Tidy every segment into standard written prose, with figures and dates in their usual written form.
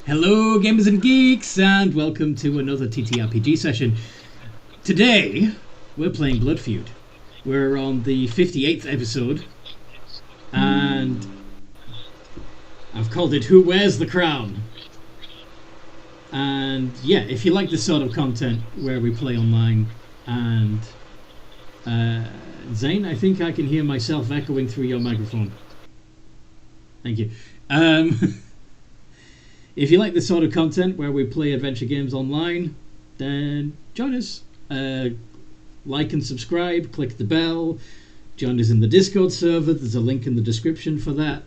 Hello, gamers and geeks, and welcome to another TTRPG session. Today, we're playing Blood Feud. We're on the 58th episode, and I've called it Who Wears the Crown? And yeah, if you like this sort of content where we play online, and Zane, I think I can hear myself echoing through your microphone. Thank you. If you like this sort of content where we play adventure games online, then join us. Like and subscribe, click the bell, join us in the Discord server. There's a link in the description for that.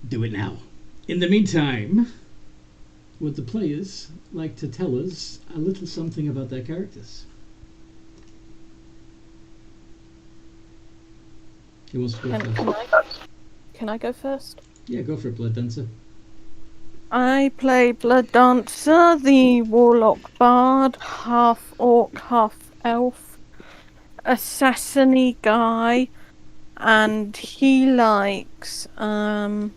Do it now. In the meantime, would the players like to tell us a little something about their characters? Who wants to go first? Can I go first? Yeah, go for it, Blood Dancer. I play Blood Dancer, the Warlock Bard, half Orc, half Elf, assassin-y guy, and he likes noodles.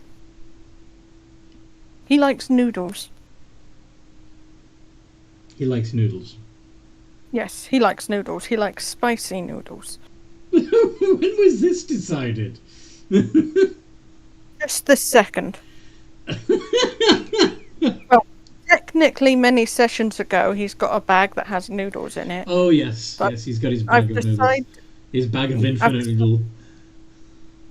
He likes noodles. Yes, he likes noodles. He likes spicy noodles. When was this decided? Just the second. Well, technically, many sessions ago, he's got a bag that has noodles in it. Oh yes, But yes, he's got his bag of noodles. His bag of infinite noodle.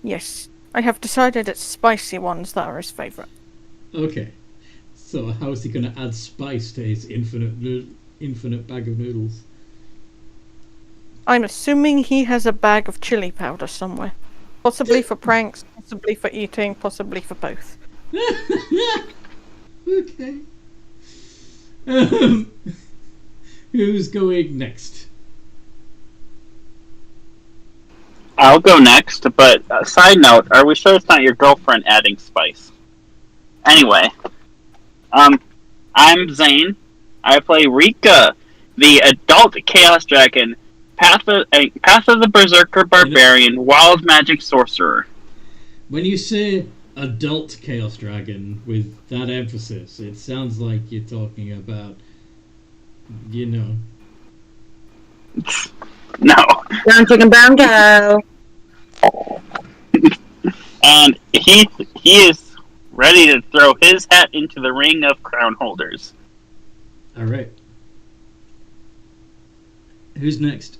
Yes, I have decided it's spicy ones that are his favourite. Okay, so how is he going to add spice to his infinite bag of noodles? I'm assuming he has a bag of chili powder somewhere. Possibly for pranks, possibly for eating, possibly for both. Okay. Who's going next? I'll go next, but side note, are we sure it's not your girlfriend adding spice? Anyway, I'm Zane. I play Rika, the adult Chaos Dragon, Path of the Berserker Barbarian, Wild Magic Sorcerer. When you say adult Chaos Dragon with that emphasis, it sounds like you're talking about, you know. No. Brown chicken, brown cow. And he is ready to throw his hat into the ring of crown holders. Alright. Who's next?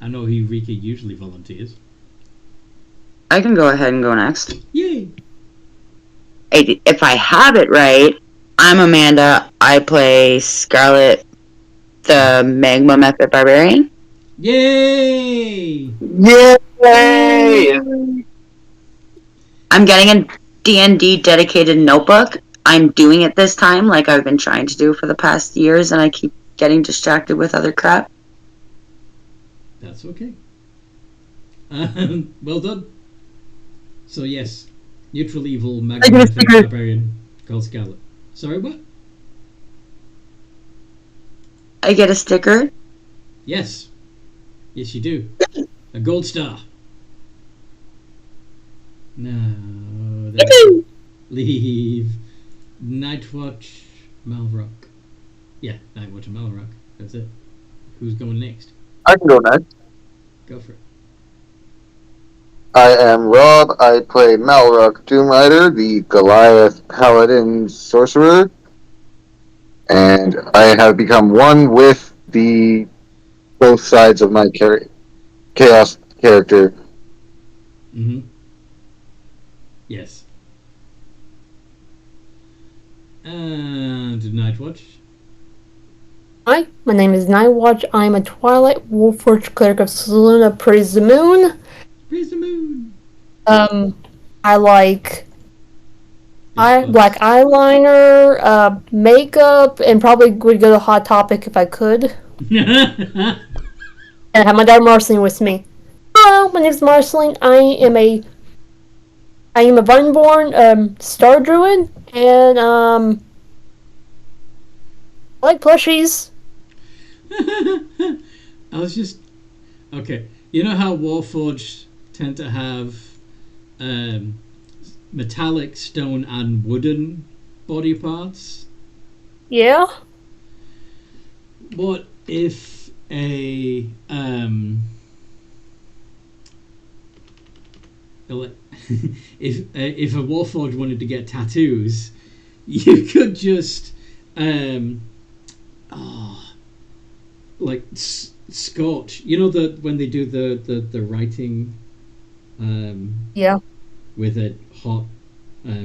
I know who Rika usually volunteers. I can go ahead and go next. Yay! If I have it right, I'm Amanda. I play Scarlet, the Magma Method Barbarian. Yay! Yay! I'm getting a D&D dedicated notebook. I'm doing it this time like I've been trying to do for the past years, and I keep getting distracted with other crap. That's okay. Well done. So yes, neutral evil magnificent barbarian called Scarlet. Sorry, what? I get a sticker. Yes. Yes, you do. A gold star. No. Leave. Nightwatch, Malrock. Yeah, Nightwatch and Malrock. That's it. Who's going next? I can go next. Go for it. I am Rob. I play Malrock Doomrider, the Goliath Paladin Sorcerer. And I have become one with the both sides of my Chaos character. Mm-hmm. Yes. And Nightwatch. Hi, my name is Nightwatch. I'm a Twilight Wolfforge cleric of Seluna. Praise the moon. Praise the moon. I like eyeliner, makeup, and probably would go to Hot Topic if I could. And I have my daughter Marceline with me. Hello, my name is Marceline. I am a Vine-born Star Druid, and I like plushies. I was just... Okay, you know how Warforged tend to have metallic, stone, and wooden body parts. Yeah. What if a if a warforged wanted to get tattoos, you could just scorch. You know when they do the writing Yeah. with a hot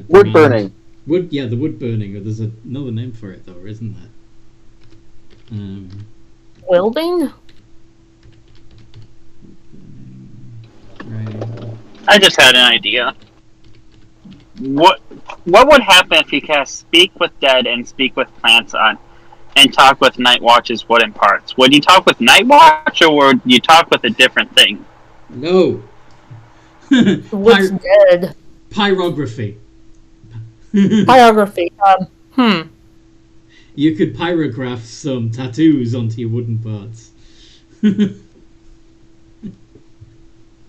Wood burning. Wood, yeah, the wood burning. Or there's another name for it though, isn't there? Welding? Right. I just had an idea. What would happen if you cast Speak with Dead and Speak with Plants on, and talk with Night Watch's wooden parts? Would you talk with Night Watch, or would you talk with a different thing? No. What's dead? Pyrography. Biography. You could pyrograph some tattoos onto your wooden parts.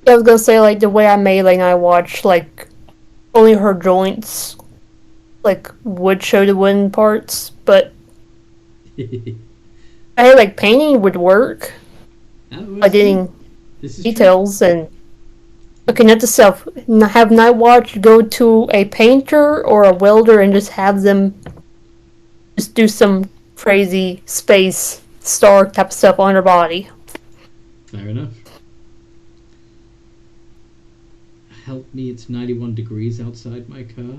I was gonna say, like, the way I made, like, I watched, like, only her joints, like, would show the wooden parts, but I had, like, painting would work. By getting details and looking at the stuff. Have Night Watch go to a painter or a welder and just have them just do some crazy space star type of stuff on her body. Fair enough. Help me, it's 91 degrees outside my car.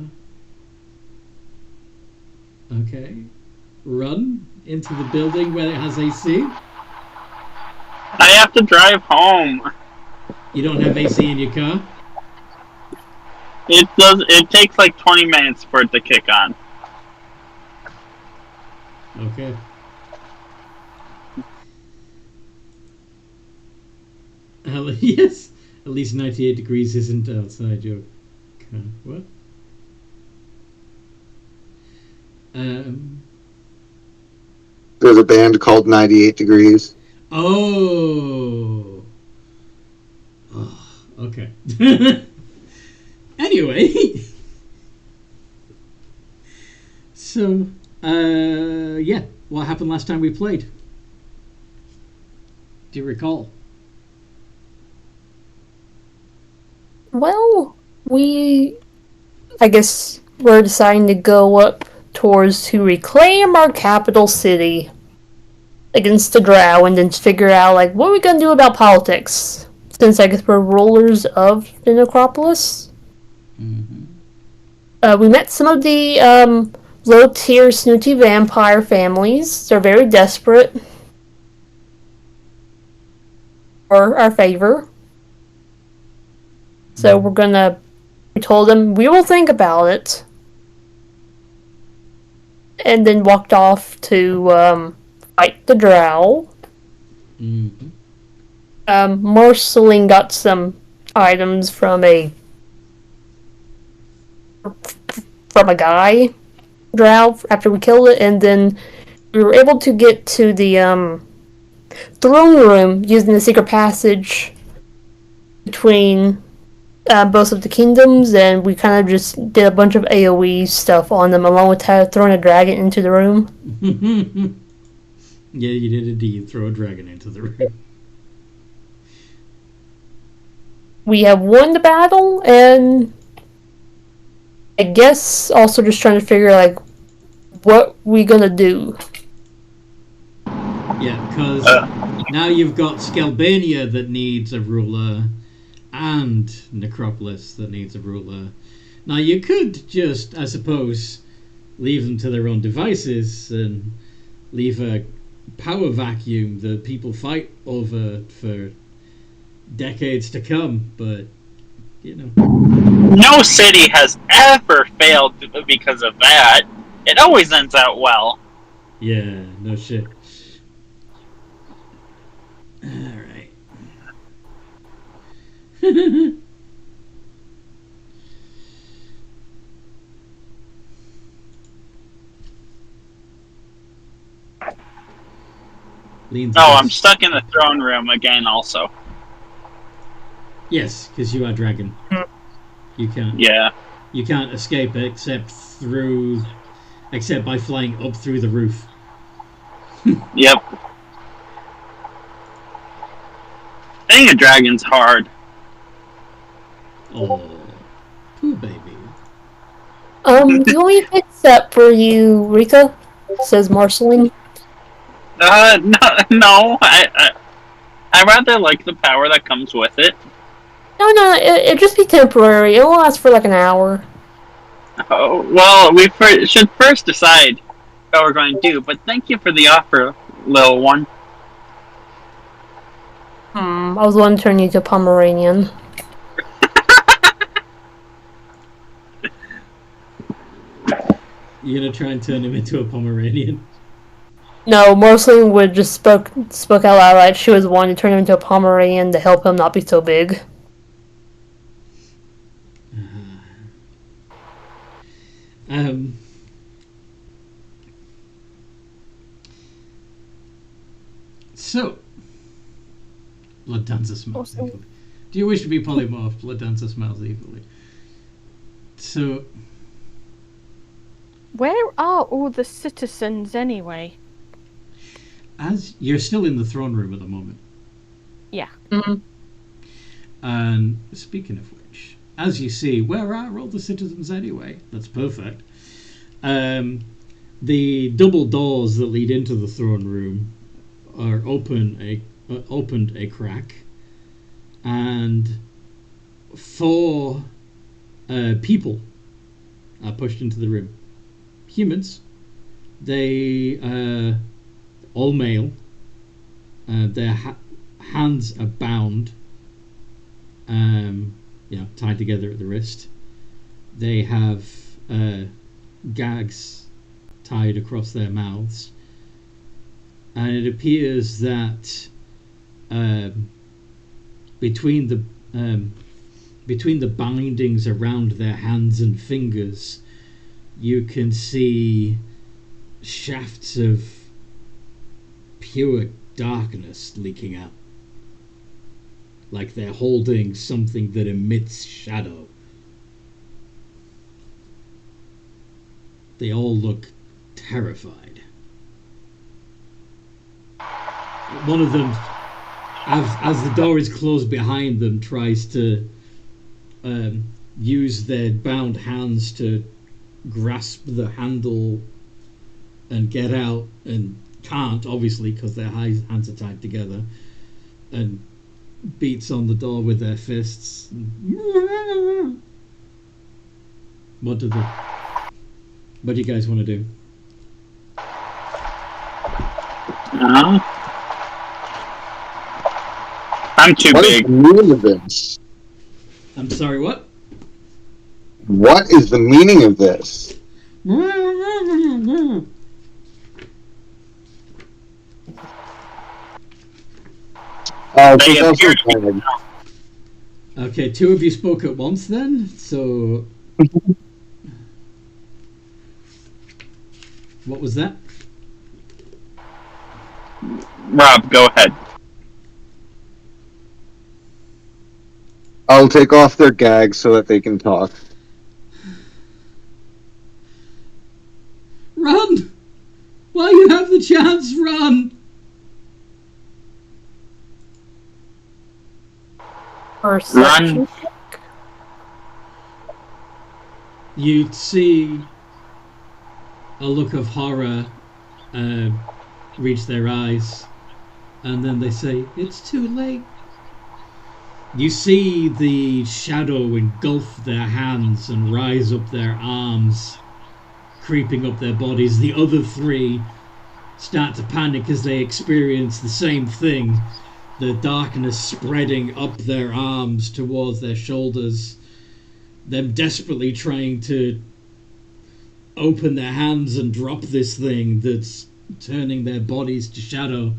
Okay. Run into the building where it has AC. I have to drive home. You don't have AC in your car? It takes like 20 minutes for it to kick on. Okay. Yes. At least 98 degrees isn't outside your car. What? There's a band called 98 Degrees. Oh, okay. Anyway, so yeah, what happened last time we played? Do you recall? Well, I guess we're deciding to go up towards to reclaim our capital city against the Drow, and then figure out, like, what are we gonna do about politics, since I guess we're rulers of the necropolis. Mm-hmm. We met some of the low-tier snooty vampire families. They're very desperate for our favor. So we told them we will think about it. And then walked off to fight the Drow. Mm-hmm. Marceline got some items from a guy Drow after we killed it, and then we were able to get to the throne room using the secret passage between both of the kingdoms, and we kind of just did a bunch of AoE stuff on them, along with throwing a dragon into the room. Yeah, you did indeed throw a dragon into the room. We have won the battle, and I guess also just trying to figure, like, what we gonna do. Yeah, because now you've got Skelbania that needs a ruler, and Necropolis that needs a ruler. Now you could just, I suppose, leave them to their own devices and leave a power vacuum that people fight over for decades to come, but you know. No city has ever failed because of that. It always ends out well. Yeah, no shit. Alright. I'm stuck in the throne room again also. Yes, because you are dragon. You can't. Yeah. You can't escape it except by flying up through the roof. Yep. Being a dragon's hard. Oh, poor baby. Do you want me to fix that for you, Rika? Says Marceline. No. I rather like the power that comes with it. No, it'll just be temporary. It'll last for like an hour. Oh, well, we should first decide what we're going to do, but thank you for the offer, little one. I was going to turn you to Pomeranian. You're gonna try and turn him into a Pomeranian? No, Marceline would just spoke out loud like she was wanting to turn him into a Pomeranian to help him not be so big. So, Blood Dancer smells Awesome. evilly. Do you wish to be polymorphed? Blood Dancer smells evilly. So, Where are all the citizens anyway? as you're still in the throne room at the moment, Yeah. and speaking of which, as you see, where are all the citizens anyway? That's perfect. The double doors that lead into the throne room are opened a crack, and 4 people are pushed into the room. Humans. They all male. Their hands are bound, tied together at the wrist. They have gags tied across their mouths, and it appears that between the bindings around their hands and fingers, you can see shafts of pure darkness leaking out, like they're holding something that emits shadow. They all look terrified. One of them, as the door is closed behind them, tries to use their bound hands to grasp the handle and get out, and can't, obviously, because their hands are tied together, and beats on the door with their fists. What do you guys want to do? I'm too What is big. the meaning of this? I'm sorry, what? What is the meaning of this? They Take off appear your to be- tag. Okay, 2 of you spoke at once then, so... What was that? Rob, go ahead. I'll take off their gags so that they can talk. Run! While you have the chance, run! Perception. You'd see a look of horror reach their eyes, and then they say, "It's too late." You see the shadow engulf their hands and rise up their arms, creeping up their bodies. The other 3 start to panic as they experience the same thing. The darkness spreading up their arms towards their shoulders. Them desperately trying to open their hands and drop this thing that's turning their bodies to shadow.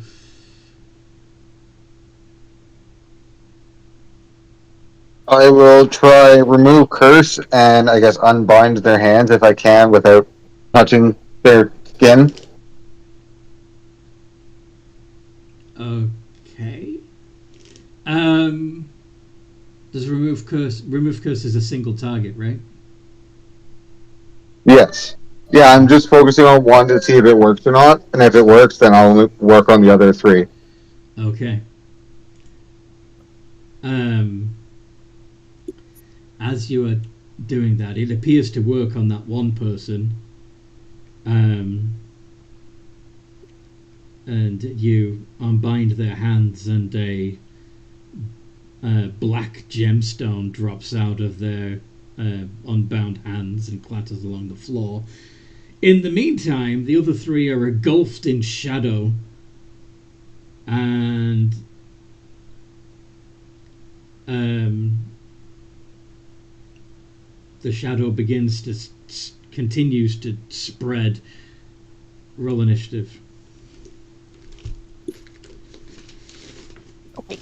I will try remove curse and I guess unbind their hands if I can without touching their skin. Okay. Does remove curse is a single target, right? Yes. Yeah, I'm just focusing on one to see if it works or not, and if it works, then I'll work on the other 3. Okay. As you are doing that, it appears to work on that one person. And you unbind their hands, and a black gemstone drops out of their unbound hands and clatters along the floor. In the meantime, the other 3 are engulfed in shadow, and the shadow begins to continues to spread. Roll initiative. Okay.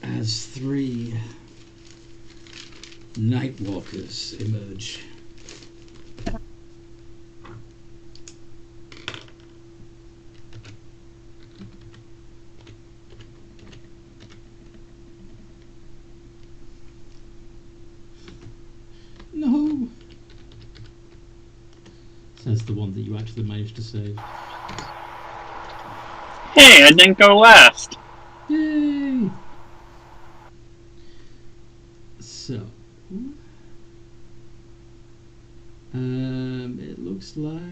As 3 Nightwalkers emerge. No! Says the one that you actually managed to save. Hey, I didn't go last. Yay! So, it looks like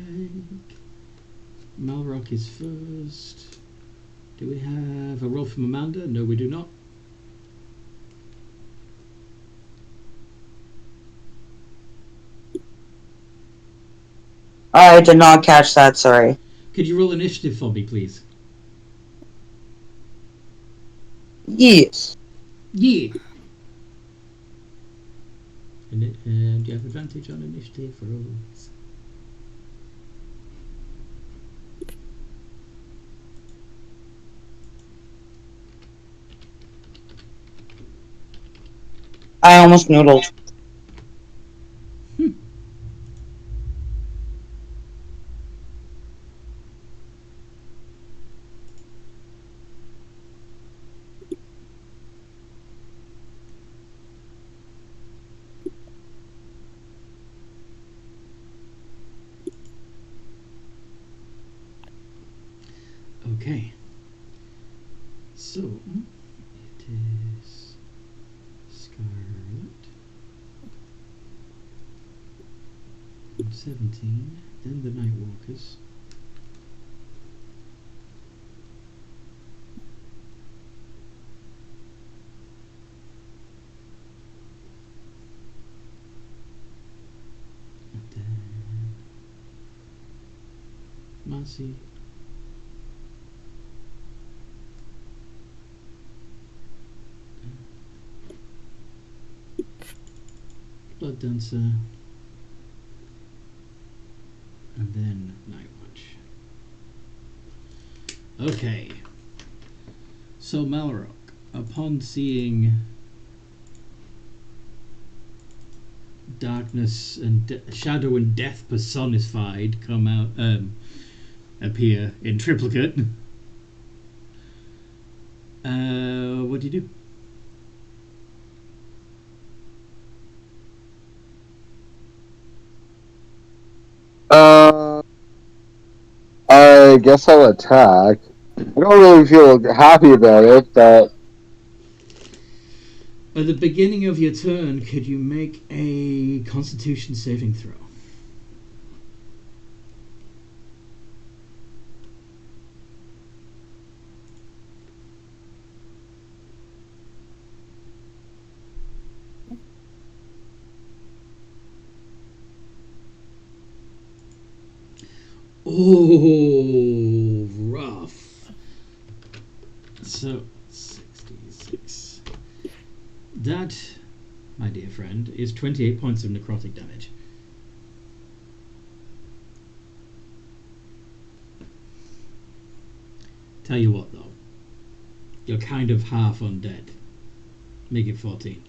Malrock is first. Do we have a roll from Amanda? No, we do not. I did not catch that, sorry. Could you roll initiative for me, please? Yes. Yeah. And do you have advantage on initiative for rolls? I almost noodled. Okay. So, it is Scarlet. 17, then the Nightwalkers. And then Marcy. Blood Dancer. And then Nightwatch. Okay. So Malrock, upon seeing darkness and shadow and death personified come out, appear in triplicate, what do you do? I guess I'll attack. I don't really feel happy about it, but At the beginning of your turn, could you make a Constitution saving throw? Oh, rough. So, 66. That, my dear friend, is 28 points of necrotic damage. Tell you what, though. You're kind of half undead. Make it 14.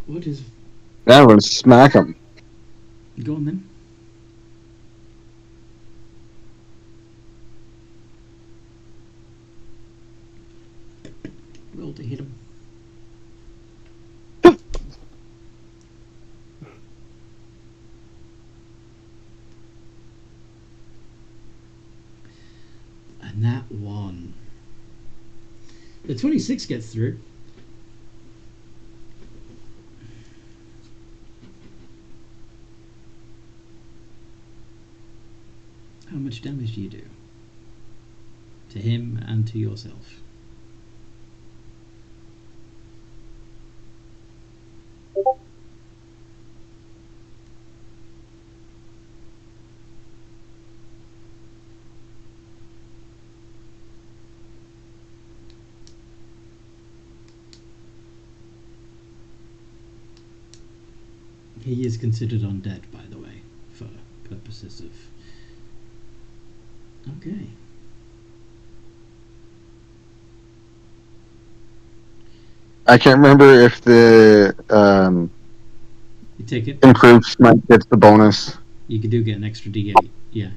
What is... now I'm going to smack him. Go on then. to hit him. And that one. The 26 gets through. How much damage do you do? To him and to yourself. He is considered undead, by the way, for purposes of... Okay. I can't remember if the You take it. improved smite gets the bonus. You do get an extra D8. Yeah.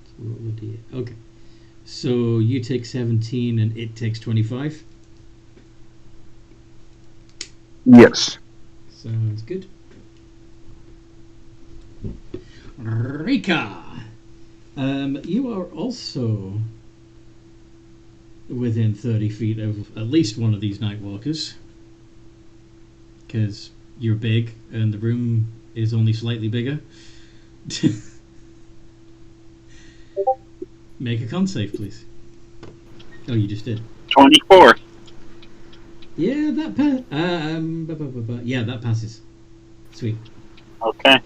So roll a D8. Okay. So you take 17 and it takes 25. Yes. Sounds good. Rika! You are also within 30 feet of at least one of these Nightwalkers. Because you're big and the room is only slightly bigger. Make a con save, please. Oh, you just did. 24. Yeah, that yeah, that passes. Sweet. Okay.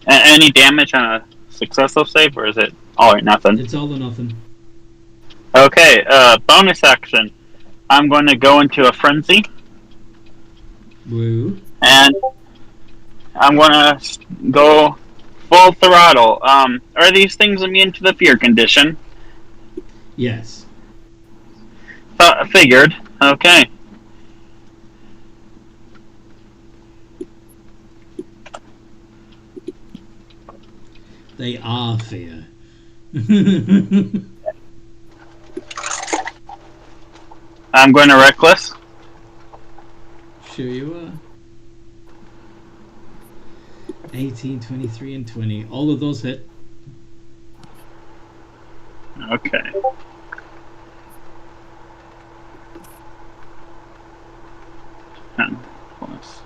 Any damage on a successful save, or is it all or nothing? It's all or nothing. Okay, bonus action. I'm going to go into a frenzy, Woo. and I'm going to go full throttle. Are these things immune to the fear condition? Yes. Figured. Okay. They are fear. I'm going to reckless. Sure you are. 18, 23, and 20. All of those hit. Okay. Plus.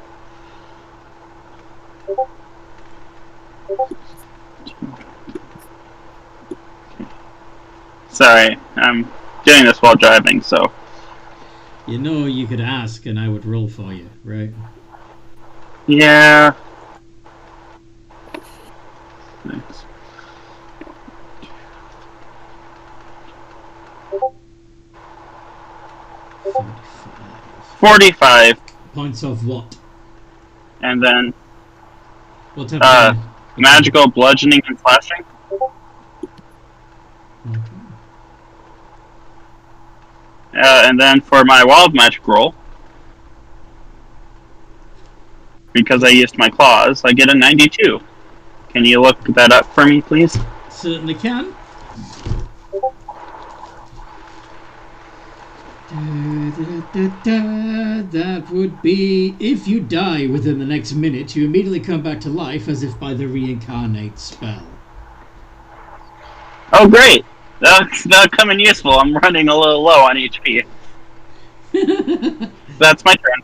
Sorry, I'm doing this while driving, so. You know you could ask and I would roll for you, right? Yeah. Thanks. 45. Points of what? And then What type of damage? magical bludgeoning and slashing. Okay. And then for my wild magic roll, because I used my claws, I get a 92. Can you look that up for me, please? Certainly can. That would be if you die within the next minute, you immediately come back to life as if by the reincarnate spell. Oh, great! That'll come in useful. I'm running a little low on HP. That's my turn.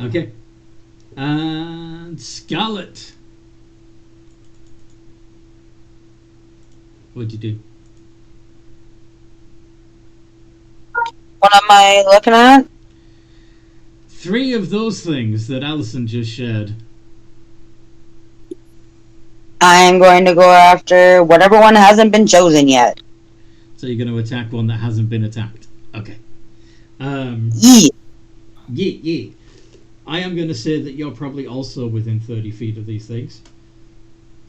Okay. And Scarlet. What'd you do? What am I looking at? 3 of those things that Alison just shared. I'm going to go after whatever one hasn't been chosen yet. So you're going to attack one that hasn't been attacked. Okay. Yeah. Yeah. I am going to say that you're probably also within 30 feet of these things.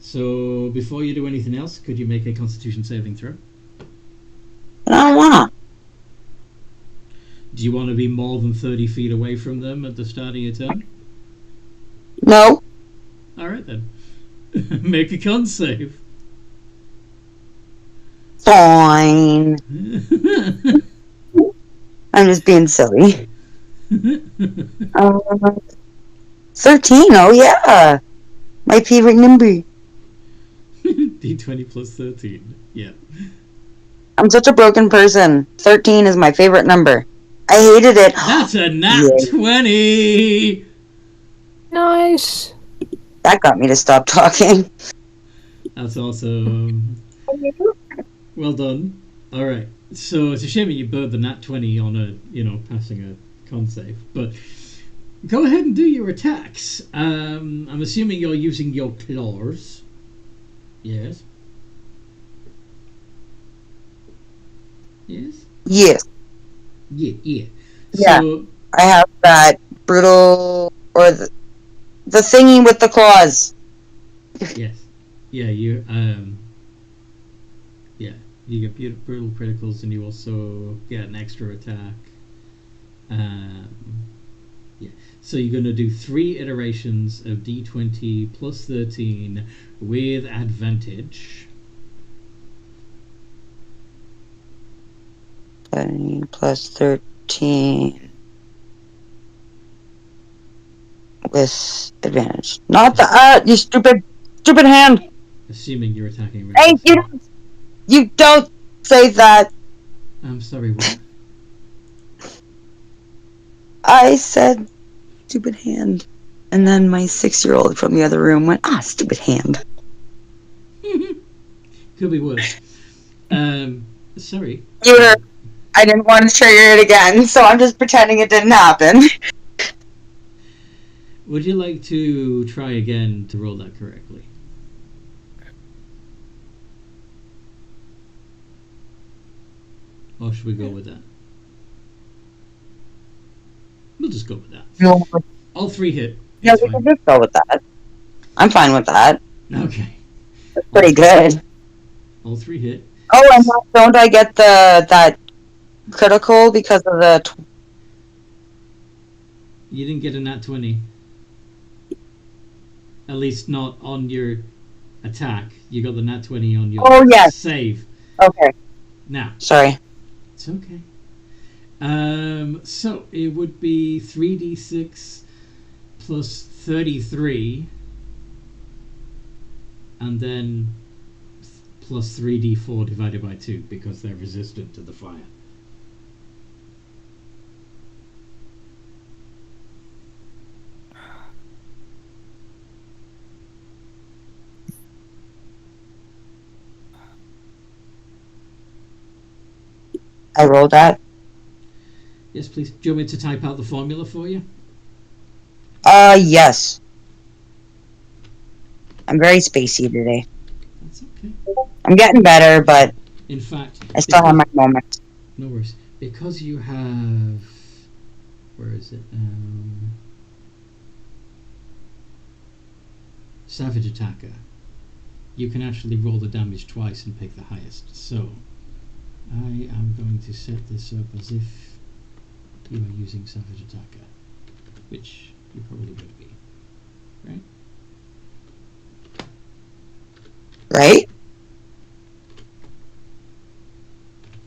So before you do anything else, could you make a Constitution saving throw? I don't wanna. Do you want to be more than 30 feet away from them at the start of your turn? No. Alright then. Make a con save. Fine. I'm just being silly. 13, oh yeah. My favorite number. D20 plus 13. Yeah. I'm such a broken person. 13 is my favorite number. I hated it. That's a nat 20! Nice. That got me to stop talking. That's awesome. Well done. Alright. So it's a shame that you burned the nat 20 on a, passing a con save. But go ahead and do your attacks. I'm assuming you're using your claws. Yes. Yes? Yes. Yeah. Yeah. So, I have that brutal, or the thingy with the claws. yes. Yeah, you get brutal criticals, and you also get an extra attack. So you're going to do 3 iterations of D20 plus 13 with advantage. 20 plus 13 with advantage. Not the you stupid hand. Assuming you're attacking. Hey, you don't say that. I'm sorry, what? I said stupid hand. And then my 6-year-old from the other room went, stupid hand. Could be worse. Sorry. I didn't want to trigger it again, so I'm just pretending it didn't happen. Would you like to try again to roll that correctly? Or should we go with that? We'll just go with that. No. All 3 hit. Yeah, It's we fine. can just go with that. I'm fine with that. Okay. That's pretty good. All 3 hit. Oh, and don't I get that critical because of the... You didn't get a nat 20. At least not on your attack. You got the nat 20 on your save. Okay. Now. Sorry. It's okay. So it would be 3d6 plus 33, and then plus 3d4 divided by 2 because they're resistant to the fire. I rolled that. Yes, please. Do you want me to type out the formula for you? Yes. I'm very spacey today. That's okay. I'm getting better, but In fact, I still have my moments. no worries. Because you have... Where is it? Savage Attacker. You can actually roll the damage twice and pick the highest. So, I am going to set this up as if you are using Savage Attacker, which you probably would be, right? Right?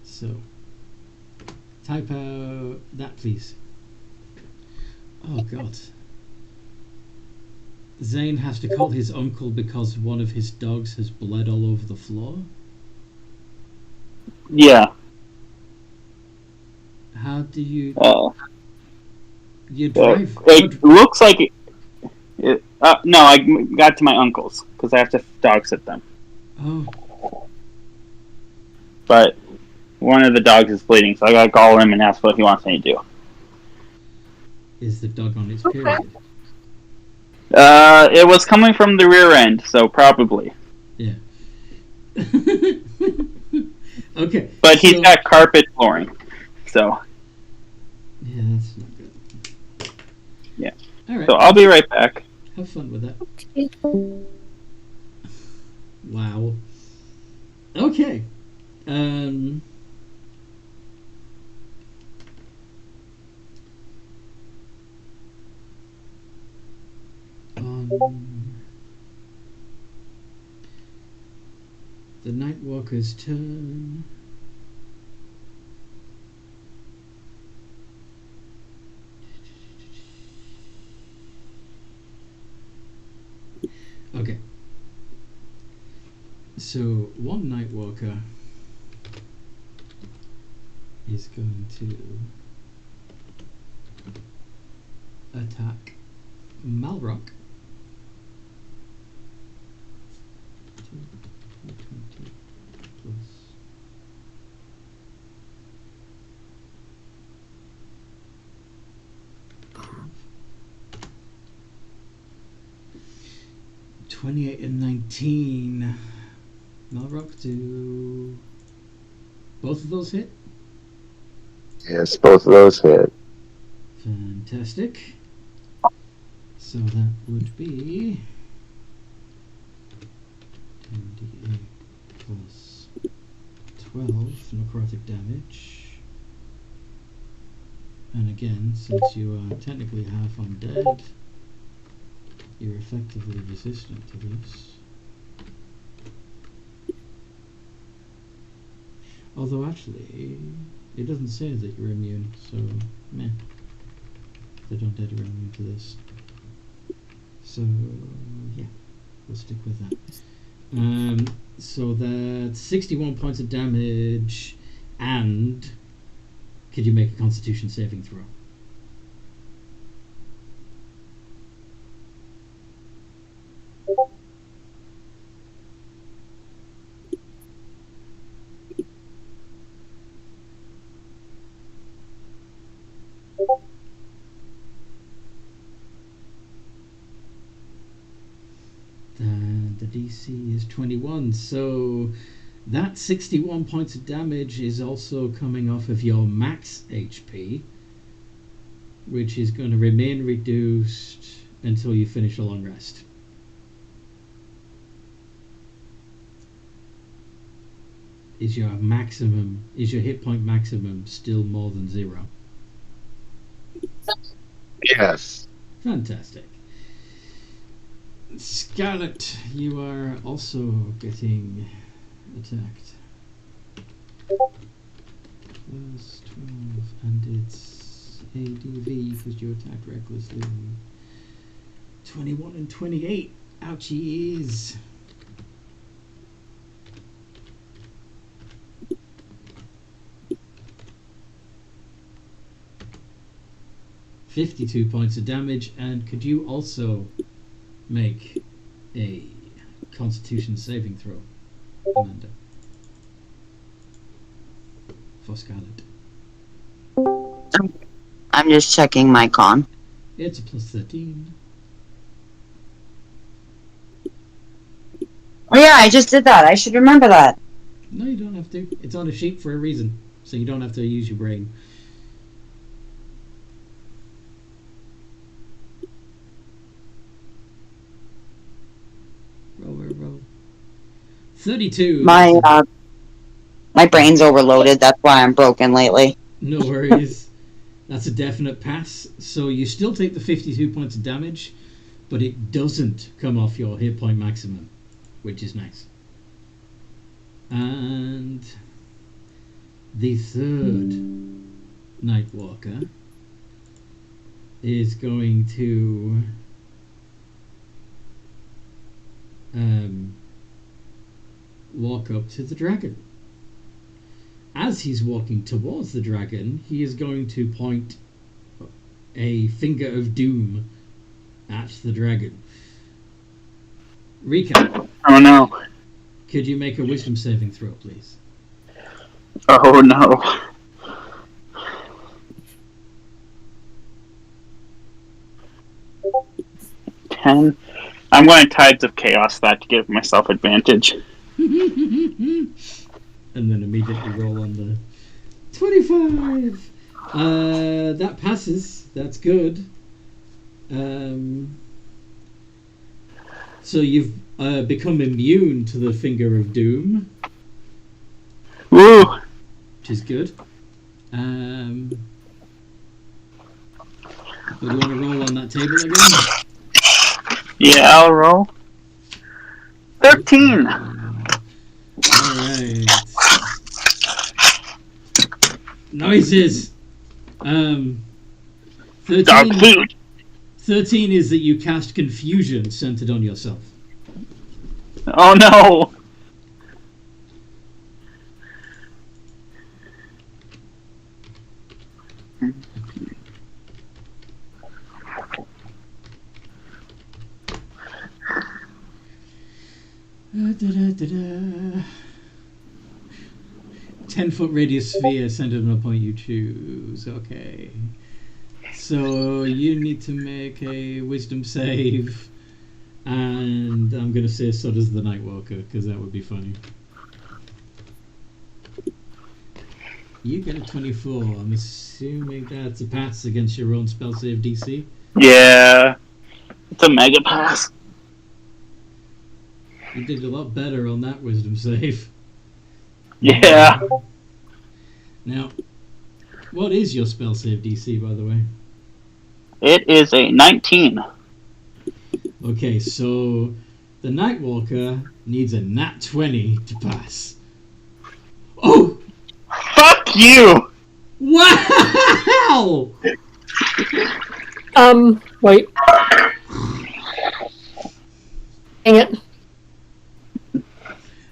So, type out that, please. Oh, God. Zane has to call his uncle because one of his dogs has bled all over the floor? Yeah. How do you... Uh, you drive... it looks like no, I got to my uncle's because I have to dog sit them. Oh. But one of the dogs is bleeding, so I gotta call him and ask what he wants me to do. Is the dog on its period? It was coming from the rear end, so probably. Yeah. Okay. But he's got carpet flooring, so. Yeah, that's not good. Yeah. All right. So I'll be right back. Have fun with that. Wow. Okay. On The Nightwalker's turn. Okay. So one Nightwalker is going to attack Malrock. 20 plus 28 and 19. Malrock, do both of those hit? Yes, both of those hit. Fantastic. So that would be 10d8 plus 12 necrotic damage. And again, since you are technically half undead, you're effectively resistant to this. Although actually, it doesn't say that you're immune, so meh. The undead are immune to this. So yeah, we'll stick with that. So that's 61 points of damage, and could you make a Constitution saving throw? The DC is 21, so that 61 points of damage is also coming off of your max HP, which is going to remain reduced until you finish a long rest. Is your hit point maximum still more than 0? Yes. Fantastic. Scarlet, you are also getting attacked. Plus 12, and it's ADV because you attacked recklessly. 21 and 28. Ouchies. $52 points of damage, and could you also make a Constitution saving throw, Amanda, for Scarlet? I'm just checking my con. It's a plus 13. Oh yeah, I just did that. I should remember that. No, you don't have to. It's on a sheet for a reason, so you don't have to use your brain. Roll. 32. My brain's overloaded. That's why I'm broken lately. No worries. That's a definite pass. So you still take the 52 points of damage, but it doesn't come off your hit point maximum, which is nice. And the third Nightwalker is going to walk up to the dragon. As he's walking towards the dragon, he is going to point a finger of doom at the dragon. Rika. Oh no. Could you make a wisdom saving throw, please? Oh no. $10. I'm going Tides of Chaos that to give myself advantage. And then immediately roll on the 25. That passes. That's good. So you've become immune to the Finger of Doom. Woo! Which is good. Do you want to roll on that table again? Yeah, I'll roll. 13. Alright. Noises! 13, Dog food. 13 is that you cast confusion centered on yourself. Oh no. Da-da-da-da. 10-foot radius sphere centered on a point you choose. Okay. So you need to make a wisdom save. And I'm going to say so does the Nightwalker, because that would be funny. You get a 24. I'm assuming that's a pass against your own spell save DC. Yeah. It's a mega pass. You did a lot better on that wisdom save. Yeah. Now, what is your spell save DC, by the way? It is a 19. Okay, so the Nightwalker needs a nat 20 to pass. Oh! Fuck you! Wow! Wait. Dang it.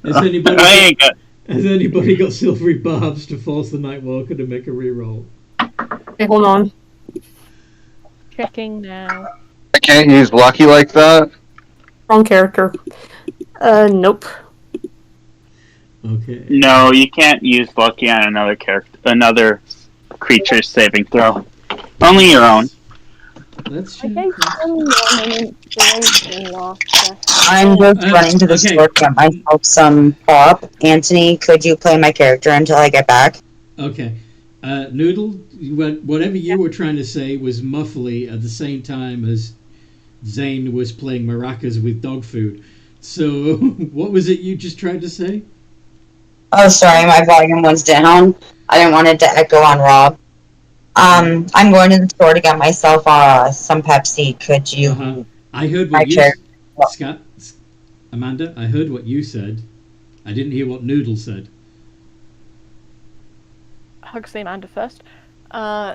Has anybody got silvery barbs to force the Nightwalker to make a reroll? Okay, hold on. Checking now. I can't use lucky like that. Wrong character. Nope. Okay. No, you can't use lucky on another creature's saving throw. Only your own. Let's I check. gave someone an inspiration last session. I'm just running to the okay. store to get myself some pop. Anthony, could you play my character until I get back? Okay. Noodle, whatever you were trying to say was muffly at the same time as Zane was playing maracas with dog food. So, what was it you just tried to say? Oh, sorry, my volume was down. I didn't want it to echo on Rob. I'm going to the store to get myself some Pepsi. Could you? I heard My what you chair. Amanda, I heard what you said. I didn't hear what Noodle said. Hugs the Amanda first.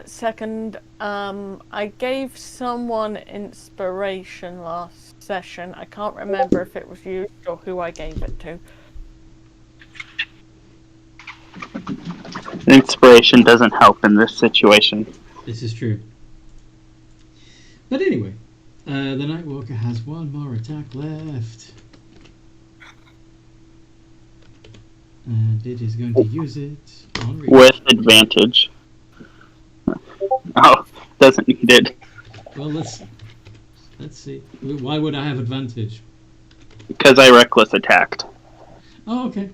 Second, I gave someone inspiration last session. I can't remember if it was you or who I gave it to. Inspiration doesn't help in this situation. This is true. But anyway, the Nightwalker has one more attack left. And it is going to use it on reach. With advantage. Oh, doesn't need it. Well, let's see. Why would I have advantage? Because I reckless attacked. Oh, okay.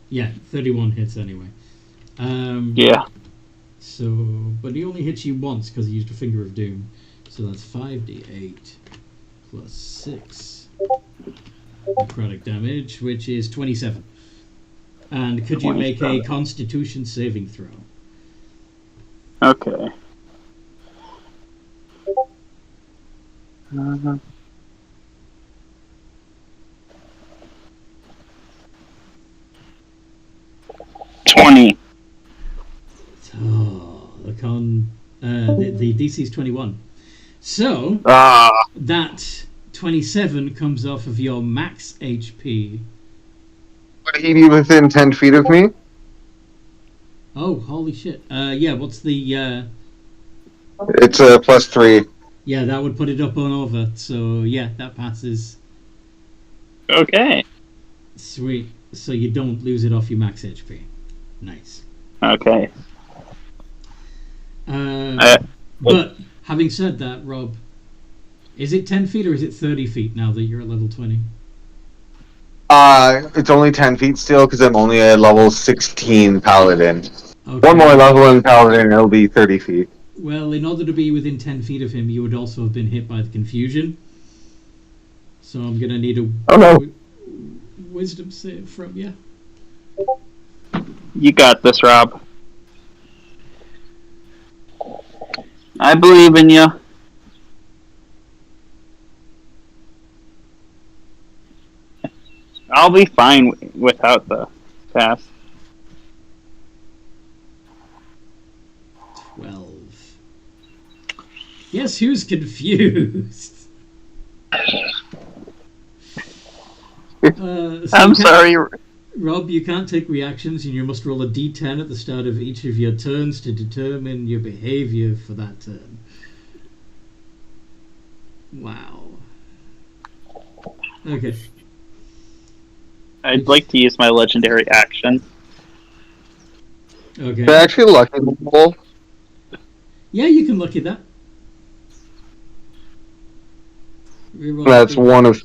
Yeah, 31 hits anyway. Yeah. So, but he only hits you once because he used a Finger of Doom. So that's 5d8 plus 6 necrotic damage, which is 27. And could you make a Constitution saving throw? Okay. 20. Oh, the DC is 21. So that 27 comes off of your max HP. Would he be within 10 feet of me? Oh, holy shit! Yeah, what's the? It's a +3. Yeah, that would put it up on over. So yeah, that passes. Okay. Sweet. So you don't lose it off your max HP. Nice. Okay. But having said that, Rob, is it 10 feet or is it 30 feet now that you're at level 20? It's only 10 feet still because I'm only a level 16 paladin. Okay. One more level in paladin and it'll be 30 feet. Well, in order to be within 10 feet of him, you would also have been hit by the confusion. So I'm going to need a wisdom save from you. You got this, Rob. I believe in you. I'll be fine without the pass. 12. Guess who's confused? I'm sorry. Rob, you can't take reactions, and you must roll a d10 at the start of each of your turns to determine your behavior for that turn. Wow. Okay. I'd like to use my legendary action. Okay. They're actually lucky people. Yeah, you can look at that. Reroll That's three. one of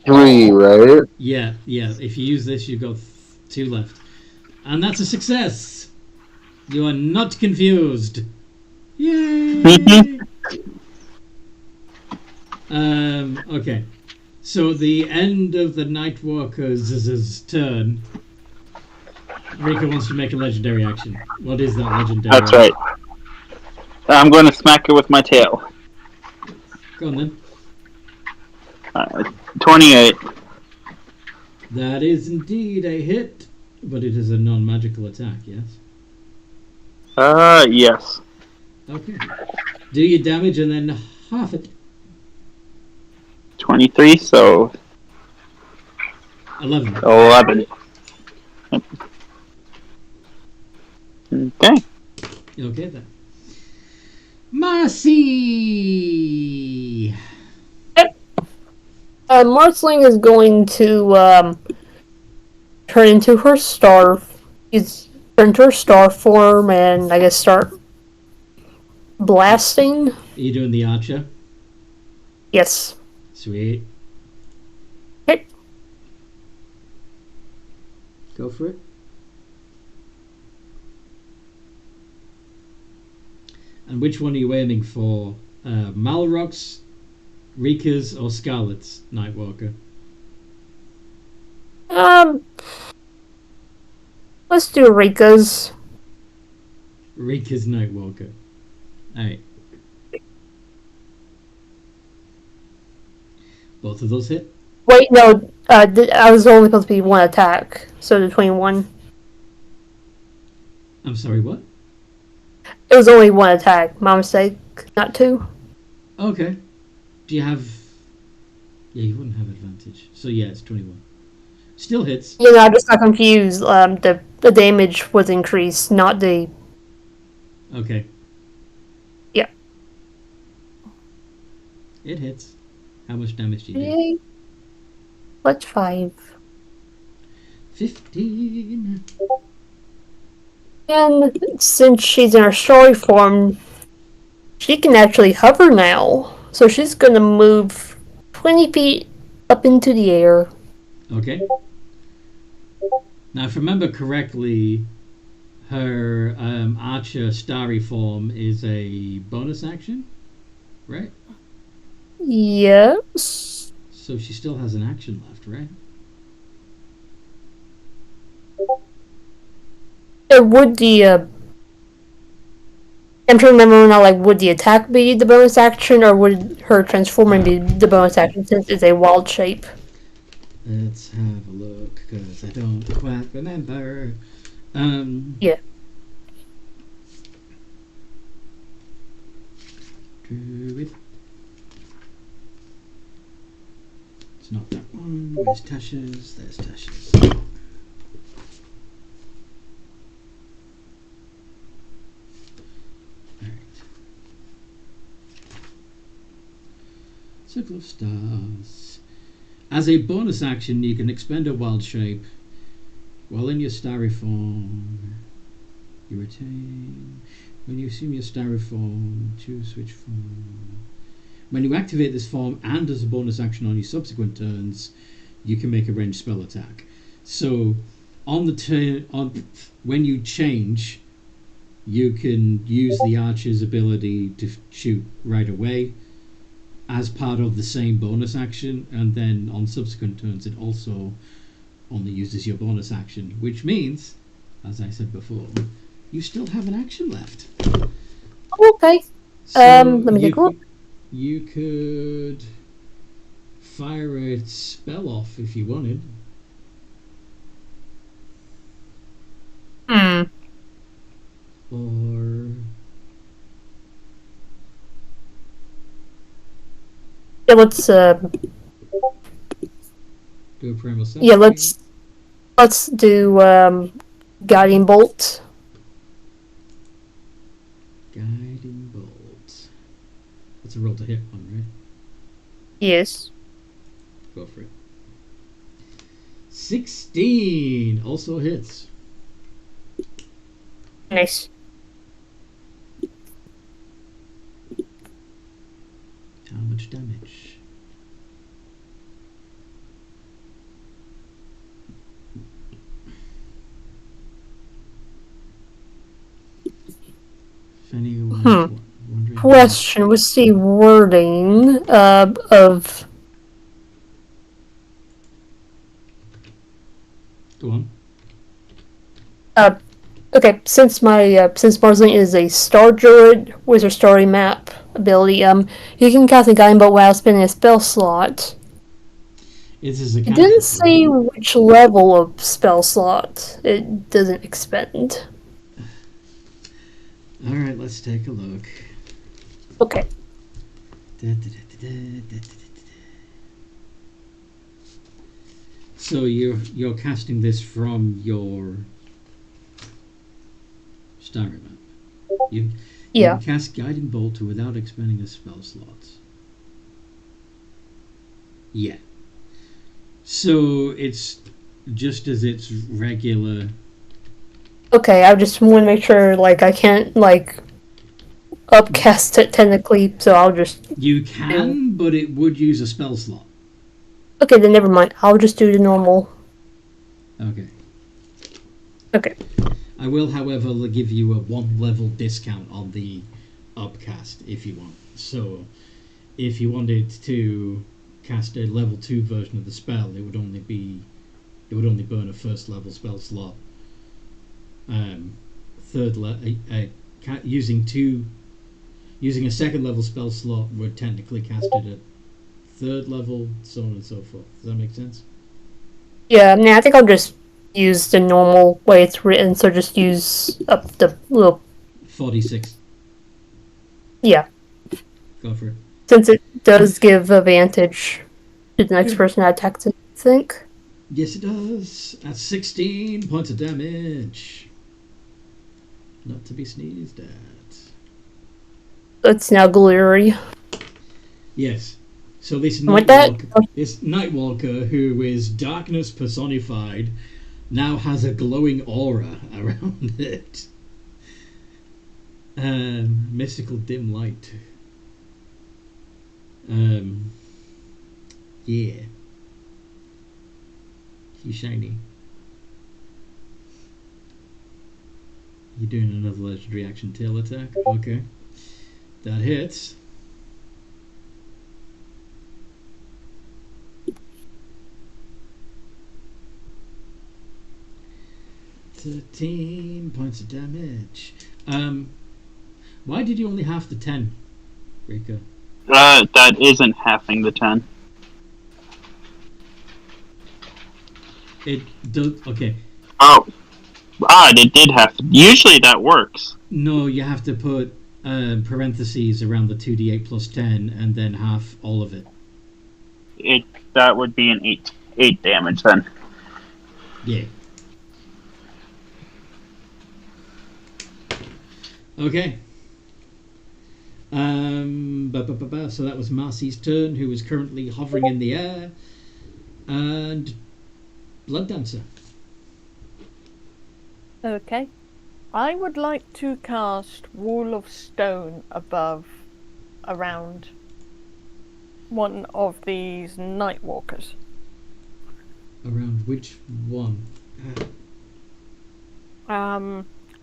3, right? Yeah. If you use this, you've got 2 left. And that's a success! You are not confused. Yay! Okay. So the end of the Nightwalker's turn. Rika wants to make a legendary action. What is that legendary That's right. I'm going to smack her with my tail. Go on then. 28. That is indeed a hit, but it is a non-magical attack, yes? Yes. Okay. Do your damage and then half it. 23, so 11. 11. Okay. Okay then. Marcy! Marceling is going to turn into her star. Turn into her star form and I guess start blasting. Are you doing the archer? Yes. Sweet. Okay. Go for it. And which one are you aiming for? Malrock's, Rika's, or Scarlet's Nightwalker? Let's do Rika's. Rika's Nightwalker. Alright. Both of those hit? Wait, no. I was only supposed to be one attack, so the 21. I'm sorry, what? It was only one attack. My mistake, not 2. Okay. Do you have... Yeah, you wouldn't have advantage. So yeah, it's 21. Still hits. You know, I just got confused. The damage was increased, not the... Okay. Yeah. It hits. How much damage do you do? Yay. What's 5? 15. And since she's in her story form, she can actually hover now. So she's going to move 20 feet up into the air. Okay. Now, if I remember correctly, her archer starry form is a bonus action, right? Yes. So she still has an action left, right? Would the I'm trying to remember now, like, would the attack be the bonus action, or would her transforming be the bonus action since it's a wild shape? Let's have a look, because I don't quite remember. Yeah. Druid. It's not that one. Where's Tasha's? There's Tasha's. Circle of Stars. As a bonus action, you can expend a wild shape. While in your starry form, you retain. When you assume your starry form, choose which form. When you activate this form and as a bonus action on your subsequent turns, you can make a ranged spell attack. So, on the turn, when you change, you can use the archer's ability to shoot right away as part of the same bonus action, and then on subsequent turns it also only uses your bonus action, which means, as I said before, you still have an action left. Okay. So Let me take a look. You could fire a spell off if you wanted. Hmm. Or Yeah, let's do a primal sentry. yeah, let's do guiding bolt. Guiding bolt. That's a roll to hit one, right? Yes. Go for it. 16 also hits. Nice. How much damage? If anyone's wondering. Question. What's the wording of? Go on. Okay, since Marceline is a star druid with her story map ability, you can cast a guiding bolt without spending a spell slot. It is a It didn't say which level of spell slot it doesn't expend. Alright, let's take a look. Okay. So you're casting this from your story map. You can cast Guiding Bolt without expending a spell slot. Yeah. So it's just as it's regular. Okay, I just want to make sure, like, I can't, like, upcast it technically, so I'll just... You can, but it would use a spell slot. Okay, then never mind. I'll just do the normal. Okay. Okay. I will, however, give you a 1 level discount on the upcast if you want. So, if you wanted to cast a level 2 version of the spell, it would only burn a first level spell slot. Using a second level spell slot would technically cast it at 3rd level, so on and so forth. Does that make sense? Yeah, I think I'll just use the normal way it's written, so just use up the little... 46. Yeah. Go for it. Since it does give advantage to the next person that attacks it, I think. Yes, it does. At 16 points of damage. Not to be sneezed at. It's now glary. Yes. So this Nightwalker, who is darkness personified, now has a glowing aura around it. Mystical dim light. Yeah. He's shiny. You're doing another legendary action tail attack? Okay. That hits. $13 points of damage. Why did you only half the 10, Rika? That isn't halving the 10. It does. Okay. Oh. It did have to. Usually that works. No, you have to put parentheses around the 2d8 plus 10 and then half all of it. That would be an 8 damage then. Yeah. Okay. So that was Marcy's turn, who is currently hovering in the air. And Blood Dancer. Okay. I would like to cast Wall of Stone around one of these Nightwalkers. Around which one?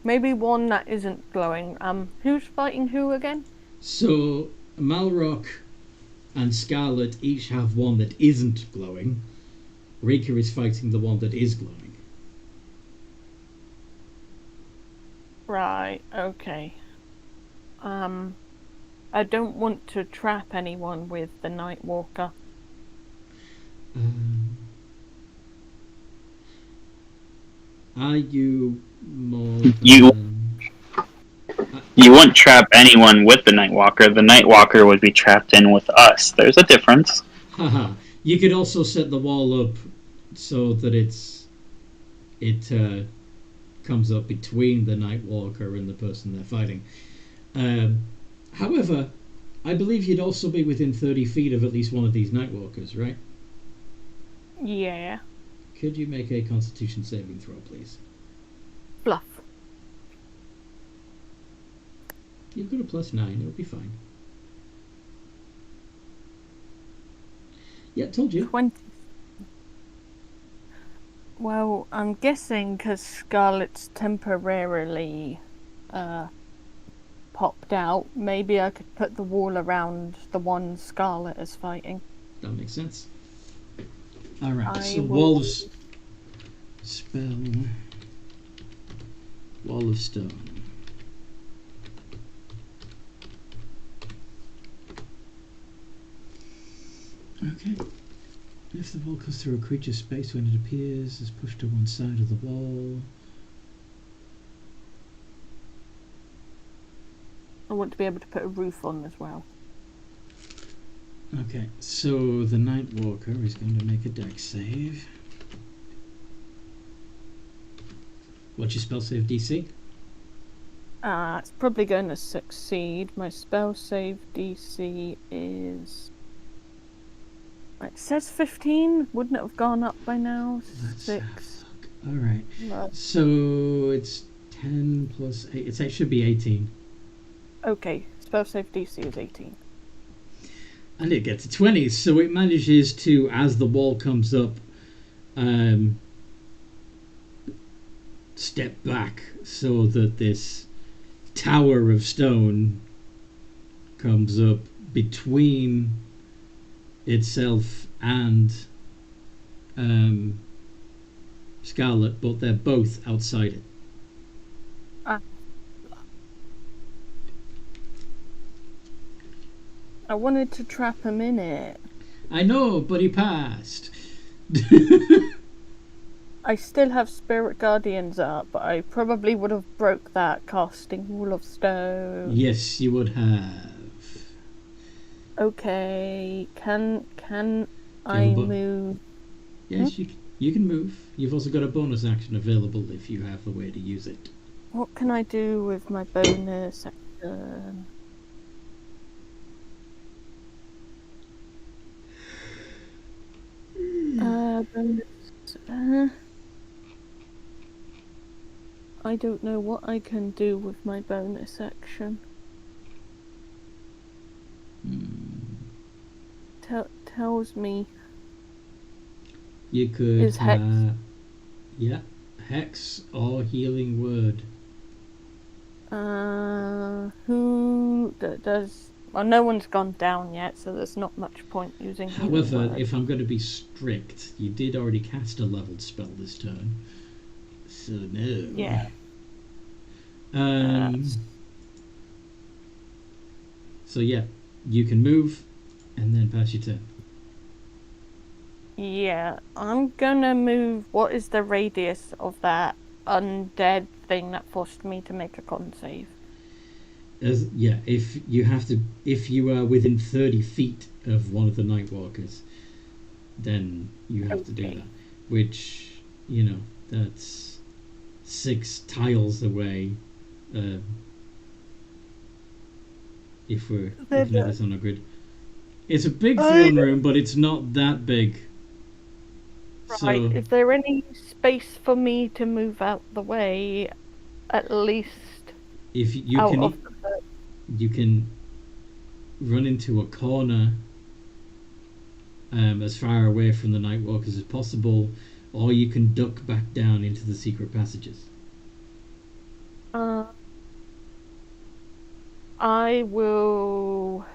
Maybe one that isn't glowing. Who's fighting who again? So, Malrock and Scarlet each have one that isn't glowing. Rika is fighting the one that is glowing. Right, okay. I don't want to trap anyone with the Nightwalker. Are you more You- than... You wouldn't trap anyone with the Nightwalker. The Nightwalker would be trapped in with us. There's a difference. Haha. You could also set the wall up so that it comes up between the Nightwalker and the person they're fighting. However, I believe you'd also be within 30 feet of at least one of these Nightwalkers, right? Yeah. Could you make a Constitution saving throw, please? Bluff. You've got a +9, it'll be fine. Yeah, told you. 20. Well, I'm guessing because Scarlet's temporarily popped out, maybe I could put the wall around the one Scarlet is fighting. That makes sense. Alright, I so will- Wall of Spell. Wall of Stone. Okay. If the wall cuts through a creature's space when it appears, is pushed to one side of the wall. I want to be able to put a roof on as well. Okay, so the Nightwalker is going to make a dex save. What's your spell save DC? It's probably going to succeed. My spell save DC is... It says 15. Wouldn't it have gone up by now? Let's 6. have a look. Alright, No. so it's 10 plus 8. It should be 18. Okay, spell save DC is 18. And it gets a 20, so it manages to, as the wall comes up, step back so that this tower of stone comes up between itself and Scarlet, but they're both outside it. I wanted to trap him in it. I know, but he passed. I still have Spirit Guardians up, but I probably would have broke that casting Wall of Stone. Yes, you would have. Okay, can I but- move? Yes, you can move. You've also got a bonus action available if you have a way to use it. What can I do with my bonus action? Bonus. I don't know what I can do with my bonus action. Tells me. You could, Is Hex- yeah, Hex or Healing Word. Who does? Well, no one's gone down yet, so there's not much point using. Healing However, Word. if I'm going to be strict, you did already cast a leveled spell this turn, so no. Yeah. So yeah, you can move, and then pass your turn. Yeah, I'm gonna move. What is the radius of that undead thing that forced me to make a con save? If you are within 30 feet of one of the Nightwalkers, then you have to do Okay. that. Which, that's 6 tiles away. If we're looking at this on a grid, it's a big throne room, but it's not that big. Right. So Is there any space for me to move out the way, at least if you out can, of the you can run into a corner as far away from the Nightwalkers as possible, or you can duck back down into the secret passages. I will.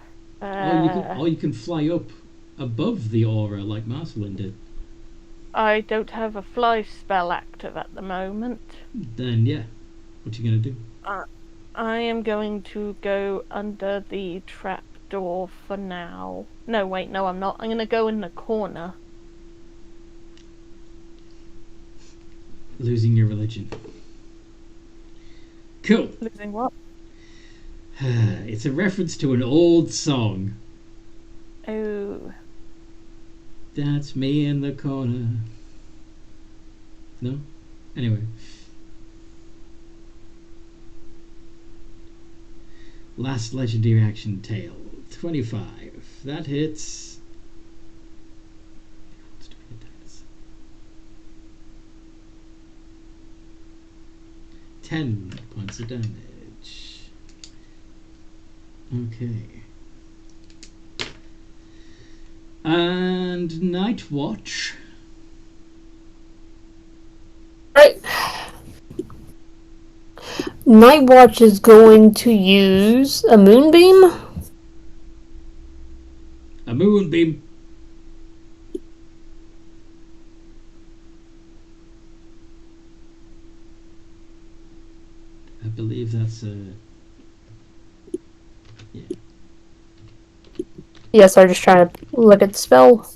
Or you can fly up above the aura like Marcelin did. I don't have a fly spell active at the moment. Then yeah, what you gonna do? I am going to go under the trap door for now. No, wait, no, I'm not. I'm going to go in the corner. Losing your religion. Cool. Losing what? It's a reference to an old song. Oh. That's me in the corner. No? Anyway. Last legendary action tale. 25. That hits. 10 points of damage. Okay. And Night Watch. Right. Night Watch is going to use a moonbeam. A moonbeam. I believe that's a... Yeah. Yes, I'm just trying to look at the spell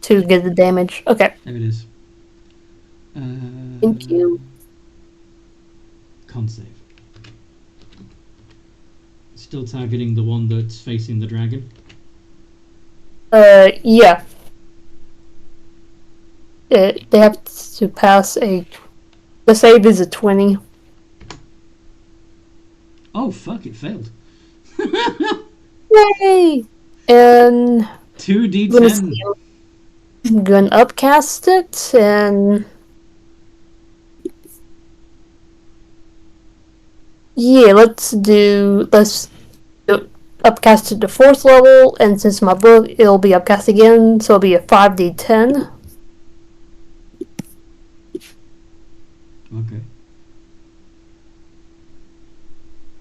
to get the damage. Okay. There it is. Thank you. Con save. Still targeting the one that's facing the dragon? Yeah. They have to pass a... The save is a 20. Oh, fuck, it failed. Yay! And... 2d10. I'm gonna upcast it, and... Yeah, let's do upcast to the 4th level, and since my book, it'll be upcast again, so it'll be a 5d10. Okay.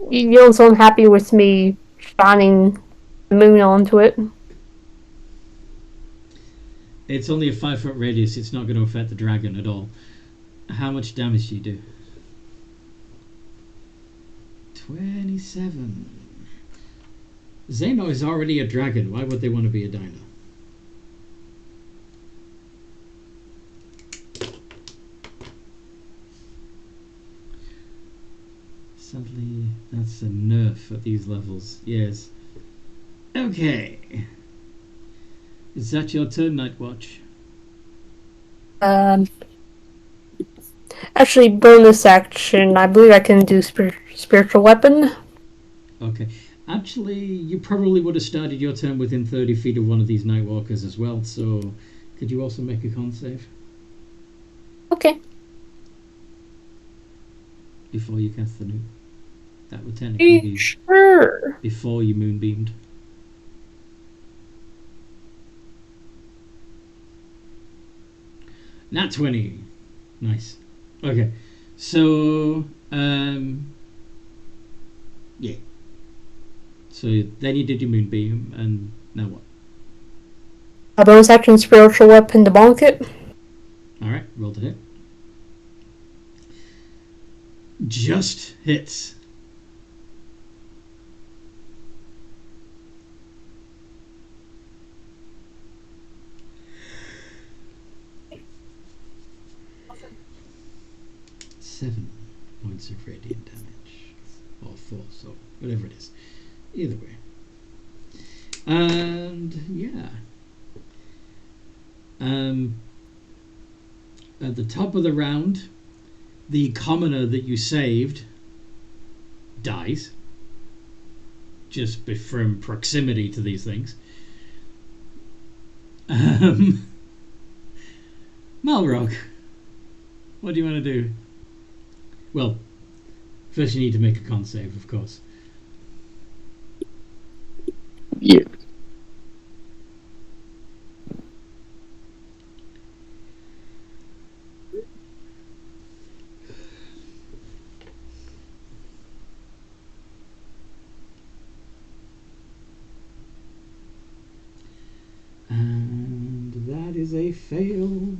You don't sound happy with me shining the moon onto it. It's only a 5-foot radius, it's not going to affect the dragon at all. How much damage do you do? 27. Xeno is already a dragon. Why would they want to be a dino? Sadly, that's a nerf at these levels. Yes. Okay. Is that your turn, Nightwatch? Actually, bonus action. I believe I can do spiritual weapon. Okay. Actually, you probably would have started your turn within 30 feet of one of these Nightwalkers as well, so could you also make a con save? Okay. Before you cast the new. That would technically be sure. before you moonbeamed. Nat 20. Nice. Okay. So, yeah. So then you did your moonbeam, and now what? A bonus action spiritual weapon to bonk it. Alright, roll to hit. Just hits. Seven points of radiant damage. Or 4, so whatever it is. Either way. And yeah. At the top of the round, the commoner that you saved dies. Just from proximity to these things. Malrock, what do you want to do? Well, first you need to make a con save, of course. Yeah. And that is a fail.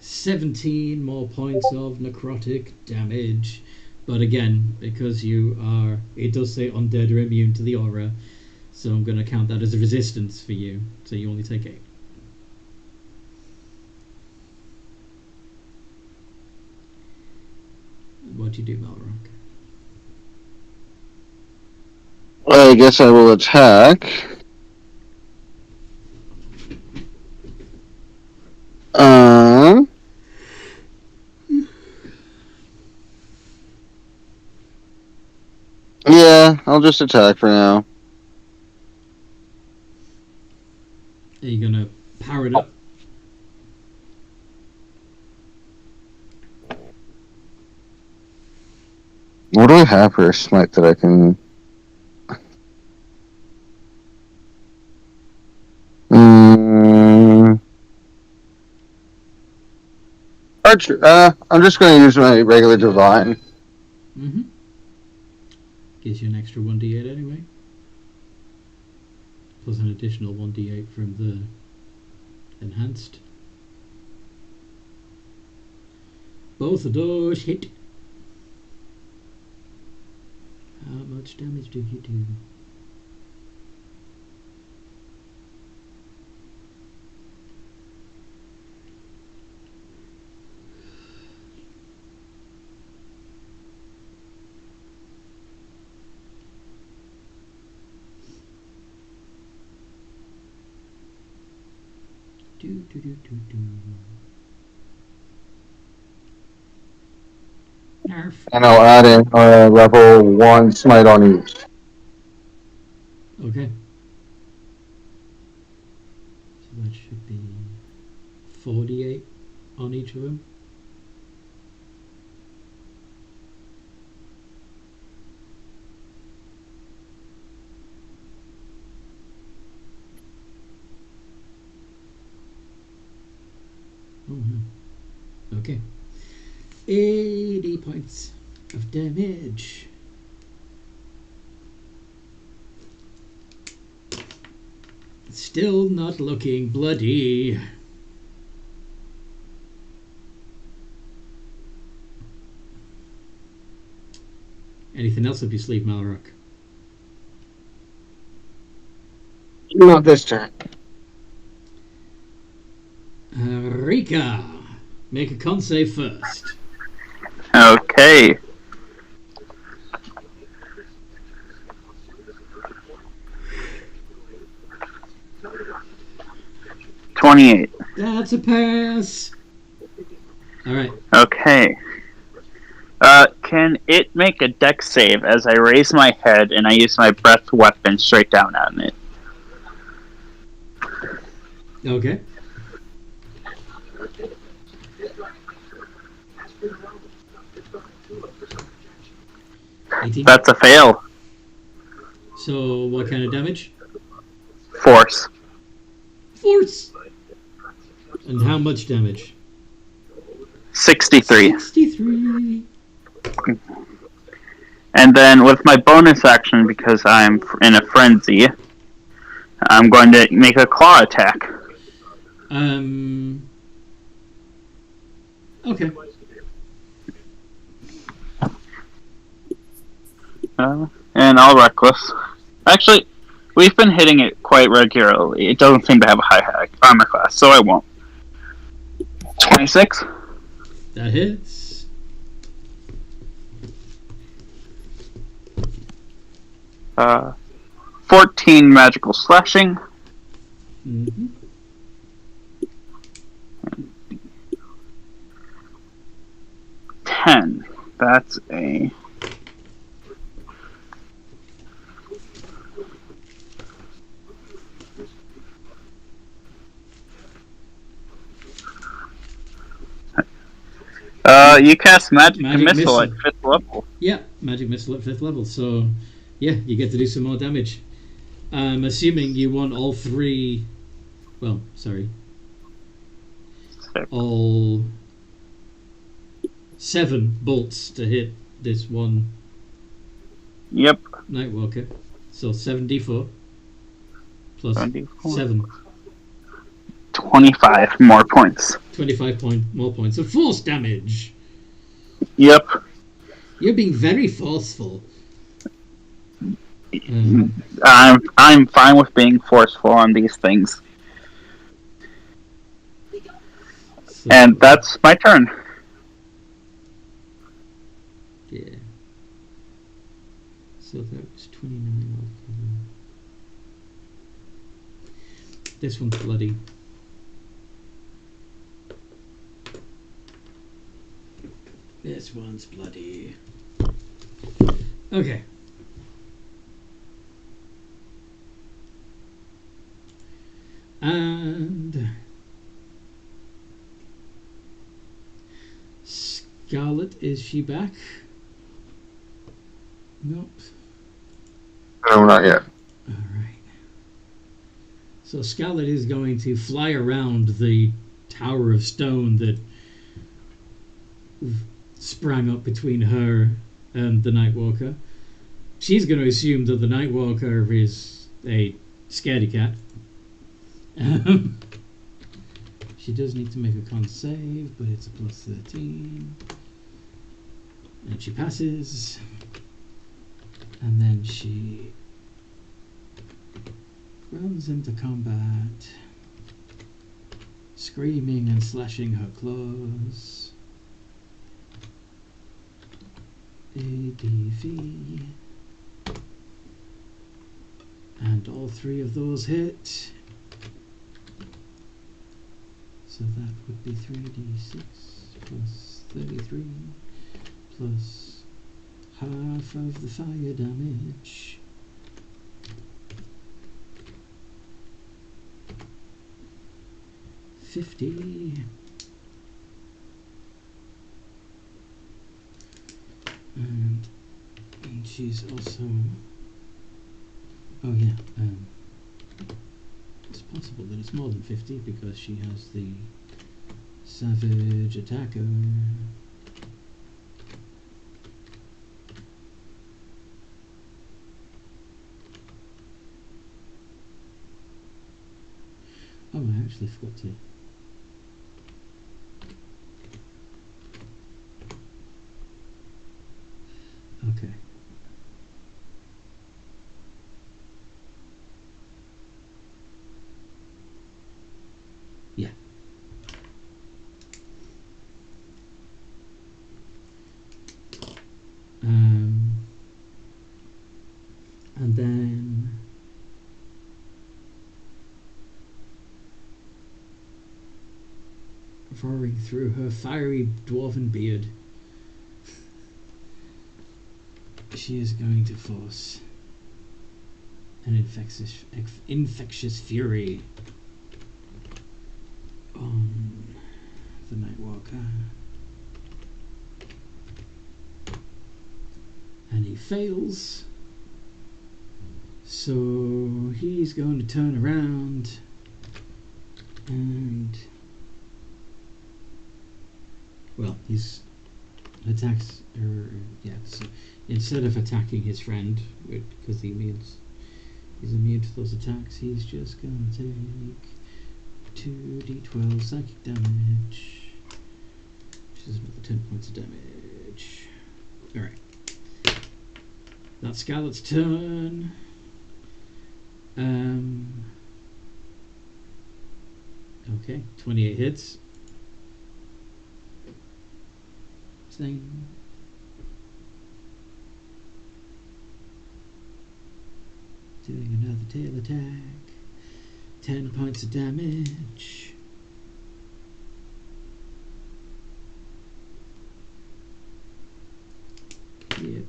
$17 more points of necrotic damage. But again, because you are... It does say undead are immune to the aura. So I'm going to count that as a resistance for you. So you only take 8. What do you do, Malrock? I guess I will attack. Yeah, I'll just attack for now. Are you going to power it up? What do I have for a smite that I can... Archer. I'm just going to use my regular divine. Mm-hmm. Gives you an extra 1d8 anyway. Plus an additional 1d8 from the enhanced. Both of those hit. How much damage do you do? Do. Nerf. And I'll add in level 1 smite on each. Okay. So that should be 48 on each of them. Okay. 80 points of damage. Still not looking bloody. Anything else up your sleeve, Malrock? Not this turn. Rika, make a con save first. Okay. $28. That's a pass. All right. Okay. Can it make a dex save as I raise my head and I use my breath weapon straight down on it? Okay. That's a fail. So, what kind of damage? Force. Force! And how much damage? 63. 63. And then with my bonus action, because I'm in a frenzy, I'm going to make a claw attack. Okay. And I'll reckless. Actually, we've been hitting it quite regularly. It doesn't seem to have a high armor class, so I won't. 26. That hits. Uh, 14 magical slashing. Mm-hmm. 10. That's a... you cast Magic Missile at 5th level. Yeah, Magic Missile at 5th level. So, yeah, you get to do some more damage. I'm assuming you want all 3... Well, sorry. 6. All 7 bolts to hit this one Yep. Nightwalker. So 7d4 plus 74. 7. 25 more points. 25 more points of force damage. Yep. You're being very forceful. I'm fine with being forceful on these things. So, And that's my turn. yeah. So that was 29 altogether. This one's bloody. This one's bloody. Okay. And Scarlet, is she back? Nope. No, not yet. Alright. So Scarlet is going to fly around the tower of stone that sprang up between her and the Nightwalker. She's going to assume that the Nightwalker is a scaredy cat. She does need to make a con save, but it's a plus 13. And she passes. And then she runs into combat, screaming and slashing her claws. ADV. And all three of those hit. So that would be 3d6 plus 33 plus half of the fire damage. $50. And she's also... Oh yeah, it's possible that it's more than 50 because she has the Savage Attacker. Oh, I actually forgot to. Okay. Yeah. And then roaring through her fiery dwarven beard, she is going to force an infectious fury on the Nightwalker. And he fails. So he's going to turn around and, well, he's attacks, so instead of attacking his friend, because he's immune to those attacks, he's just going to take 2d12 psychic damage, which is another 10 points of damage. Alright. That's Scarlet's turn. Okay, 28 hits. Thing. Doing another tail attack. 10 points of damage. Yep.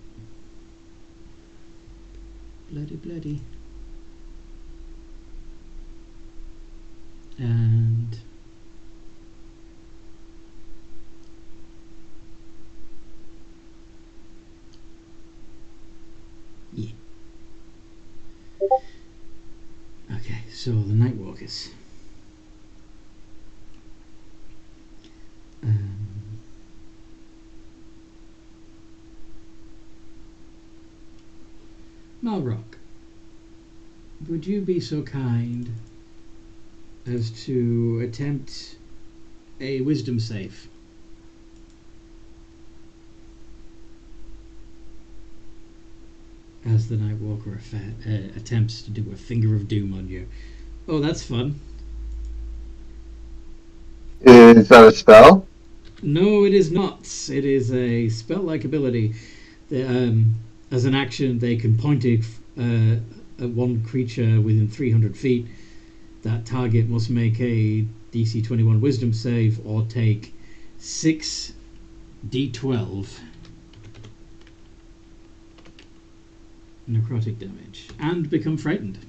Bloody. And yeah. Okay, so the Nightwalkers. Malrock, would you be so kind as to attempt a wisdom save? as the Nightwalker attempts to do a finger of doom on you. Oh, that's fun. Is that a spell? No, it is not. It is a spell-like ability. As an action, they can point it at one creature within 300 feet. That target must make a DC 21 Wisdom save or take 6 D12 necrotic damage and become frightened.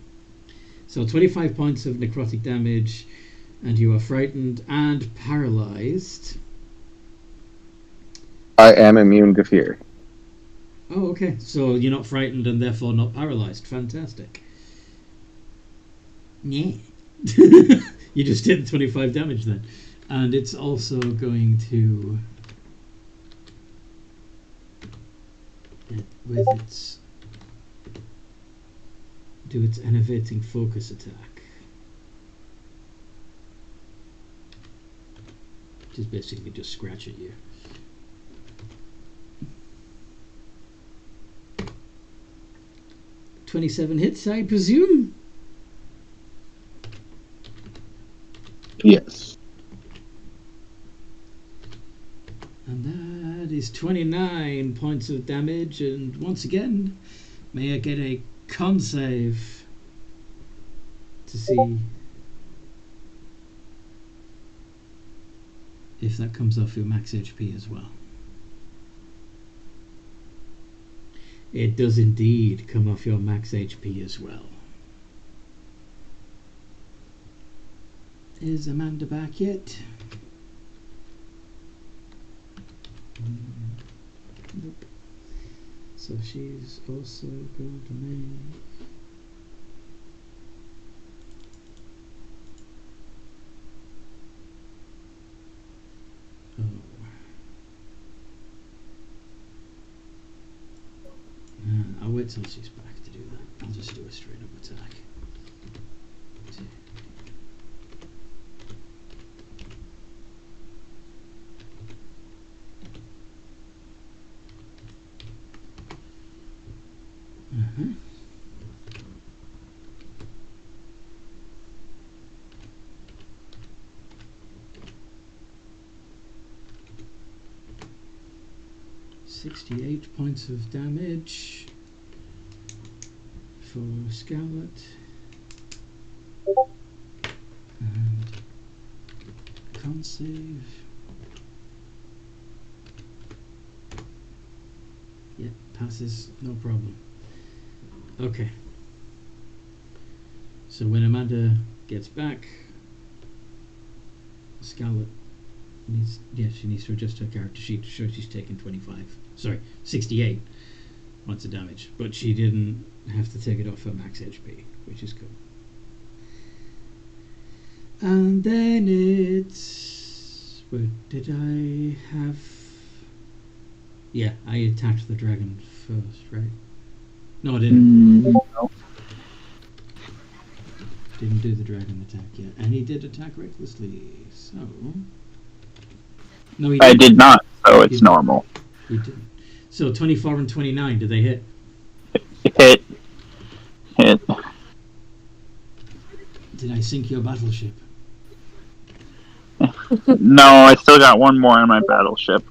So 25 points of necrotic damage, and you are frightened and paralyzed. I am immune to fear. Oh, okay. So you're not frightened and therefore not paralyzed. Fantastic. Yeah. You just did 25 damage then. And it's also going to... with its... do its enervating focus attack. Which is basically just scratch at you. .27 hits, I presume? Yes. And that is 29 points of damage, and once again, may I get a con save to see if that comes off your max HP as well. It does indeed come off your max HP as well. Is Amanda back yet? Nope. So she's also going to make... oh. I'll wait till she's back to do that. I'll just do a straight up attack. Uh-huh. .68 points of damage for Scarlet, and con save. Yeah, passes, no problem. Okay. So when Amanda gets back, Scarlet needs, she needs to adjust her character sheet to show she's taken 68 points of damage, but she didn't have to take it off her max HP, which is cool. And then it's... where did I have... yeah, I attacked the dragon first, right? No, I didn't. No. Didn't do the dragon attack yet. And he did attack recklessly, so... no, he didn't. I did not, so He it's didn't. normal. He didn't. So 24 and 29, did they hit? Hit. Did I sink your battleship? No, I still got one more on my battleship.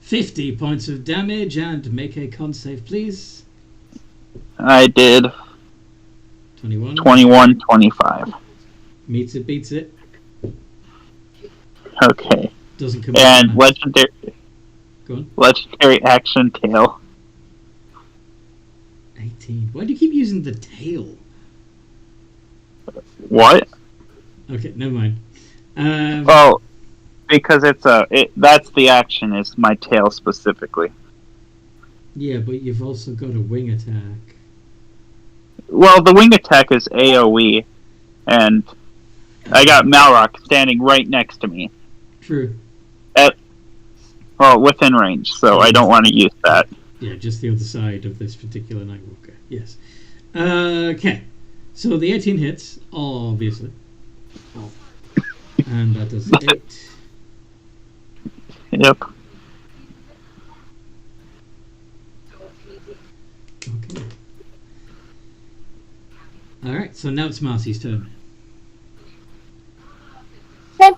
50 points of damage, and make a con save, please. I did 21. 21, 25. Meets it, beats it. Okay. Doesn't come And out. Go on. legendary action tail. 18. Why do you keep using the tail? What? Okay, never mind. Oh, because that's the action, is my tail specifically. Yeah, but you've also got a wing attack. Well, the wing attack is AoE, and I got Malrock standing right next to me. True. Within range, so I don't want to use that. Yeah, just the other side of this particular Nightwalker. Yes. Okay. So the 18 hits, obviously. And that does 8. Yep. So now it's Marcy's turn. Okay.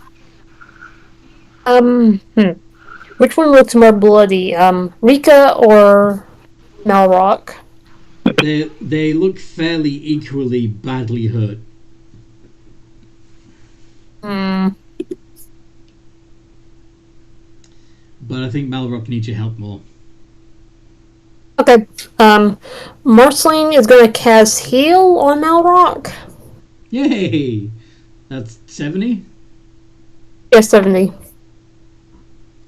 Which one looks more bloody? Rika or Malrock? They look fairly equally badly hurt. Hmm. But I think Malrock needs your help more. Okay. Marceline is gonna cast Heal on Malrock. Yay! That's 70? Yes, 70.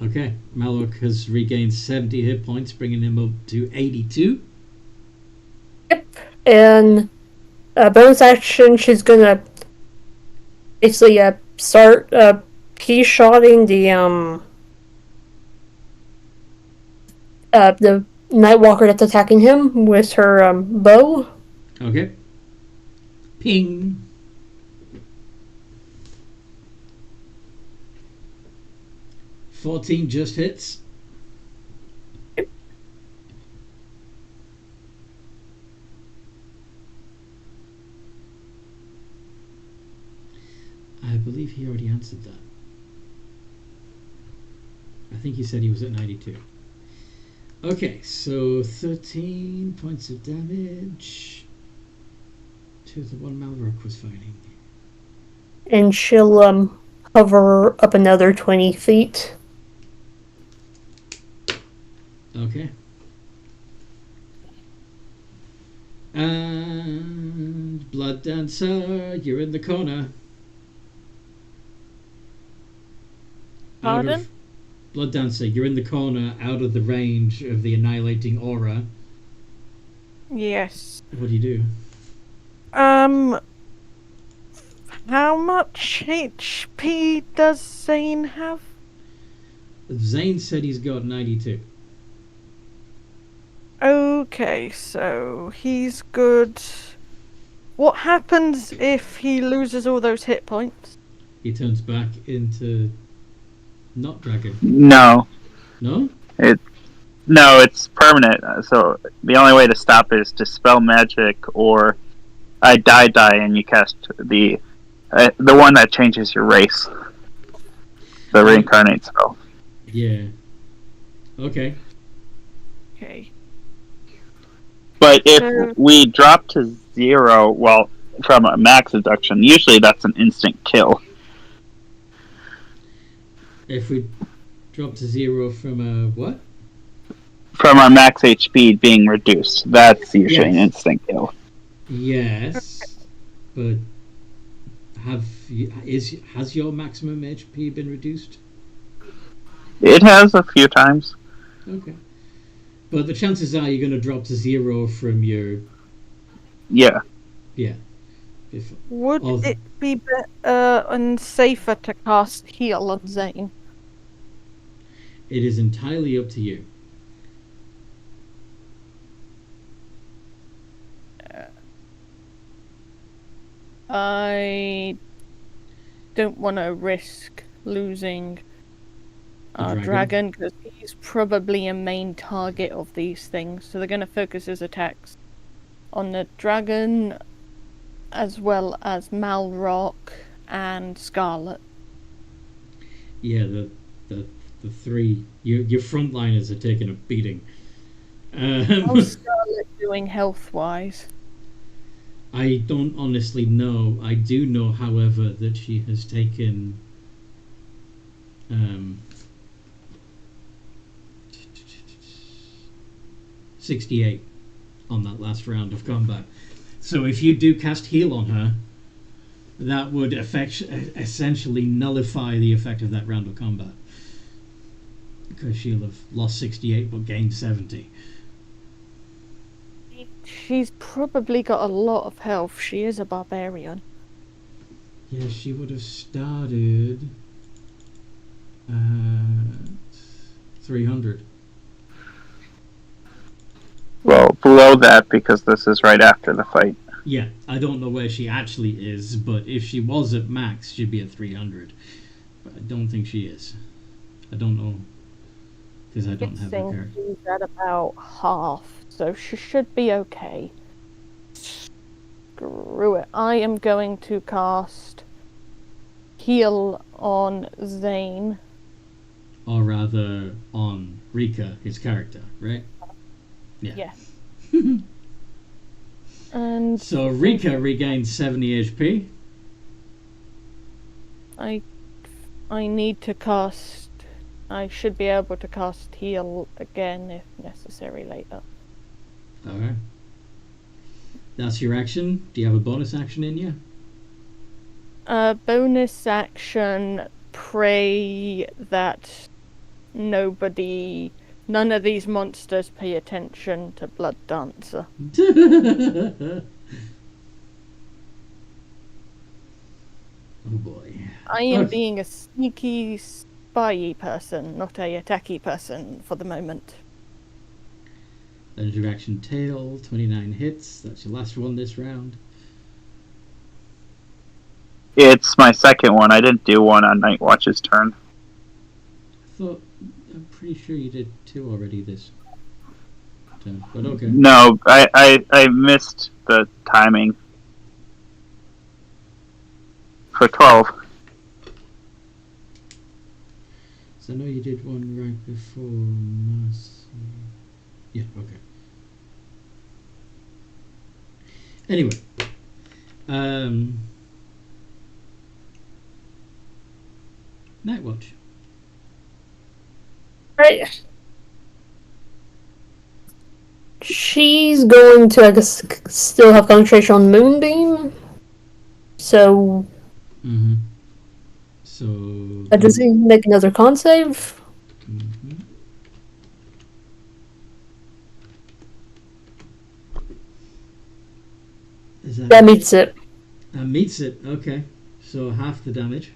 Okay. Malrock has regained 70 hit points, bringing him up to 82. Yep. And bonus action, she's gonna basically start pea-shotting the Nightwalker that's attacking him with her bow. Okay. Ping. $14 just hits. I believe he already answered that. I think he said he was at 92. Okay, so 13 points of damage to the one Malrock was fighting. And she'll hover up another 20 feet. Okay. And Blood Dancer, you're in the corner. Pardon? Blood Dancer, you're in the corner, out of the range of the annihilating aura. Yes. What do you do? How much HP does Zane have? Zane said he's got 92. Okay, so he's good. What happens if he loses all those hit points? He turns back into not dragon. No, No? no, it's permanent. So the only way to stop it is to spell magic or die, and you cast the one that changes your race. The reincarnate spell. Yeah. Okay. Okay. But if we drop to 0, well, from a max deduction, usually that's an instant kill. If we drop to 0 from a what? From our max HP being reduced, that's usually an Yes. instant kill. Yes. But has your maximum HP been reduced? It has a few times. Okay. But the chances are you're going to drop to 0 from your... Yeah. Yeah. Would it be better and safer to cast Heal on Zane? It is entirely up to you. I don't want to risk losing our dragon because he's probably a main target of these things. So they're going to focus his attacks on the dragon as well as Malrock and Scarlet. Yeah, the three... Your frontliners are taking a beating. How's Scarlet doing health-wise? I don't honestly know. I do know, however, that she has taken 68 on that last round of combat. So if you do cast heal on her, that would essentially nullify the effect of that round of combat. Because she'll have lost 68 but gained 70. She's probably got a lot of health. She is a barbarian. Yeah, she would have started at 300. Well, below that because this is right after the fight. Yeah, I don't know where she actually is, but if she was at max, she'd be at 300. But I don't think she is. I don't know, because I don't have her character. She's at about half, so she should be okay. screw it. I am going to cast Heal on Zane. Or rather, on Rika, his character, right? Yeah. And So Rika regains 70 HP. I need to cast. I should be able to cast Heal again if necessary later. Alright. That's your action. Do you have a bonus action in you? Bonus action, pray that none of these monsters pay attention to Blood Dancer. Oh boy. I am being a sneaky spy person, not a attacky person for the moment. Legendary action tail, 29 hits. That's your last one this round. It's my second one. I didn't do one on Night Watch's turn. I'm pretty sure you did 2 already this turn, but okay. No, I missed the timing. For 12. So I know you did one right before Mercy. Yeah, okay. Anyway. Night Watch. Right. She's going to, I guess, still have concentration on Moonbeam. So. Mm-hmm. So. Does he make another con save? Mm-hmm. That meets it. Meets it, okay. So half the damage.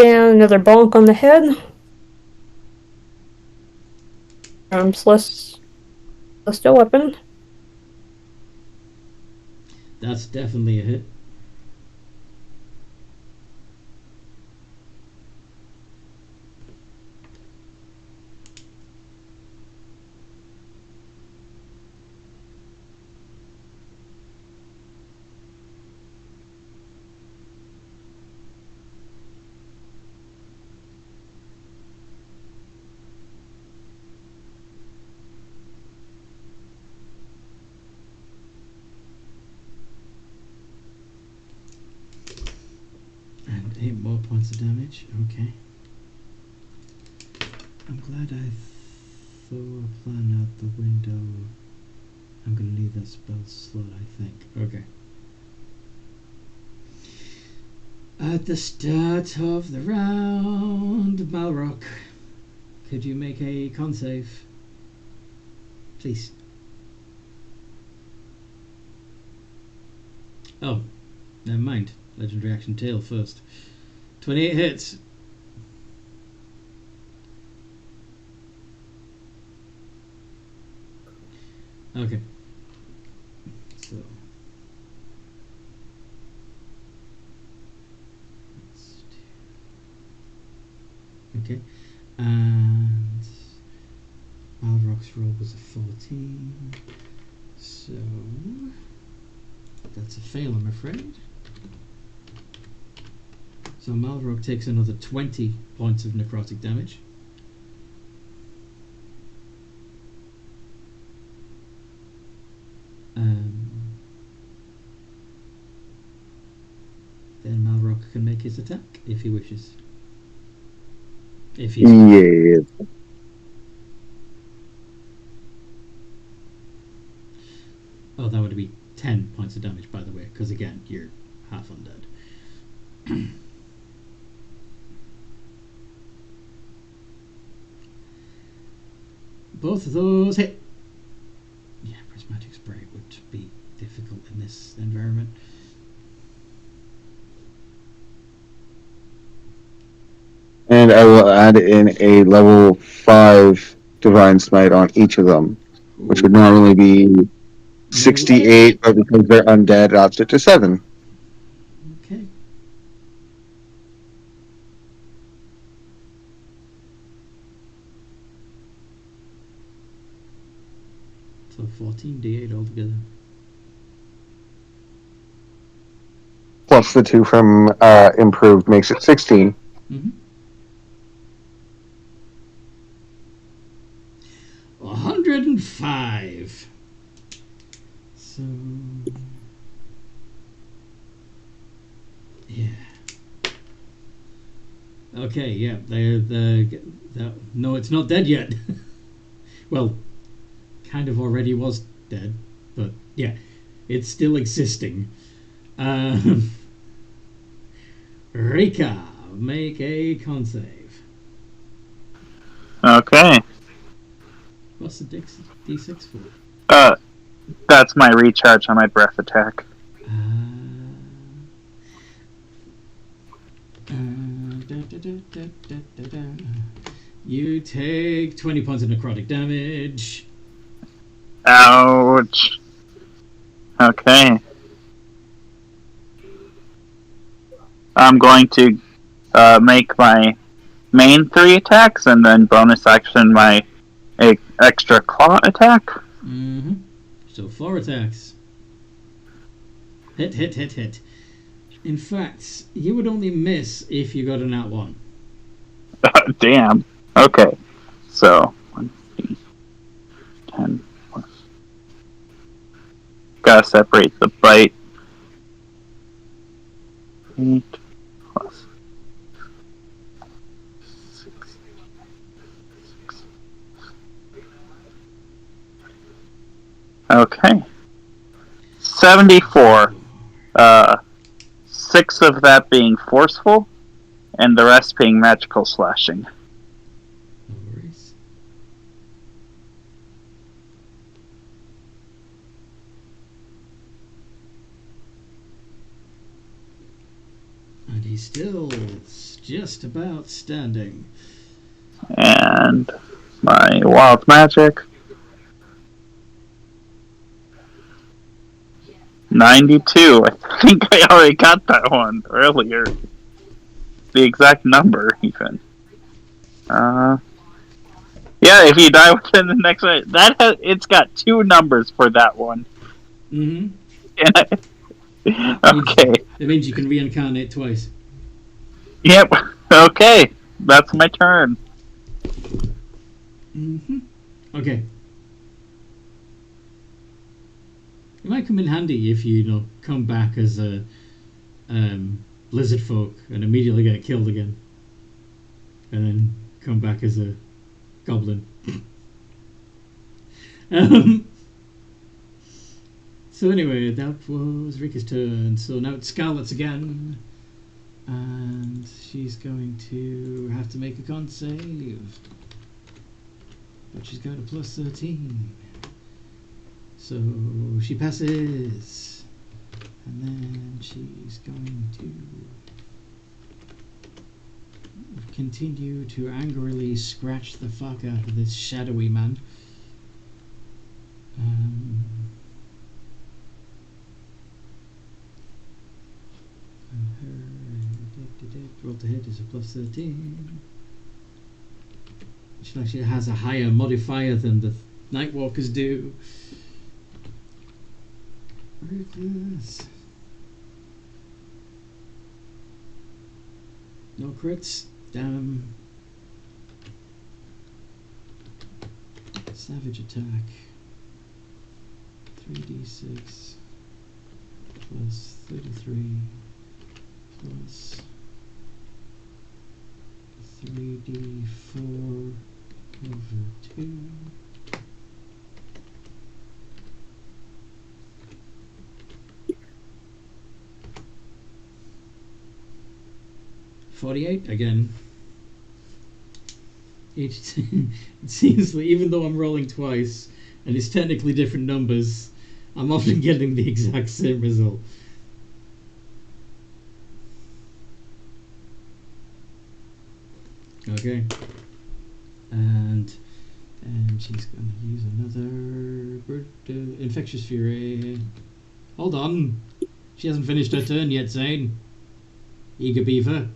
And another bonk on the head. Celestial weapon. That's definitely a hit. And 8 more points of damage. Okay. I'm glad I threw a plan out the window. I'm gonna need that spell slot, I think. Okay. At the start of the round, Balrog, could you make a con save? Please. Oh, never mind. Legendary action tail first. 28 hits. Okay. So. Okay. And Balrog's roll was a 14. So that's a fail, I'm afraid. So Malrog takes another 20 points of necrotic damage. Then Malrog can make his attack if he wishes. If he's Yeah. Oh, that would be 10 points of damage, by the way, because again, you're half undead. Both of those hit. Yeah, prismatic spray would be difficult in this environment. And I will add in a level 5 Divine Smite on each of them, which would normally be 68, but because they're undead, it ups it to 7. Okay. So 14d8 altogether. Plus the 2 from improved makes it 16. Mm-hmm. 105. So yeah. Okay, yeah. No, it's not dead yet. Well, kind of already was dead, but yeah, it's still existing. Rika, make a con save. Okay. What's the D6 for? That's my recharge on my breath attack. You take 20 points of necrotic damage. Ouch. Okay. I'm going to make my main 3 attacks and then bonus action my extra claw attack. Mm-hmm. So 4 attacks. Hit, hit, hit, hit. In fact, you would only miss if you got an nat 1. Damn. Okay. So, 10 plus. Gotta separate the bite. 8 plus 6. Okay. 74. 6 of that being forceful, and the rest being magical slashing. No worries. And he's still just about standing. And my wild magic. 92. I think I already got that one earlier. The exact number, even. Yeah, if you die within the next one, it's got 2 numbers for that one. Mm-hmm. Okay. It means you can reincarnate twice. Yep. Okay. That's my turn. Mm-hmm. Okay. It might come in handy if you come back as a lizard folk and immediately get killed again, and then come back as a goblin. So anyway, that was Rika's turn. So now it's Scarlet's again, and she's going to have to make a con save, but she's got a plus 13. So she passes, and then she's going to continue to angrily scratch the fuck out of this shadowy man. Her roll to hit is a plus 13. She actually has a higher modifier than the Nightwalkers do. Ruthless. No crits. Damn. Savage attack. 3d6 plus 33 plus 3d4 over 2. 48 again. It seems like even though I'm rolling twice and it's technically different numbers, I'm often getting the exact same result. Okay. And she's going to use another Infectious Fury. Hold on. She hasn't finished her turn yet, Zane. Eager Beaver.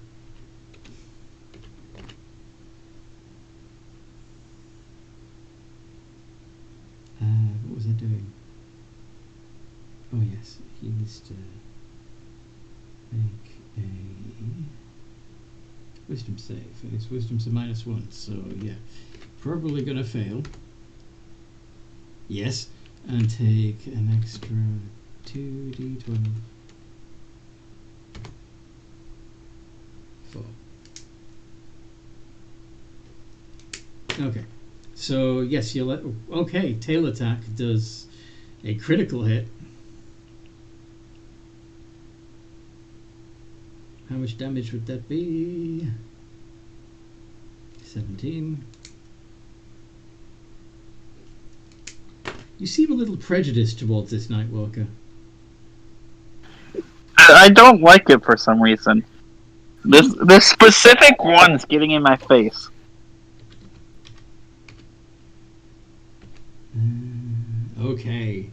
What was I doing? Oh yes, he needs to make a wisdom save. His wisdom's a -1, so yeah. Probably gonna fail. Yes, and take an extra 2d12. 4. Okay. So yes, you let. Okay, tail attack does a critical hit. How much damage would that be? 17. You seem a little prejudiced towards this Nightwalker. I don't like it for some reason. This specific one's getting in my face. Okay.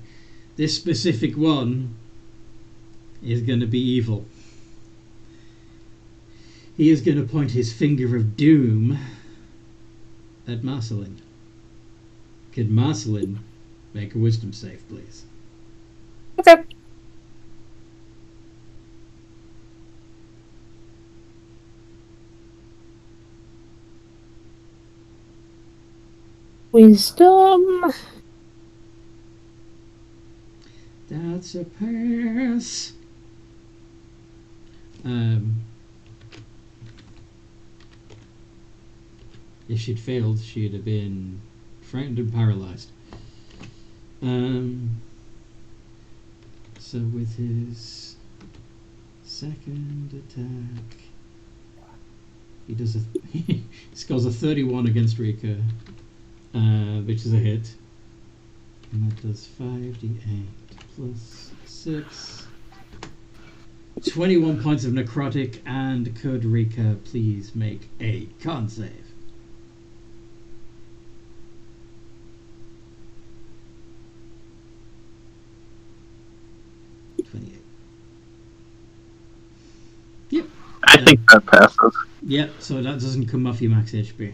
This specific one is going to be evil. He is going to point his finger of doom at Marceline. Could Marceline make a wisdom save, please? Okay. Wisdom. That's a pass. If she'd failed, she'd have been frightened and paralyzed. So with his second attack, he does he scores a 31 against Rika, which is a hit, and that does 5d8 plus 6. 21 points of necrotic, and could Rika please make a con save? Yep. I think that passes. Yep, so that doesn't come off your max HP.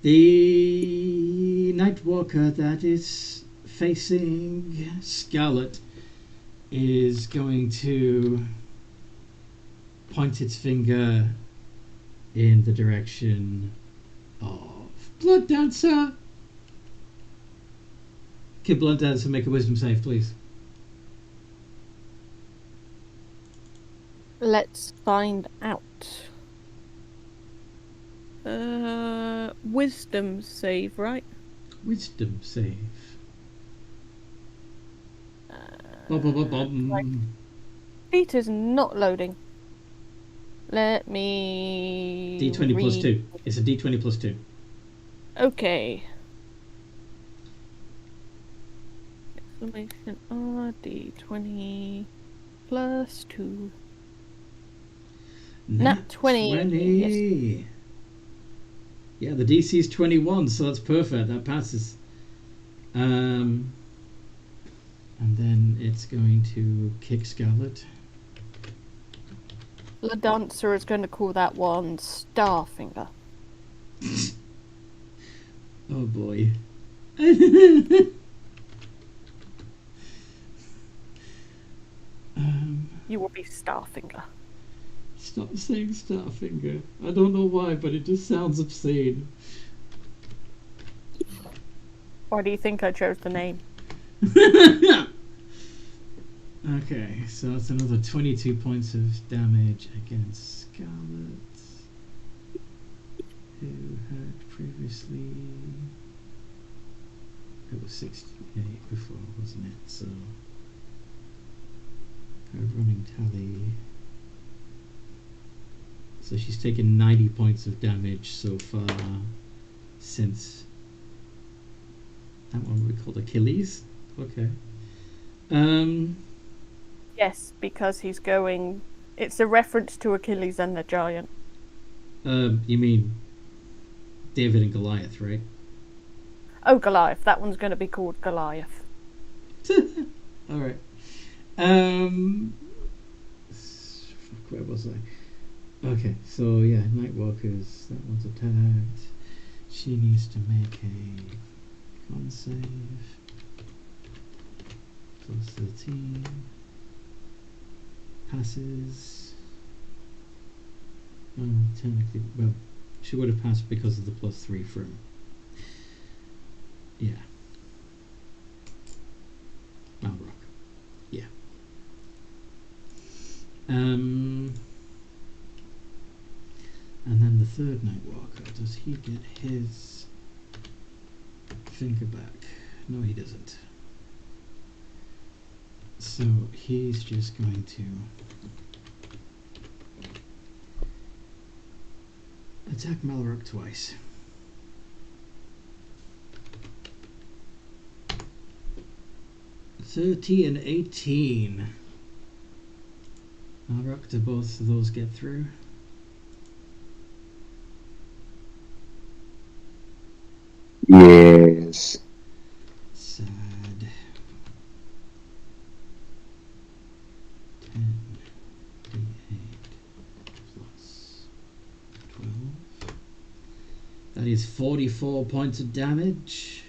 The Nightwalker that is facing Scarlet is going to point its finger in the direction of Blood Dancer. Can Blood Dancer make a wisdom save, please? Let's find out. Wisdom save, right? Wisdom save. Right. Feet is not loading. Let me. D20 plus 2. It's a D20 plus 2. Okay. Exclamation R D20 plus 2. Nat 20. Yes. Yeah, the DC is 21, so that's perfect. That passes. And then it's going to kick Scarlet. The dancer is going to call that one Starfinger. Oh boy. You will be Starfinger. Stop saying Starfinger. I don't know why, but it just sounds obscene. Why do you think I chose the name? Okay, so that's another 22 points of damage against Scarlet, who had previously... It was 68 before, wasn't it? So her running tally... So she's taken 90 points of damage so far since that one we called Achilles. Okay. Yes, because he's going... It's a reference to Achilles and the Giant. You mean David and Goliath, right? Oh, Goliath. That one's going to be called Goliath. All right. Where was I? Okay, so yeah, Nightwalkers. That one's attacked. She needs to make a con save. Plus 13. Passes. Oh, technically, well, she would have passed because of the +3 from. Yeah. Malrock. Yeah. And then the third Nightwalker, does he get his finger back? No, he doesn't. So he's just going to attack Malrock twice. And 18. Malrock, do both of those get through? Yes. Sad. 10, 8 plus 12. That is 44 points of damage.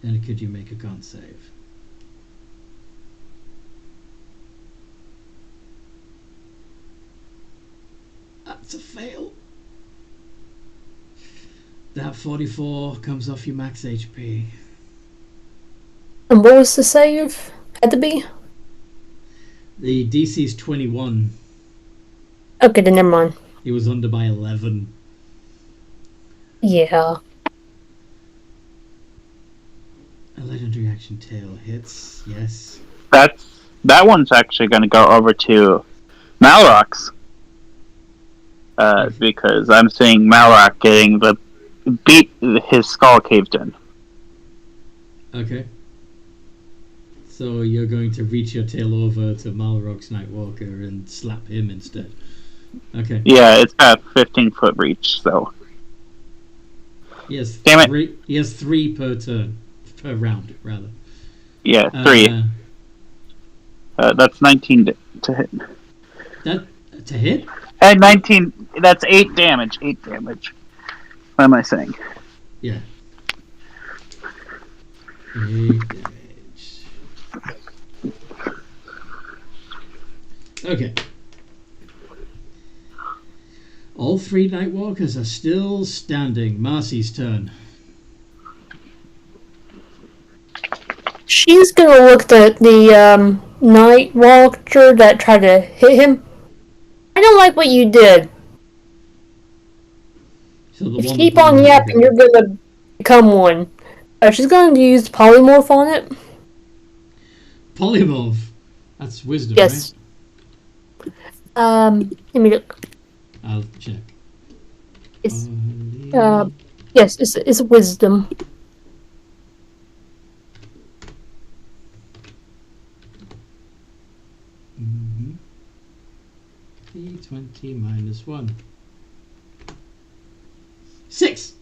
And could you make a con save? That's a fail. That 44 comes off your max HP. And what was the save? Had to be? The DC's 21. Okay, then never mind. He was under by 11. Yeah. A legendary action tail hits, yes. That one's actually going to go over to Malrock's. Because I'm seeing Malrock getting his skull caved in. Okay. So you're going to reach your tail over to Malrock's Nightwalker and slap him instead. Okay. Yeah, it's got 15-foot reach, so. Yes. Damn it. He has 3 per turn. Per round, rather. Yeah, 3. That's 19 to hit. That to hit? And 19, that's 8 damage. 8 damage. What am I saying? Yeah. 8 damage. Okay. All 3 Nightwalkers are still standing. Marcy's turn. She's gonna look at the Nightwalker that tried to hit him. I don't like what you did. So the If you one keep that on yapping, you're gonna become one. She's going to use polymorph on it. Polymorph. That's wisdom, Yes. right? Let me look. I'll check. It's yes, it's wisdom. D20 minus 1. 6!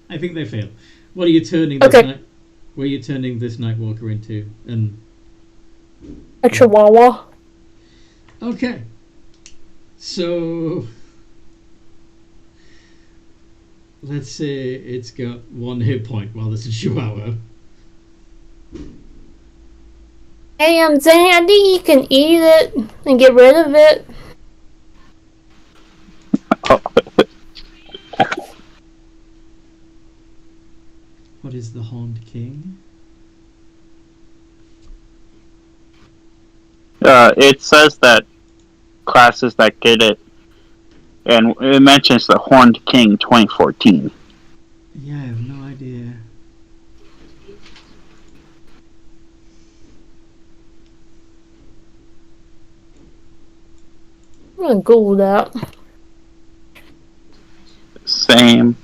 I think they fail. What are you turning this what are you turning this Nightwalker into? A Chihuahua. Okay. So let's say it's got 1 hit point while it's a Chihuahua. Hey, I'm Zandy. You can eat it and get rid of it. What is the Horned King? It says that classes that get it, and it mentions the Horned King 2014. Yeah, I have no idea. I'm gonna Google that. Same.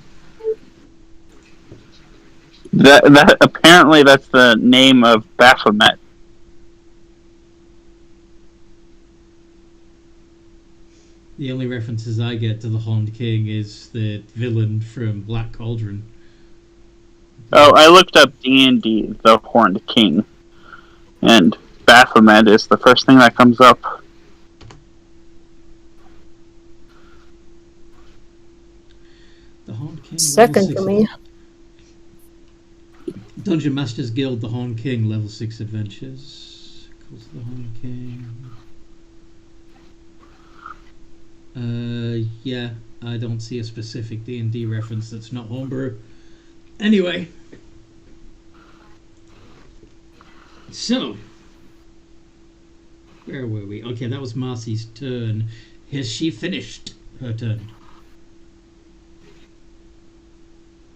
That apparently that's the name of Baphomet. The only references I get to the Horned King is the villain from Black Cauldron. Oh, I looked up D&D, the Horned King, and Baphomet is the first thing that comes up. The Horned King. Second for me. Dungeon Masters Guild, the Horned King, level 6 adventures. Calls the Horned King. Yeah, I don't see a specific D&D reference that's not homebrew. Anyway. So. Where were we? Okay, that was Marcy's turn. Has she finished her turn?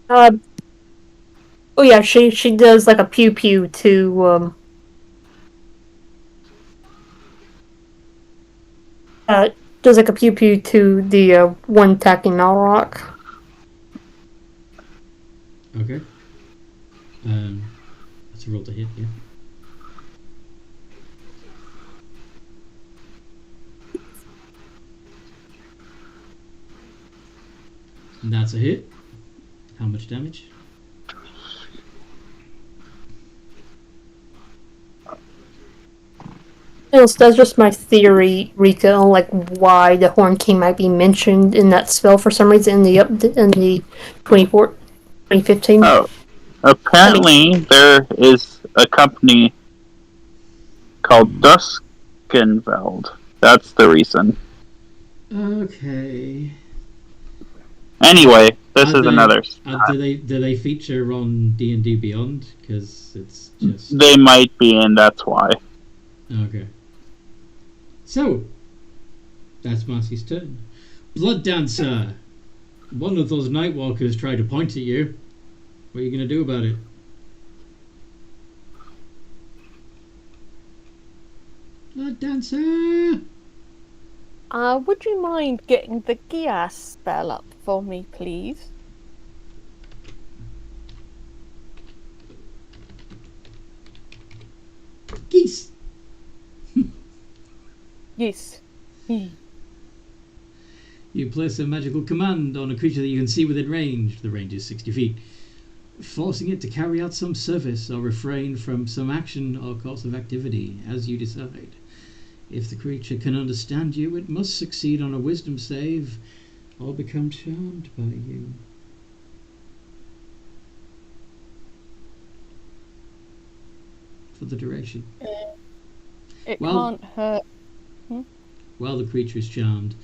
Oh yeah, she does like a pew pew to does like a pew pew to the one attacking Nalrock. Okay. That's a roll to hit, yeah. And that's a hit. How much damage? That's just my theory, Rika, on like why the Horn King might be mentioned in that spell for some reason in the 2015. Oh, apparently there is a company called Duskenveld. That's the reason. Okay. Anyway, this is another. Do they feature on D&D Beyond? Because it's just. They might be, and that's why. Okay. So, that's Marcy's turn. Blood Dancer. One of those Nightwalkers tried to point at you. What are you going to do about it? Blood Dancer! Would you mind getting the Gias spell up for me, please? Geese! Yes. You place a magical command on a creature that you can see within range. The range is 60 feet. Forcing it to carry out some service or refrain from some action or course of activity, as you decide. If the creature can understand you, it must succeed on a wisdom save or become charmed by you. For the duration. It can't hurt. While the creature is charmed,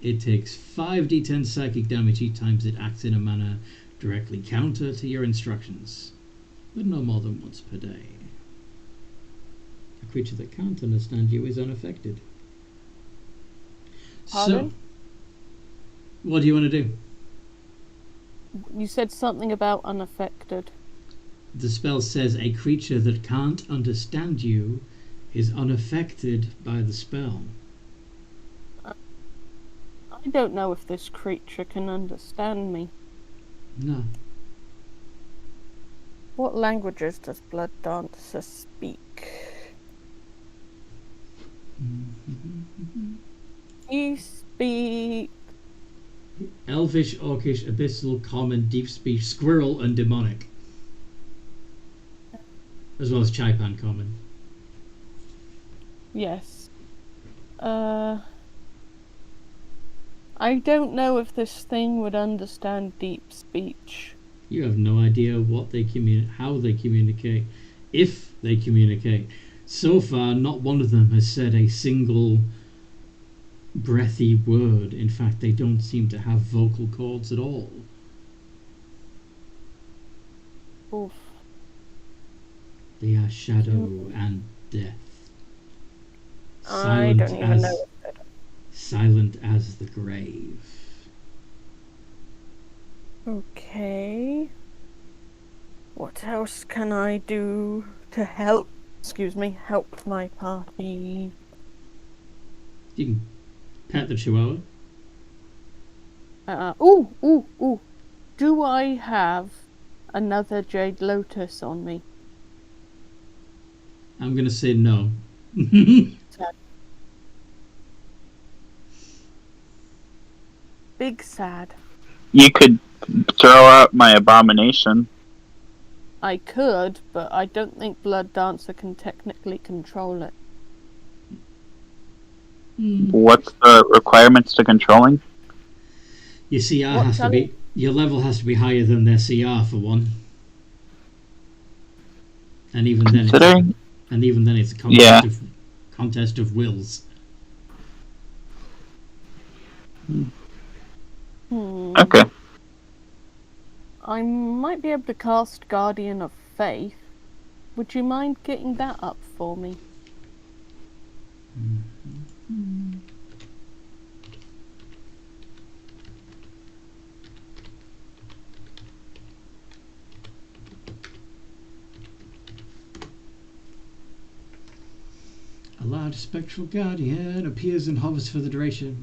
it takes 5d10 psychic damage each time it acts in a manner directly counter to your instructions, but no more than once per day. A creature that can't understand you is unaffected. Pardon? So, what do you want to do? You said something about unaffected. The spell says a creature that can't understand you is unaffected by the spell. I don't know if this creature can understand me. No. What languages does Blood Dancer speak? You speak Elvish, Orcish, Abyssal, Common, Deep Speech, Squirrel, and Demonic. As well as Chaipan Common. yes. I don't know if this thing would understand deep speech. You have no idea what they how they communicate, if they communicate. So far, not one of them has said a single breathy word. In fact, they don't seem to have vocal cords at all. Oof. They are shadow and death. I don't even know. Silent as the grave. Okay. What else can I do to help? Help my party. You can pet the chihuahua. Ooh. Do I have another Jade Lotus on me? I'm gonna say no. Big sad. You could throw out my abomination. I could, but I don't think Blood Dancer can technically control it. What's the requirements to controlling? Your CR has to be... Your level has to be higher than their CR, for one. And even then, it's a contest of wills. Okay. I might be able to cast Guardian of Faith. Would you mind getting that up for me? A large spectral guardian appears and hovers for the duration.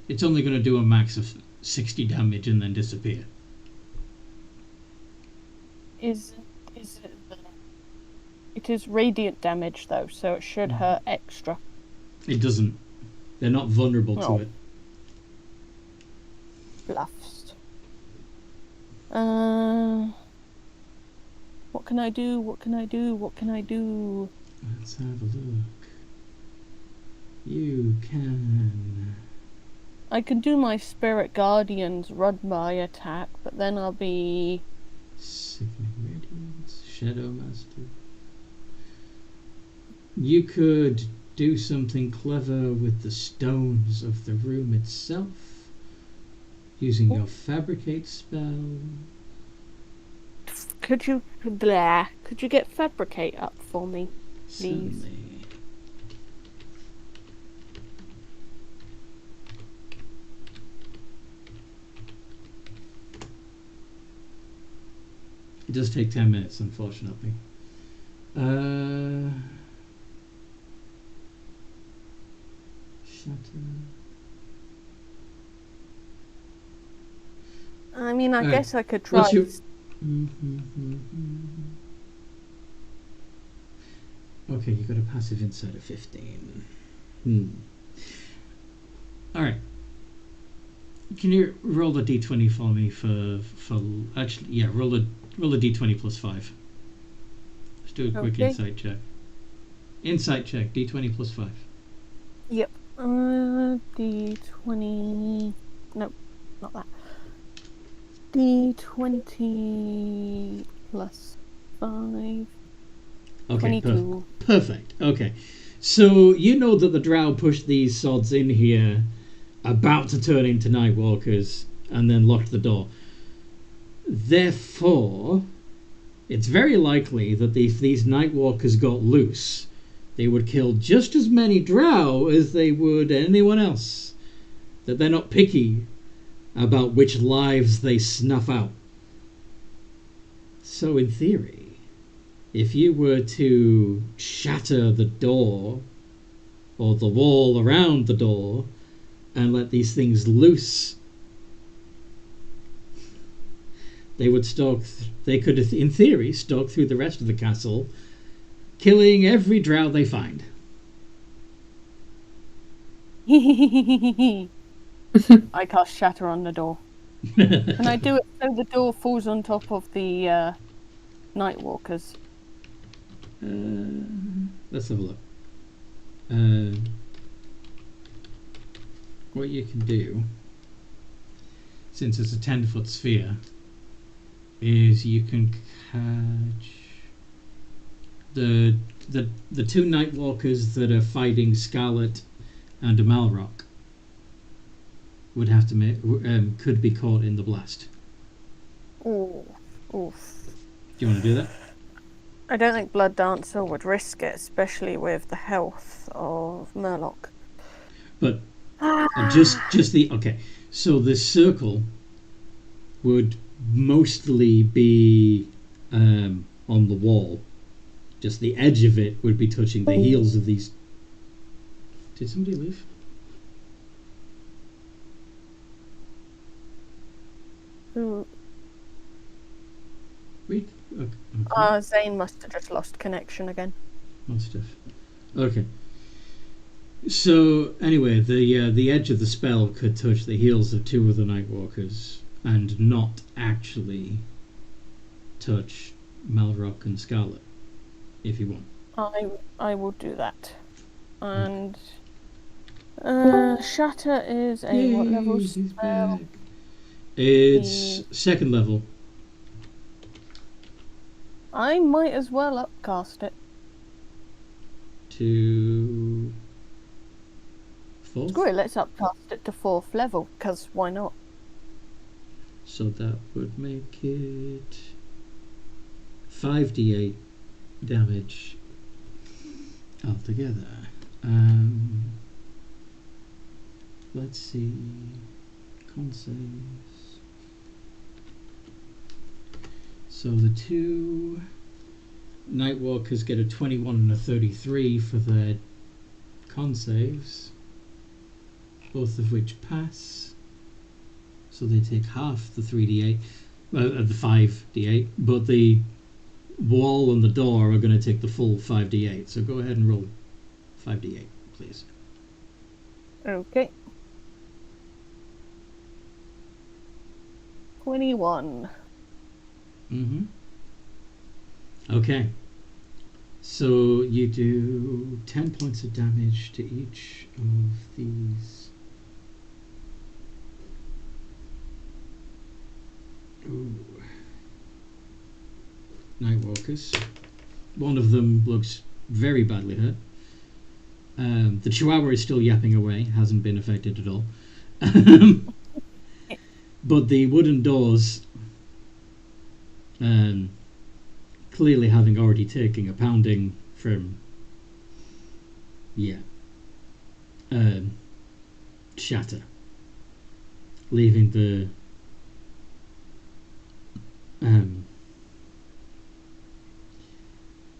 It's only going to do a max of 60 damage and then disappear. It is radiant damage though, so it should hurt extra. It doesn't. They're not vulnerable to it. Bluffs. What can I do? What can I do? What can I do? Let's have a look. You can... I can do my Spirit Guardians run my attack, but then I'll be... Sickening Radiance, Shadow Master. You could do something clever with the stones of the room itself, using your Fabricate spell. Could you get Fabricate up for me, please? Certainly. It does take 10 minutes, unfortunately. Shatter. I mean, I guess I could try. What's your... Okay, you got a passive insight of 15. Alright. Can you roll a d20 for me for actually, yeah, roll a d20 plus 5. Let's do a quick insight check. Insight check, d20 plus 5. Yep. D20. Nope, not that. D20 plus 5. Okay, 22. Perfect. Okay. So you know that the Drow pushed these sods in here, about to turn into Nightwalkers, and then locked the door. Therefore, it's very likely that if these Nightwalkers got loose, they would kill just as many Drow as they would anyone else. That they're not picky about which lives they snuff out. So in theory, if you were to shatter the door, or the wall around the door, and let these things loose, they would they could, in theory, stalk through the rest of the castle, killing every Drow they find. I cast Shatter on the door. Can I do it so the door falls on top of the Nightwalkers? Let's have a look. What you can do, since it's a 10-foot sphere, is you can catch the two Nightwalkers that are fighting Scarlet and Amalrock. Would have to could be caught in the blast. Oh, Do you want to do that? I don't think Blood Dancer would risk it, especially with the health of Murloc. But just the okay. So this circle would mostly be on the wall. Just the edge of it would be touching the heels of these. Did somebody leave? Wait. Okay. Zane must have just lost connection again. Must have. Okay. So anyway, the edge of the spell could touch the heels of two of the Nightwalkers and not actually touch Malrock and Scarlet, if you want. I will do that. And Shatter is a what level Yay, he's spell? back. It's second level. I might as well upcast it. To fourth. Screw it, let's upcast it to 4th level, because why not? So that would make it 5d8 damage altogether. Let's see. Con saves. So the two Nightwalkers get a 21 and a 33 for their con saves, both of which pass. So they take half the 3d8, the 5d8, but the wall and the door are going to take the full 5d8. So go ahead and roll 5d8, please. Okay. 21. Okay. So you do 10 points of damage to each of these. Ooh. Nightwalkers. One of them looks very badly hurt. The Chihuahua is still yapping away, hasn't been affected at all. But the wooden doors, clearly having already taken a pounding from, shatter, leaving the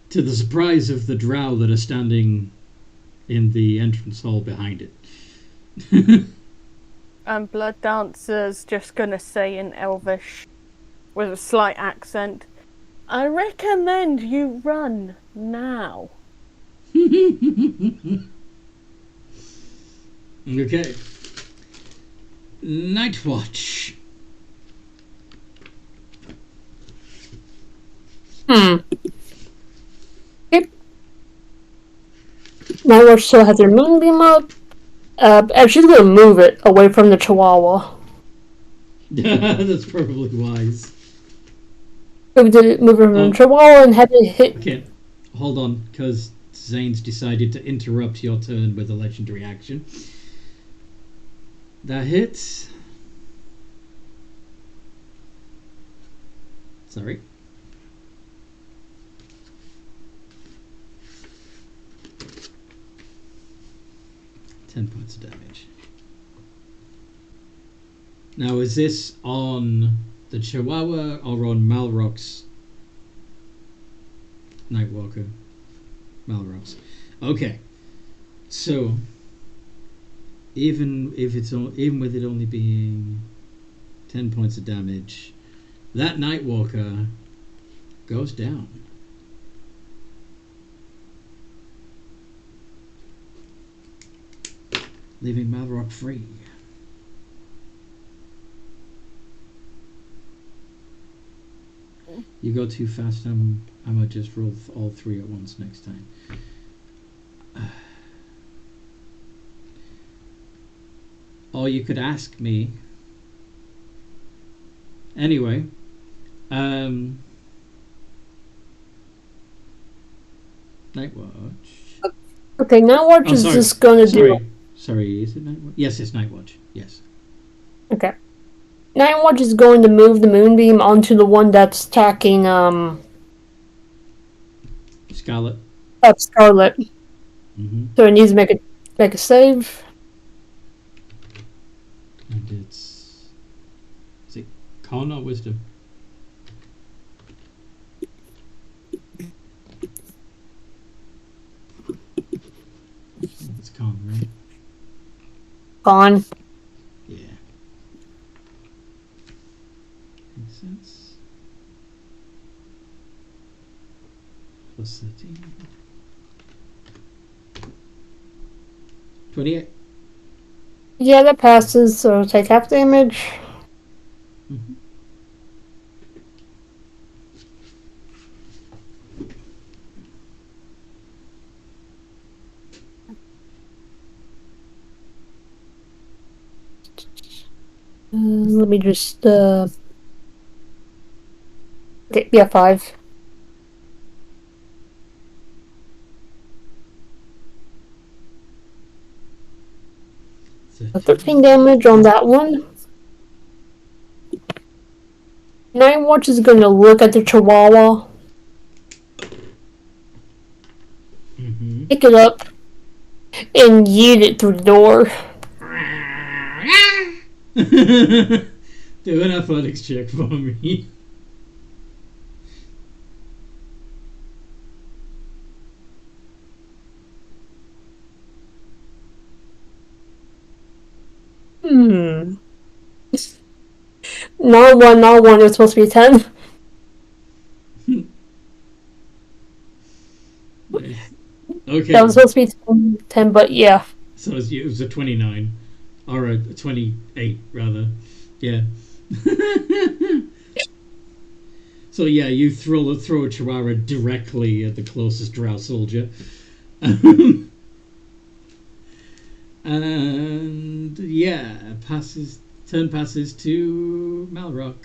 to the surprise of the Drow that are standing in the entrance hall behind it. And Blood Dancer's just gonna say in Elvish, with a slight accent, I recommend you run now. Okay. Night Watch. Yep. Nightwatch still has their moonbeam up. And she's gonna move it away from the Chihuahua. That's probably wise. Move it from the Chihuahua and have it hit. Okay, hold on, because Zane's decided to interrupt your turn with a legendary action. That hits. Sorry. $10 points of damage. Now, is this on the Chihuahua or on Malrock's Nightwalker? Malrock's. Okay. So, even with it only being 10 points of damage, that Nightwalker goes down. Leaving Malrock free. You go too fast, I might just roll all three at once next time. Or you could ask me. Anyway, Nightwatch. Okay, Nightwatch is just gonna do. Sorry, is it Nightwatch? Yes, it's Nightwatch. Yes. Okay. Nightwatch is going to move the moonbeam onto the one that's attacking Scarlet. Scarlet. Mm-hmm. So it needs to make a save. And is it con or wisdom? It's con, right? Con. Yeah. Makes sense. Plus 13. 28. Yeah, that passes, so take half damage. Mhm. Let me just, okay, yeah, 5. So 13 damage on that one. Night Watch is gonna look at the Chihuahua, Mhm. pick it up, and yeet it through the door. Do an athletics check for me. Not one, it was supposed to be 10. Nice. Okay. That was supposed to be 10, but yeah. So it was a 29. Or a 28, rather. Yeah. So yeah, you throw a chihuahua directly at the closest Drow soldier. And yeah, turn passes to Malrock.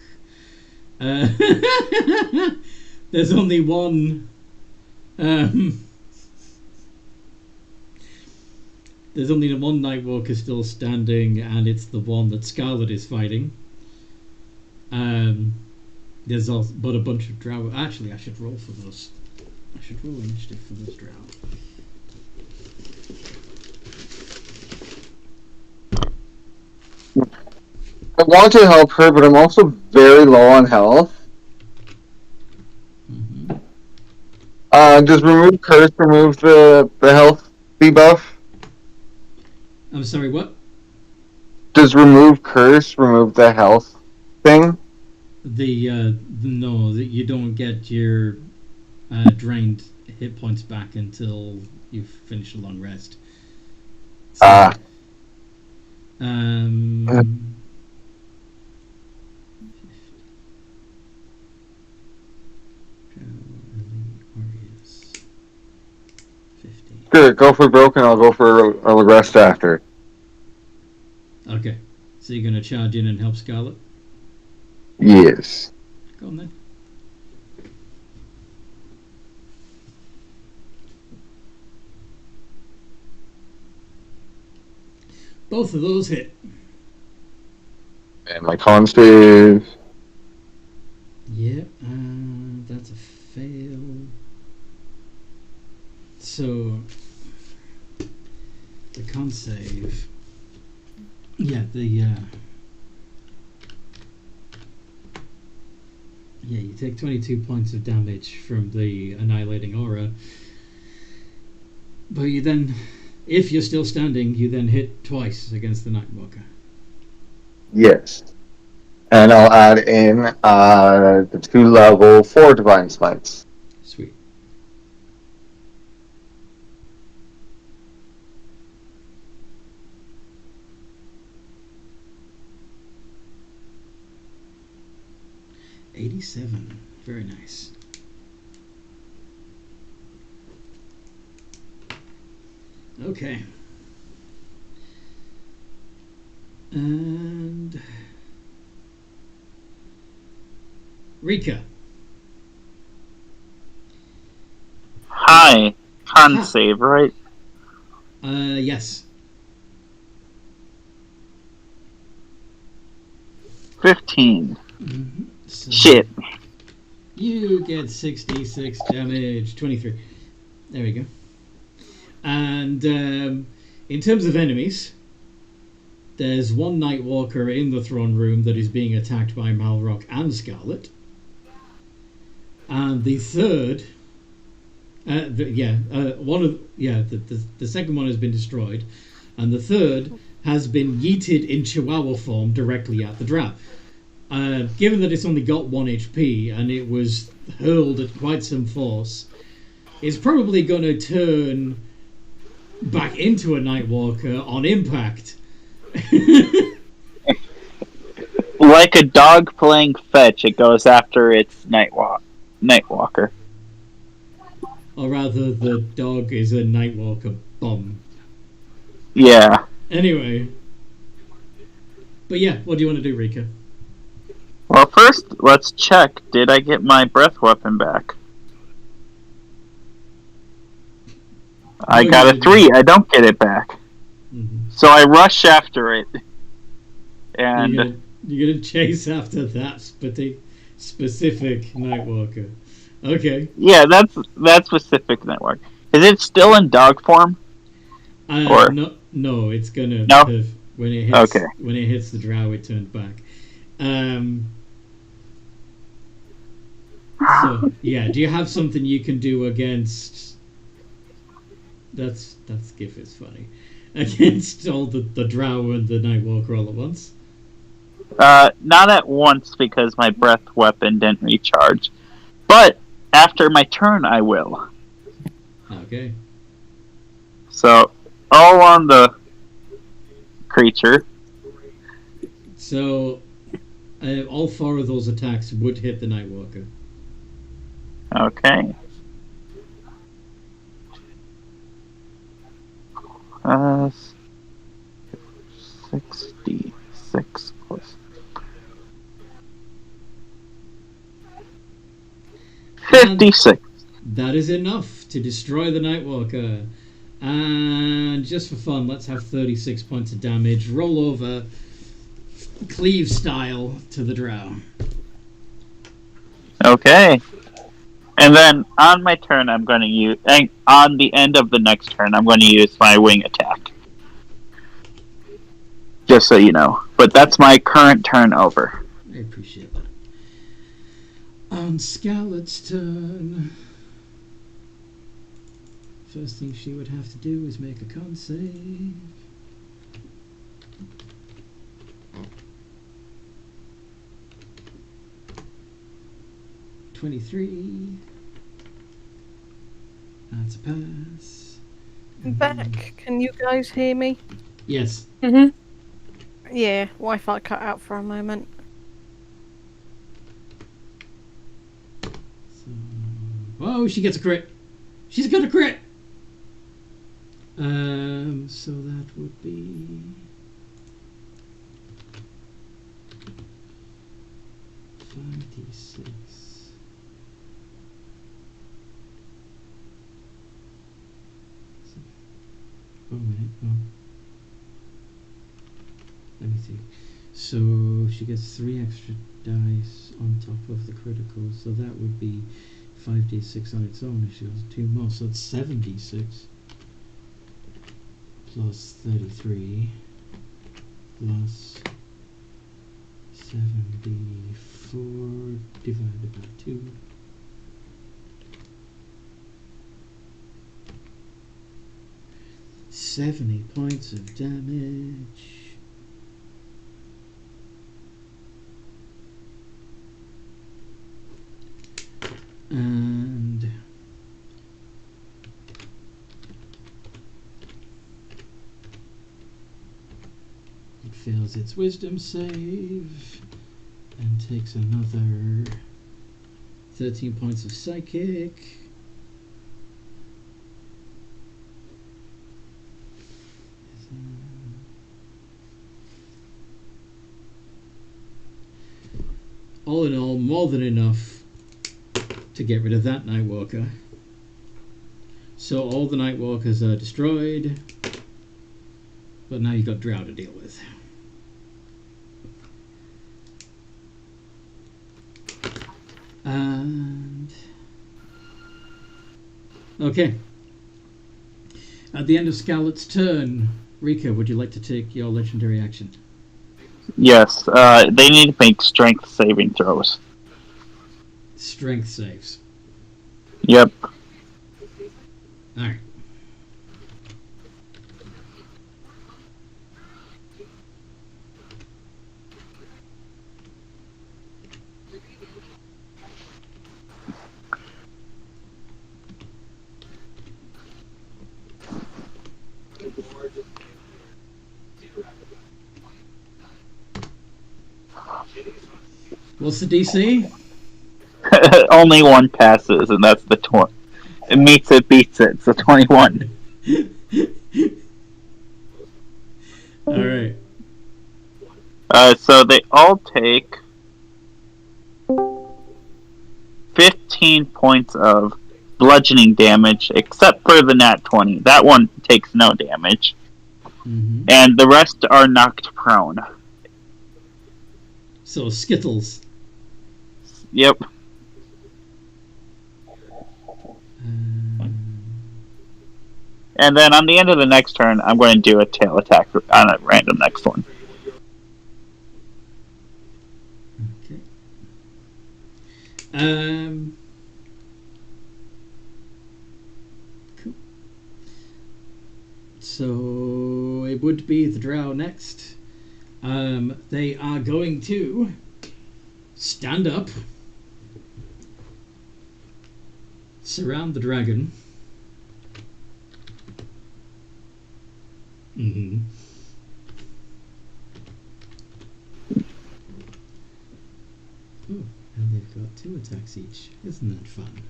There's only one. There's only one Nightwalker still standing, and it's the one that Scarlet is fighting. There's also, but a bunch of Drow. Actually, I should roll for those. I should roll initiative for those Drow. I want to help her, but I'm also very low on health. Mm-hmm. Does remove curse remove the health debuff? I'm sorry, what? Does remove curse remove the health thing? No, that you don't get your drained hit points back until you've finished a long rest. So, Sure, go for broken. I'll go for a rest after. Okay, so you're gonna charge in and help Scarlet? Yes. Go on then. Both of those hit. And my con save. Yeah, that's a fail. So the con save. Yeah, yeah, you take 22 points of damage from the annihilating aura. But you then, if you're still standing, you then hit twice against the Nightwalker. Yes. And I'll add in the 2 level 4 Divine Smites. Sweet. $87. Very nice. Okay. And Rika. Hi. Con save, right? Yes. 15. Mm-hmm. So Shit. you get 66 damage. 23. There we go. And in terms of enemies, there's one Nightwalker in the throne room that is being attacked by Malrock and Scarlet. And the third, the second one has been destroyed, and the third has been yeeted in Chihuahua form directly at the Drow. Given that it's only got 1 HP and it was hurled at quite some force, it's probably going to turn back into a Nightwalker on impact. Like a dog playing fetch, it goes after its Nightwalker. Or rather, the dog is a Nightwalker bum. Yeah. Anyway. But yeah, what do you want to do, Rika? Well, first, let's check. Did I get my breath weapon back? I got a 3. I don't get it back. Mm-hmm. So I rush after it. And you're gonna chase after that specific Nightwalker. Okay. Yeah, that's specific Nightwalker. Is it still in dog form? Or no, it's gonna when it hits the Drow, it turns back. So yeah, do you have something you can do against? That's GIF is funny. Against all the Drow and the Nightwalker all at once? Not at once because my breath weapon didn't recharge. But after my turn, I will. Okay. So, all on the creature. So, all 4 of those attacks would hit the Nightwalker. Okay. 66 plus 56. That is enough to destroy the Nightwalker. And just for fun, let's have 36 points of damage. Roll over, cleave style, to the Drow. Okay. And then on my turn, I'm going to use. And on the end of the next turn, I'm going to use my wing attack. Just so you know. But that's my current turn over. I appreciate that. On Scarlet's turn. First thing she would have to do is make a con save. $23. That's a pass. I'm back. Can you guys hear me? Yes. Mm-hmm. Yeah, Wi-Fi cut out for a moment. So, oh, she gets a crit. She's got a crit. So that would be 5d6. Oh, minute. Oh. Let me see. So she gets 3 extra dice on top of the critical, so that would be 5d6 on its own if she has 2 more, so it's 7d6 plus 33 plus 74 divided by 2. $70 points of damage. And it fails its wisdom save and takes another 13 points of psychic. All in all, more than enough to get rid of that Nightwalker. So all the Nightwalkers are destroyed, but now you've got Drow to deal with. And okay. At the end of Scarlet's turn, Rika, would you like to take your legendary action? Yes, they need to make strength saving throws. Strength saves. Yep. Alright. What's the DC? Only one passes, and that's the 20. It meets it, beats it. So 21. All right. So they all take 15 points of bludgeoning damage, except for the nat 20. That one takes no damage. Mm-hmm. And the rest are knocked prone. So Skittles. Yep. And then on the end of the next turn, I'm going to do a tail attack on a random next one. Okay. Cool. So it would be the Drow next. They are going to stand up, surround the dragon. Mm-hmm. Oh, and they've got 2 attacks each. Isn't that fun?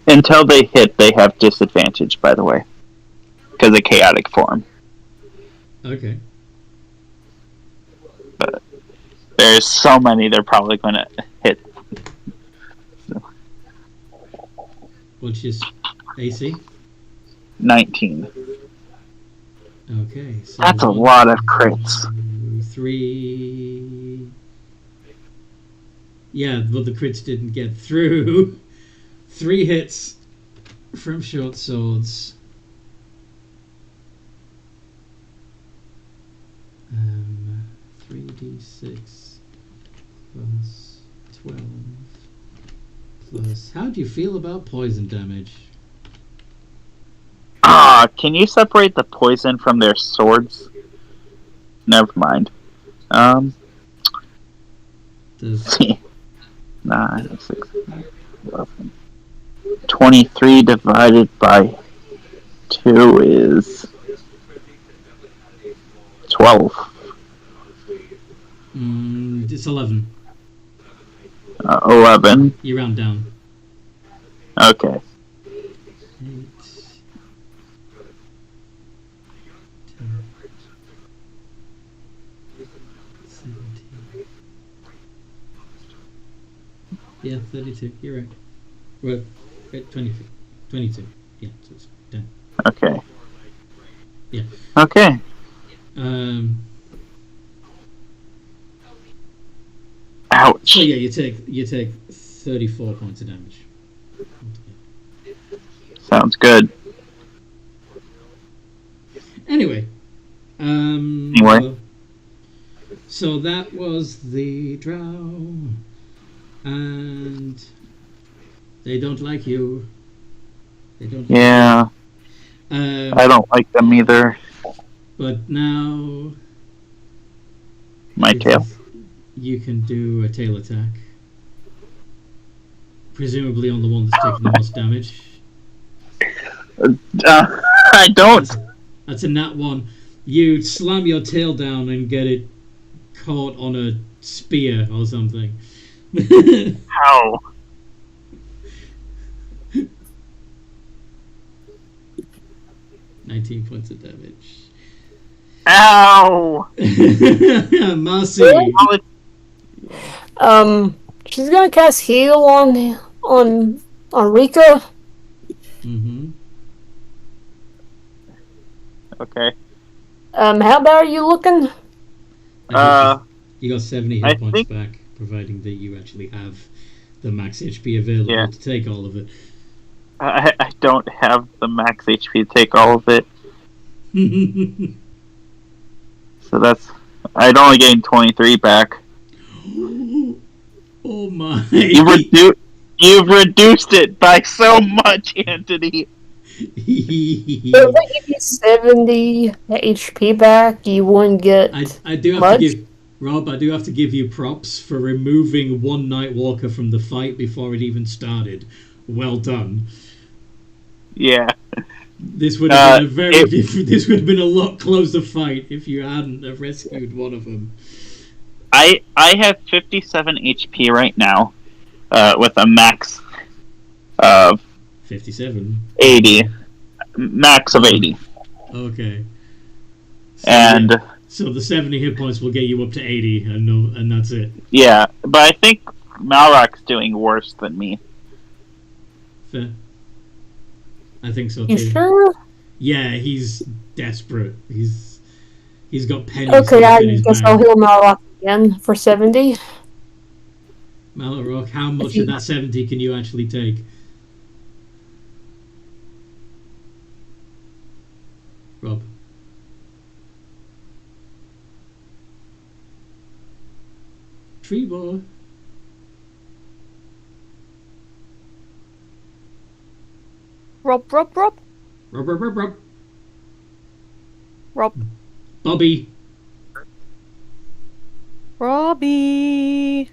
Until they hit, they have disadvantage, by the way. Because of chaotic form. Okay. But there's so many, they're probably going to hit. So. What's your AC? 19. Okay. So That's a lot of crits. 3. Yeah, but the crits didn't get through. 3 hits from short swords. 3d6 plus 12 plus. How do you feel about poison damage? Can you separate the poison from their swords? Never mind. Does 9, 6, 11. 23 divided by 2 is 12. It's 11. 11. You round down. Okay. 8, 10, 17. Yeah, 32. You're right. Well, 22. 22. Yeah, so it's 10. Okay. Yeah. Okay. Ouch. So yeah, you take 34 points of damage. Sounds good. Anyway. Anyway. So that was the Drow, and they don't like you. They don't. Yeah. I don't like them either. But now. My tail. You can do a tail attack. Presumably on the one that's taking the most damage. I don't. That's a nat 1. You slam your tail down and get it caught on a spear or something. How? $19 points of damage. Ow! Marcy. She's gonna cast heal on Rika. Mm-hmm. Okay. How bad are you looking? You got 70 hit points back, providing that you actually have the max HP available to take all of it. I don't have the max HP to take all of it. So that's... I'd only gained 23 back. Oh my... You've reduced it by so much, Anthony. If I give you 70 HP back, you wouldn't get I do have much. to give... Rob, I do have to give you props for removing one Night Walker from the fight before it even started. Well done. Yeah. This would have been a very this would have been a lot closer fight if you hadn't have rescued one of them. I have 57 HP right now, with a max of 57. 80. Max of 80. Okay. So, And yeah. So the 70 hit points will get you up to 80, and that's it. yeah, but I think Malrock's doing worse than me. Fair. I think so You too. sure? Yeah, he's desperate. He's got pennies Okay, left I in his guess bag. I'll heal Malrock again for 70. Malrock, how much of that 70 can you actually take? Rob. Trevor. Rob. Rob. Bobby. Robbie.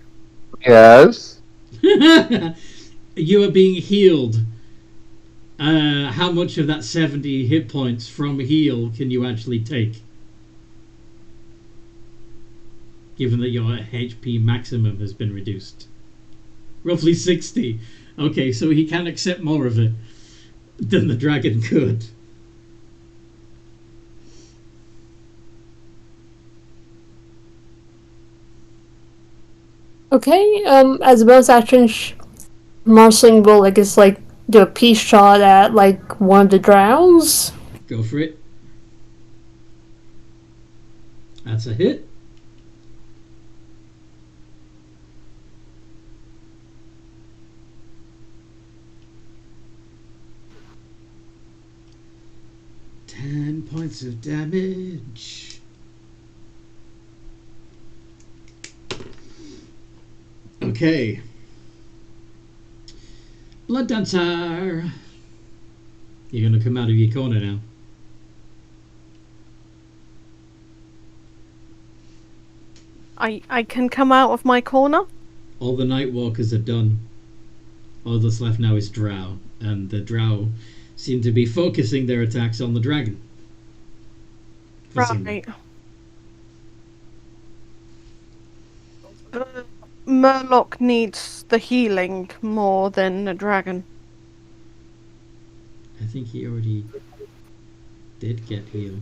Yes. You are being healed. How much of that 70 hit points from heal can you actually take? Given that your HP maximum has been reduced. Roughly 60. Okay, so he can accept more of it than the dragon could. Okay, as a bonus action, Marsling will, do a peace shot at, one of the drows. Go for it. That's a hit. Ten points of damage. Okay. Blood Dancer. You're going to come out of your corner now. I can come out of my corner? All the Night Walkers are done. All that's left now is Drow. And the Drow seem to be focusing their attacks on the dragon. Right. Murloc needs the healing more than the dragon. I think he already did get healed.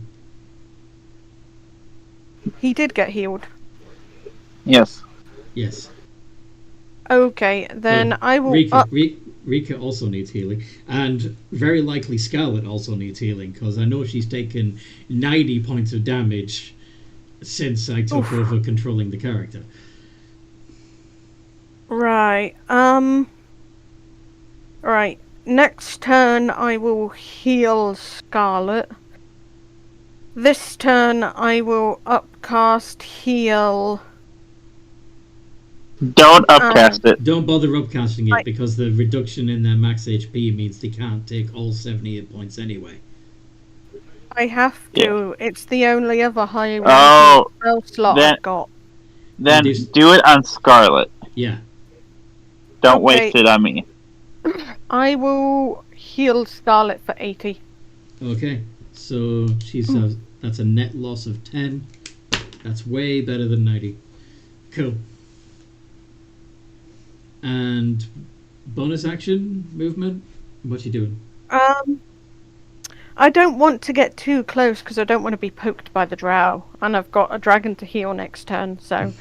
He did get healed. Yes. Yes. Okay, then I will Rika also needs healing. And very likely Scarlet also needs healing, because I know she's taken 90 points of damage since I took over controlling the character. Right. Right. Next turn I will heal Scarlet. This turn I will upcast heal. Don't upcast it. Don't bother upcasting it, because the reduction in their max HP means they can't take all 70 hit points anyway. I have to. Yeah. It's the only other high spell slot I've got. Then do it on Scarlet. Yeah. Don't waste it on me. I will heal Scarlet for 80. Okay. So that's a net loss of 10. That's way better than 90. Cool. And bonus action movement? What you doing? I don't want to get too close because I don't want to be poked by the drow, and I've got a dragon to heal next turn. So,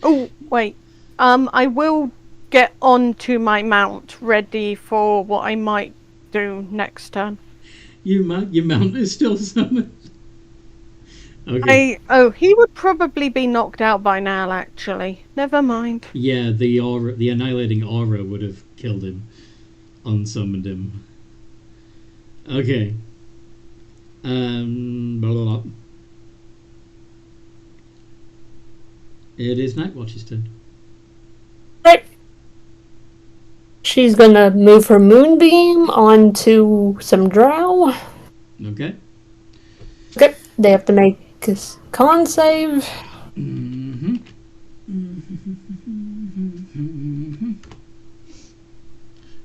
oh wait, I will get onto my mount ready for what I might do next turn. Your mount is still summoned. Okay. He would probably be knocked out by now, actually. Never mind. Yeah, the annihilating aura would have killed him, unsummoned him. Okay. Blah, blah, blah. It is Nightwatch's turn. Right. She's gonna move her moonbeam onto some drow. Okay. Okay, they have to make a con save. Mm-hmm.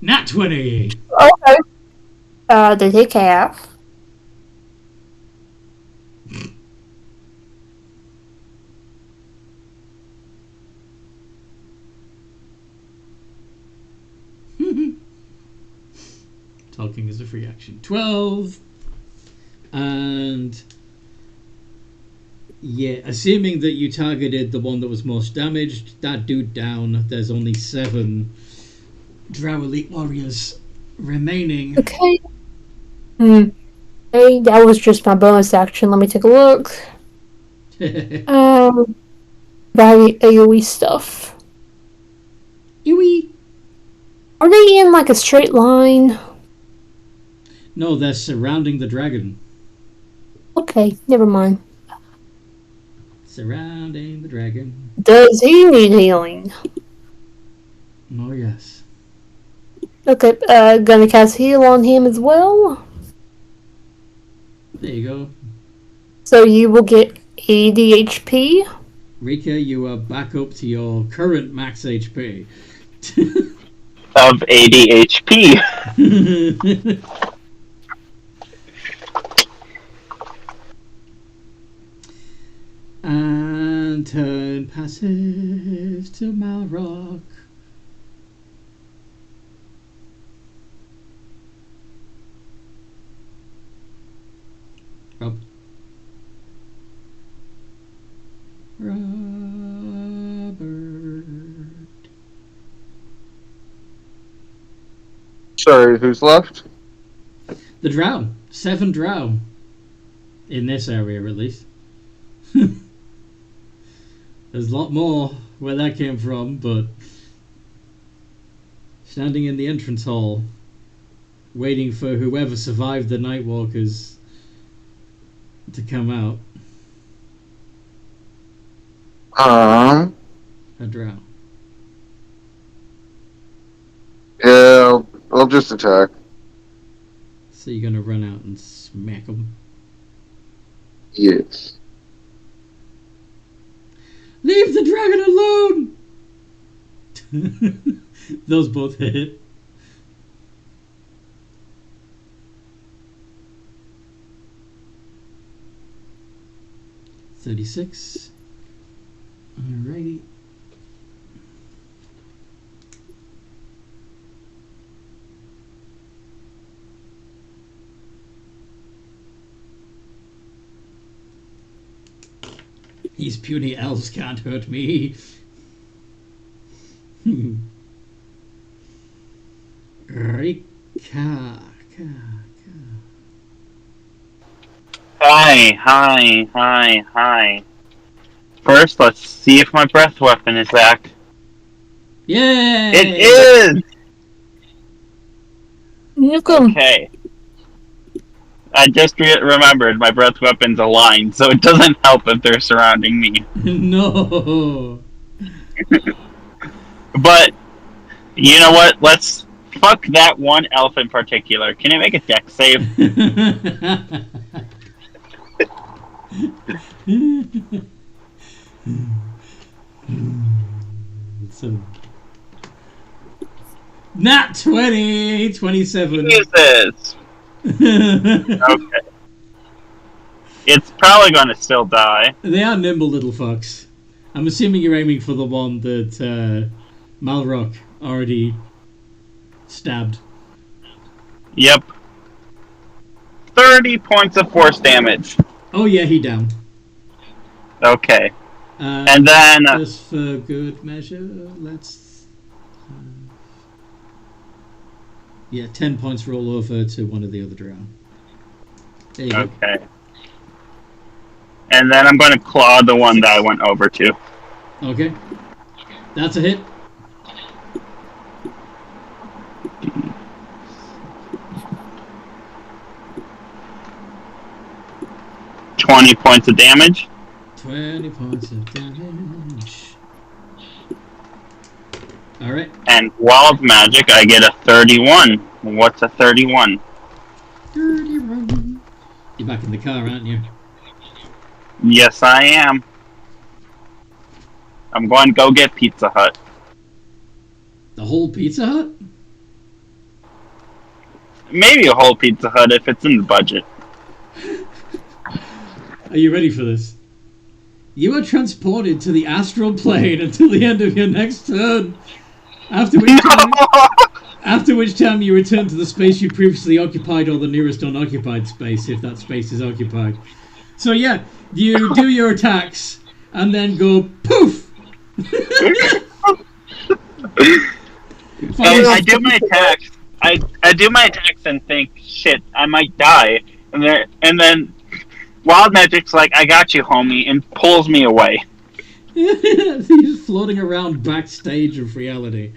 Nat 20! Okay. They take half. Talking is a free action. 12. And yeah, assuming that you targeted the one that was most damaged, that dude down. There's only 7 Drow Elite Warriors remaining. Okay. Hey, that was just my bonus action. Let me take a look. By the AoE stuff. AoE. Are they in like a straight line? No, they're surrounding the dragon. Okay, never mind. Surrounding the dragon. Does he need healing? Oh, yes. Okay, gonna cast heal on him as well. There you go. So you will get 80 HP. Rika, you are back up to your current max HP. Of 80 HP. And turn passes to Malrock. Rob. Robert. Sorry, who's left? The Drow. 7 Drow. In this area, at least. There's a lot more where that came from, but standing in the entrance hall, waiting for whoever survived the Nightwalkers to come out. A Drow. Yeah, I'll just attack. So you're gonna run out and smack them. Yes. Leave the dragon alone! Those both hit. $36. Alrighty. These puny elves can't hurt me. Rika. Hi. First, let's see if my breath weapon is back. Yay! It is! Nukem. Okay. I just remembered my breath weapon's aligned, so it doesn't help if they're surrounding me. No! But, you know what? Let's fuck that one elf in particular. Can it make a dex save? Nat 20! 27. Jesus! Okay. It's probably gonna still die. They are nimble little fucks. I'm assuming you're aiming for the one that Malrock already stabbed. Yep. 30 points of force damage. Oh yeah, he down. Okay. And then... just for good measure, let's... yeah, 10 points roll over to one of the other Drow. There you go. Okay. And then I'm going to claw the one that I went over to. Okay. That's a hit. $20 points of damage. 20 points of damage. Alright. And wild magic, I get a 31. What's a 31? 31. You're back in the car, aren't you? Yes, I am. I'm going to go get Pizza Hut. The whole Pizza Hut? Maybe a whole Pizza Hut if it's in the budget. Are you ready for this? You are transported to the astral plane until the end of your next turn. After which time After which time you return to the space you previously occupied or the nearest unoccupied space, if that space is occupied. So yeah, you do your attacks and then go poof. I do my attacks. I do my attacks and think, shit, I might die, and then Wild Magic's like, I got you, homie, and pulls me away. He's floating around backstage of reality.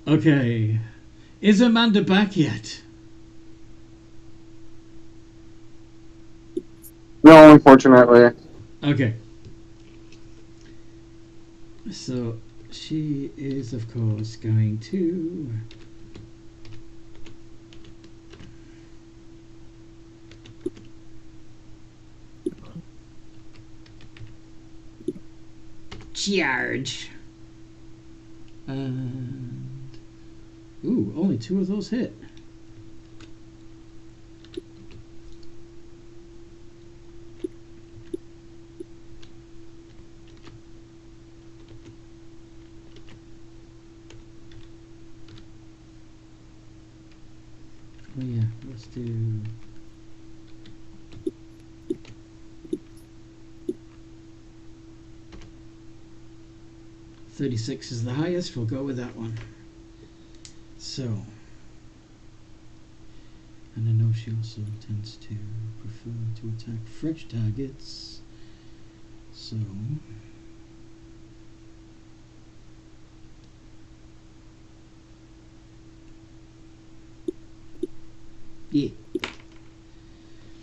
Okay. Is Amanda back yet? No, unfortunately. Okay. So, she is, of course, going to... charge. And... ooh, only 2 of those hit. Oh yeah, let's do... 36 is the highest, we'll go with that one. So, and I know she also tends to prefer to attack fresh targets. So, yeah.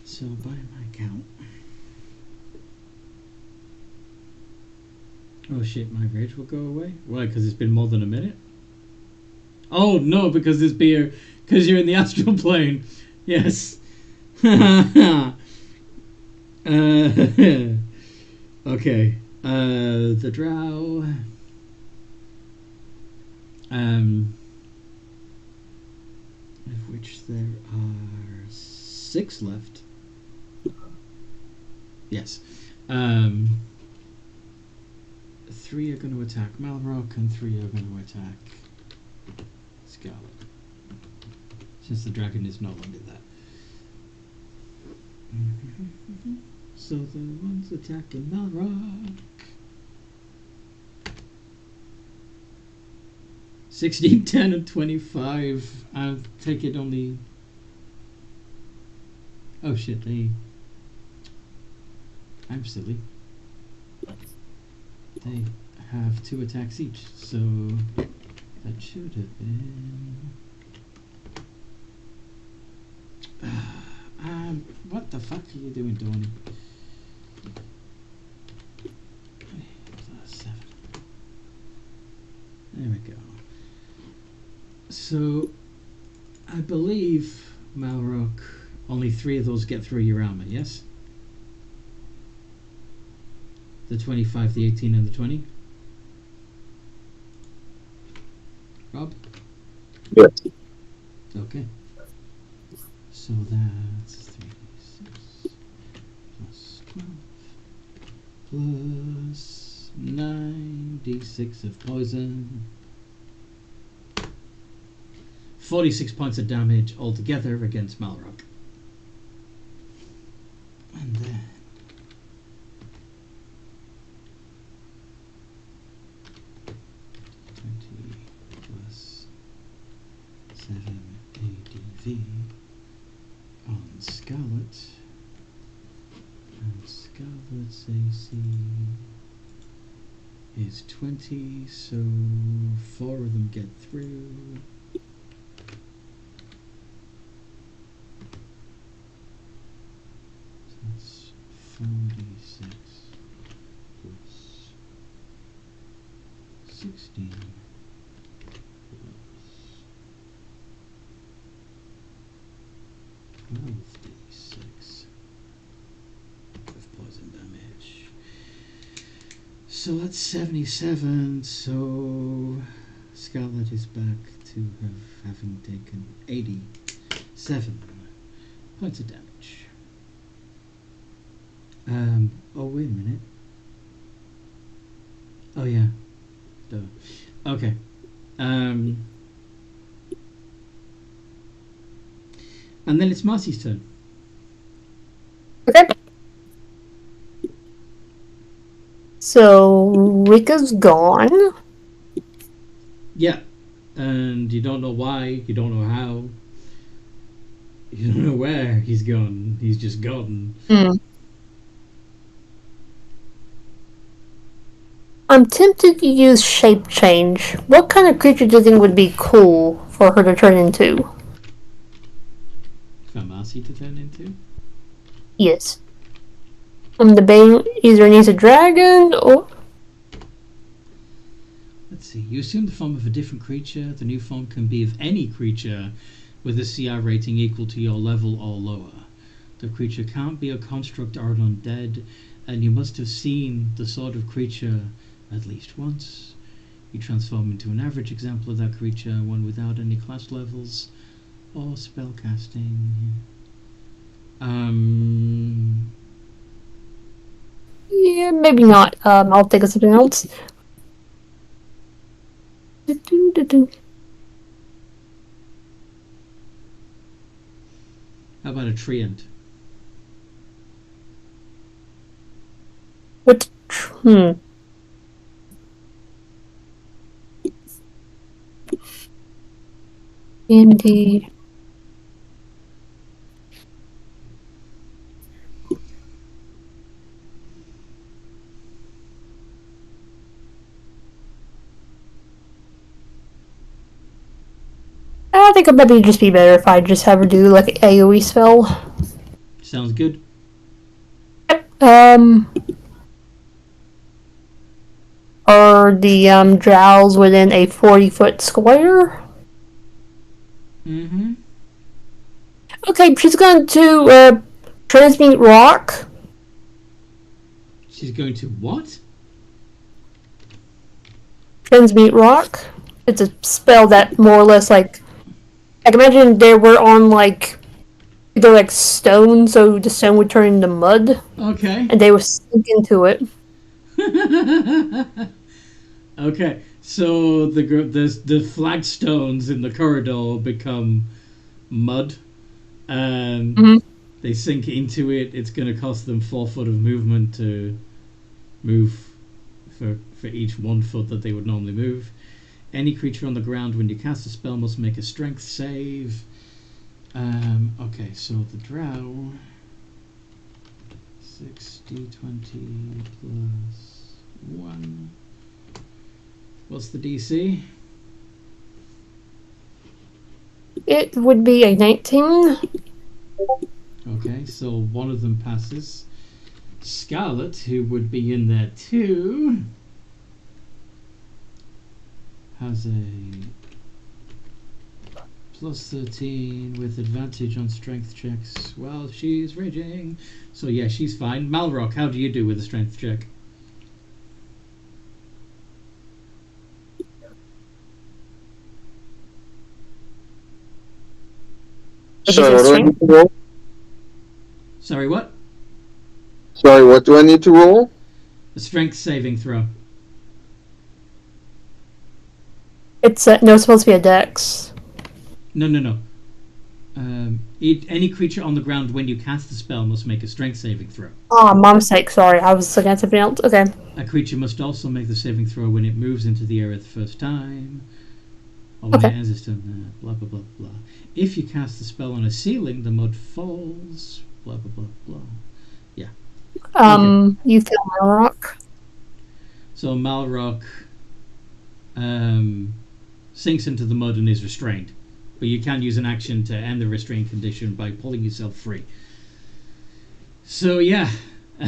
So by my count. Oh shit, my rage will go away? Why? Because it's been more than a minute? Oh no, because this beer, because you're in the astral plane. Yes. Okay. The Drow. Of which there are 6 left. Yes. 3 are going to attack Malrock and 3 are going to attack Scarlet. Since the dragon is no longer there. So the ones attacking Malrock. 16, 10, and 25. I'll take it only... oh shit, I'm silly. They have 2 attacks each, so that should have been... what the fuck are you doing, Donnie? 7. There we go. So, I believe, Malrock, only 3 of those get through your armor, yes? The 25, the 18, and the 20? Rob? Yes. Okay. So that's 3, 6, plus 12, plus 9, d6 of poison. 46 points of damage altogether against Malrock. And then... 20 plus 7 ADV on Scarlet. And Scarlet's AC is 20, so 4 of them get through. So that's 46 plus 16 plus 12d6 of poison damage. So that's 77, so Scarlet is back to having taken 87 points of damage. Oh, wait a minute. Oh, yeah. Duh. Okay. And then it's Marcy's turn. Okay. So Rika's gone. Yeah. And you don't know why, you don't know how, you don't know where he's gone. He's just gone. I'm tempted to use shape change. What kind of creature do you think would be cool for her to turn into? For Marcy to turn into? Yes. I'm debating either needs a dragon or... Let's see. You assume the form of a different creature. The new form can be of any creature with a CR rating equal to your level or lower. The creature can't be a construct or an undead, and you must have seen the sort of creature at least once. You transform into an average example of that creature, one without any class levels or spellcasting. Yeah, maybe not. I'll think of something else. How about a treant? What? Indeed. I think it might just be better if I just have her do like an AoE spell. Sounds good. Are the drows within a 40-foot square? Mm-hmm. Okay, she's going to transmute rock. She's going to what? Transmute rock. It's a spell that more or less like I can imagine they were on like either like stone, so the stone would turn into mud. Okay. And they would sink into it. Okay, so the flagstones in the corridor become mud, and they sink into it. It's going to cost them 4 foot of movement to move for each 1 foot that they would normally move. Any creature on the ground when you cast a spell must make a strength save. Okay, so the drow 60, 20 plus 1. What's the DC? It would be a 19. Okay, so one of them passes. Scarlet, who would be in there too, has a plus 13 with advantage on strength checks while she's raging. So yeah, she's fine. Malrock, how do you do with a strength check? Sorry, what do I need to roll? Sorry, what? Sorry, what do I need to roll? A strength saving throw. It's no, it's supposed to be a dex. No. Any creature on the ground when you cast the spell must make a strength saving throw. Oh, my mistake. Sorry, I was looking at something else. Okay. A creature must also make the saving throw when it moves into the area the first time, or when it ends its turn. Blah blah blah blah. If you cast the spell on a ceiling, the mud falls. Blah blah blah blah. Yeah. Okay. You feel Malrock. So Malrock sinks into the mud and is restrained, but you can use an action to end the restraint condition by pulling yourself free. So yeah,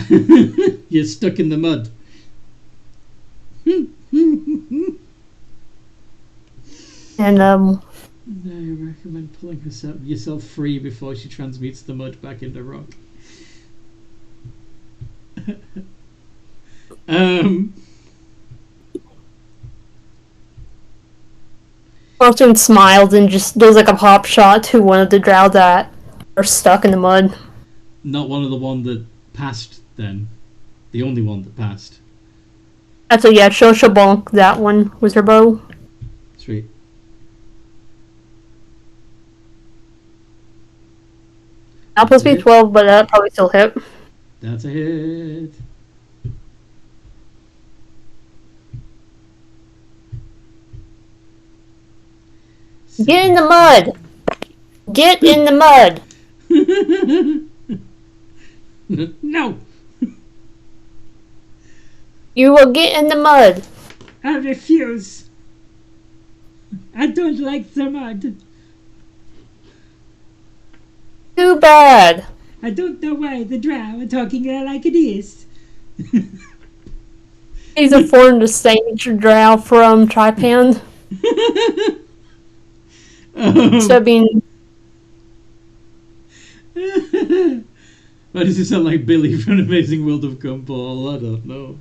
you're stuck in the mud. And I recommend pulling yourself free before she transmutes the mud back into rock. Martin smiles and just does like a pop shot to one of the drow that are stuck in the mud. Not one of the one that passed then. The only one that passed. So yeah, she'll bonk that one with her bow. Sweet. Not supposed to be Hit. 12, but that probably still hit. That's a hit. Get in the mud! Get in the mud! No! You will get in the mud! I refuse. I don't like the mud. Too bad! I don't know why the Drow are talking like it is. He's a foreign to Sage Drow from Trypan. So being... Why does it sound like Billy from Amazing World of Gumball? I don't know.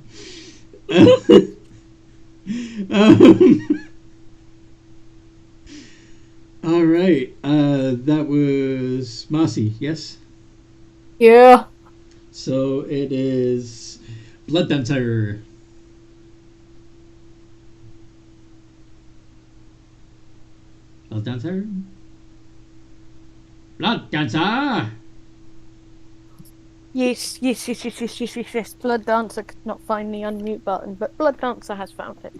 Alright, that was Marcy, yes? Yeah. So it is Blood Dancer. Blood Dancer? Blood Dancer! Yes. Blood Dancer could not find the unmute button, but Blood Dancer has found it.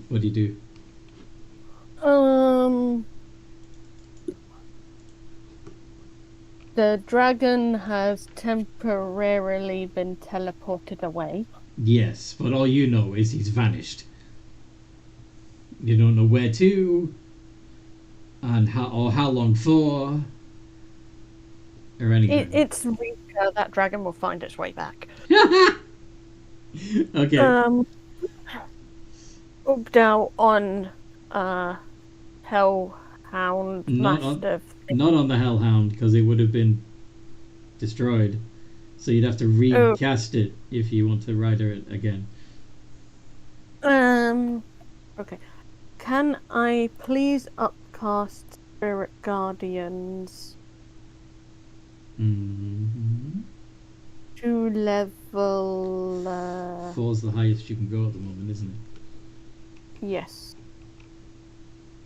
What do you do? The dragon has temporarily been teleported away. Yes, but all you know is he's vanished. You don't know where to, and how long for, or anything. It's Rika. That dragon will find its way back. Okay. Upped out on Hellhound Not Mastiff. Not on the Hellhound, because it would have been destroyed. So you'd have to recast it if you want to ride it again. Okay. Can I please upcast Spirit Guardians Mm-hmm. to level... 4's the highest you can go at the moment, isn't it? Yes.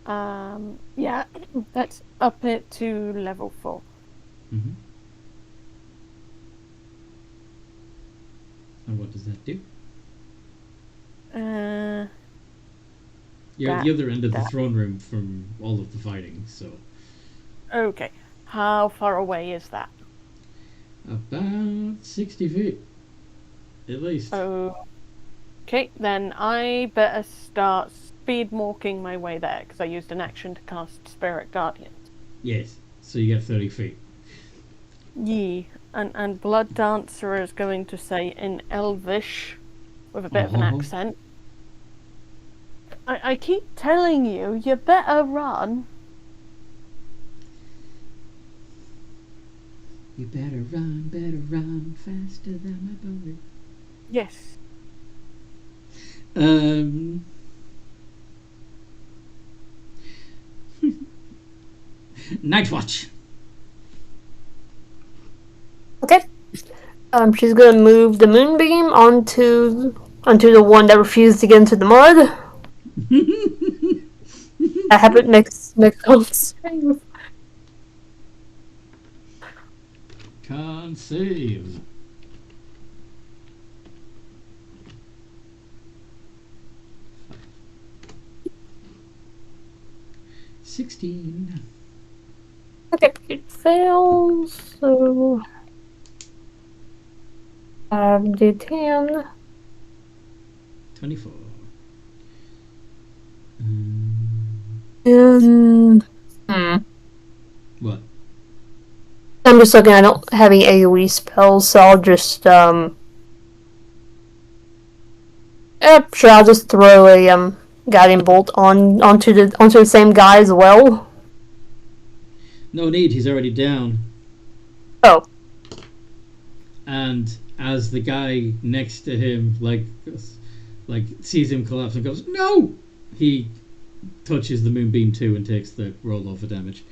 Yeah, let's up it to level 4. Mm-hmm. And what does that do? You're at the other end of the throne room from all of the fighting, so... Okay. How far away is that? About 60 feet. At least. Okay, then I better start speed walking my way there, because I used an action to cast Spirit Guardians. Yes, so you get 30 feet. Yee. And Blood Dancer is going to say in Elvish, with a bit of an accent, I keep telling you, you better run. You better run faster than my bullet. Yes. Night Watch. Okay. She's gonna move the moonbeam onto the one that refused to get into the mud. I have it next on. Can't save. $16. Okay, it fails, so do 10. 24. What? I'm just looking, I don't have any AoE spells, so I'll just, sure, I'll just throw a, guiding bolt onto the same guy as well. No need, he's already down. Oh. And as the guy next to him, like sees him collapse and goes, "No!" He touches the moonbeam too and takes the roll over damage.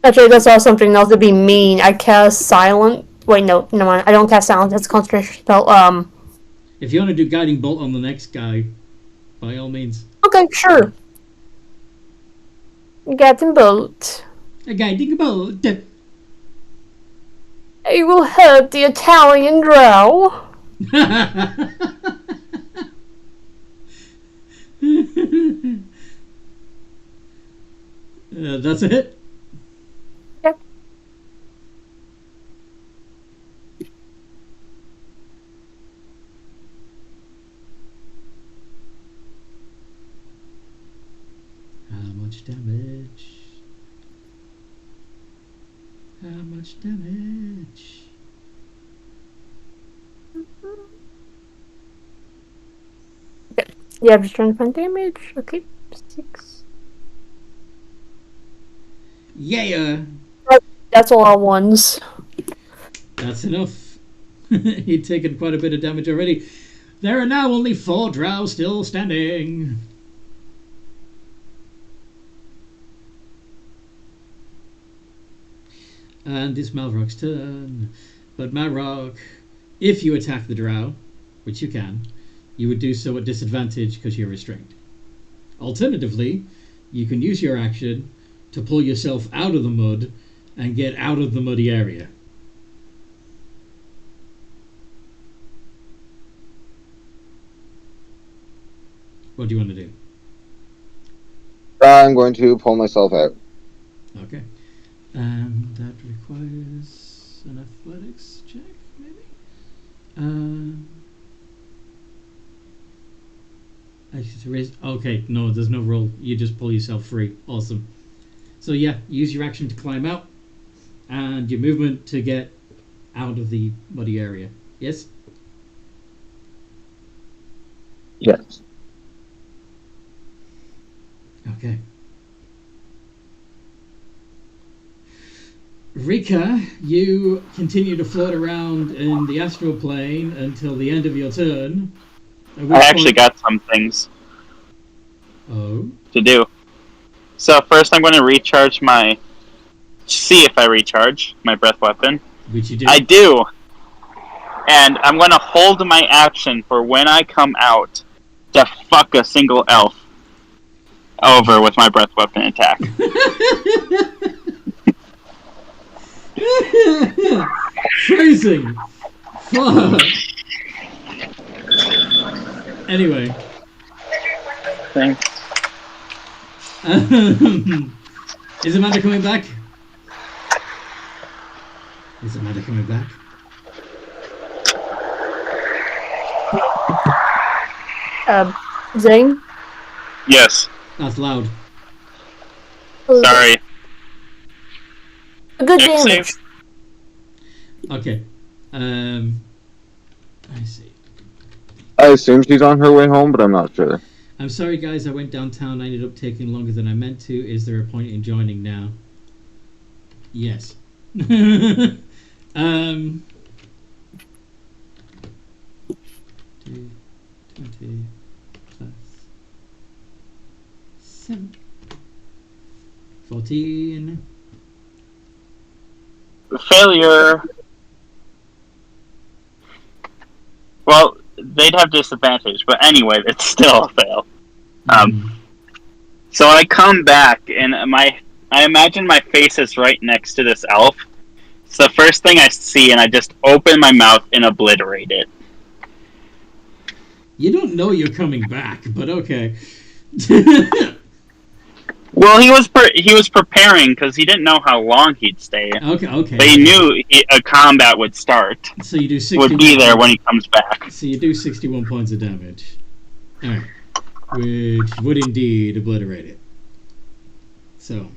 Actually, that's all something else to be mean. I cast Silent Wait, no, never mind. I don't cast silence. That's a concentration spell. If you want to do guiding bolt on the next guy, by all means. Okay, sure. Guiding bolt. A guiding bolt. It will hurt the Italian Drow. That's a hit. Yep. How much damage? How much damage? Yeah, I'm just trying to find damage. Okay, 6. Yeah! That's all our ones. That's enough. He'd taken quite a bit of damage already. There are now only 4 drow still standing. And it's Malrock's turn. But Malrock, if you attack the drow, which you can, you would do so at disadvantage because you're restrained. Alternatively, you can use your action to pull yourself out of the mud and get out of the muddy area. What do you want to do? I'm going to pull myself out. Okay. And that requires an athletics check, maybe? Okay, no, there's no roll. You just pull yourself free. Awesome. So yeah, use your action to climb out, and your movement to get out of the muddy area. Yes? Yes. Okay. Rika, you continue to float around in the astral plane until the end of your turn. I actually got some things to do. So first I'm going to recharge see if I recharge my breath weapon. Which you do. I do. And I'm going to hold my action for when I come out to fuck a single elf over with my breath weapon attack. Phrasing. Fuck. Anyway. Thanks. Is Amanda coming back? Is Amanda coming back? Zane? Yes. That's loud. Sorry. A good Dex damage. save. Okay. I see. I assume she's on her way home, but I'm not sure. I'm sorry, guys. I went downtown. I ended up taking longer than I meant to. Is there a point in joining now? Yes. 2, 20 plus 7. 14. Failure. Well, they'd have disadvantage, but anyway, it's still a fail. So I come back, and I imagine my face is right next to this elf. It's the first thing I see, and I just open my mouth and obliterate it. You don't know you're coming back, but okay. Well, he was preparing because he didn't know how long he'd stay. Okay. But he knew a combat would start. So you do 61 would be there when he comes back. So you do 61 points of damage. Alright. Which would indeed obliterate it. So.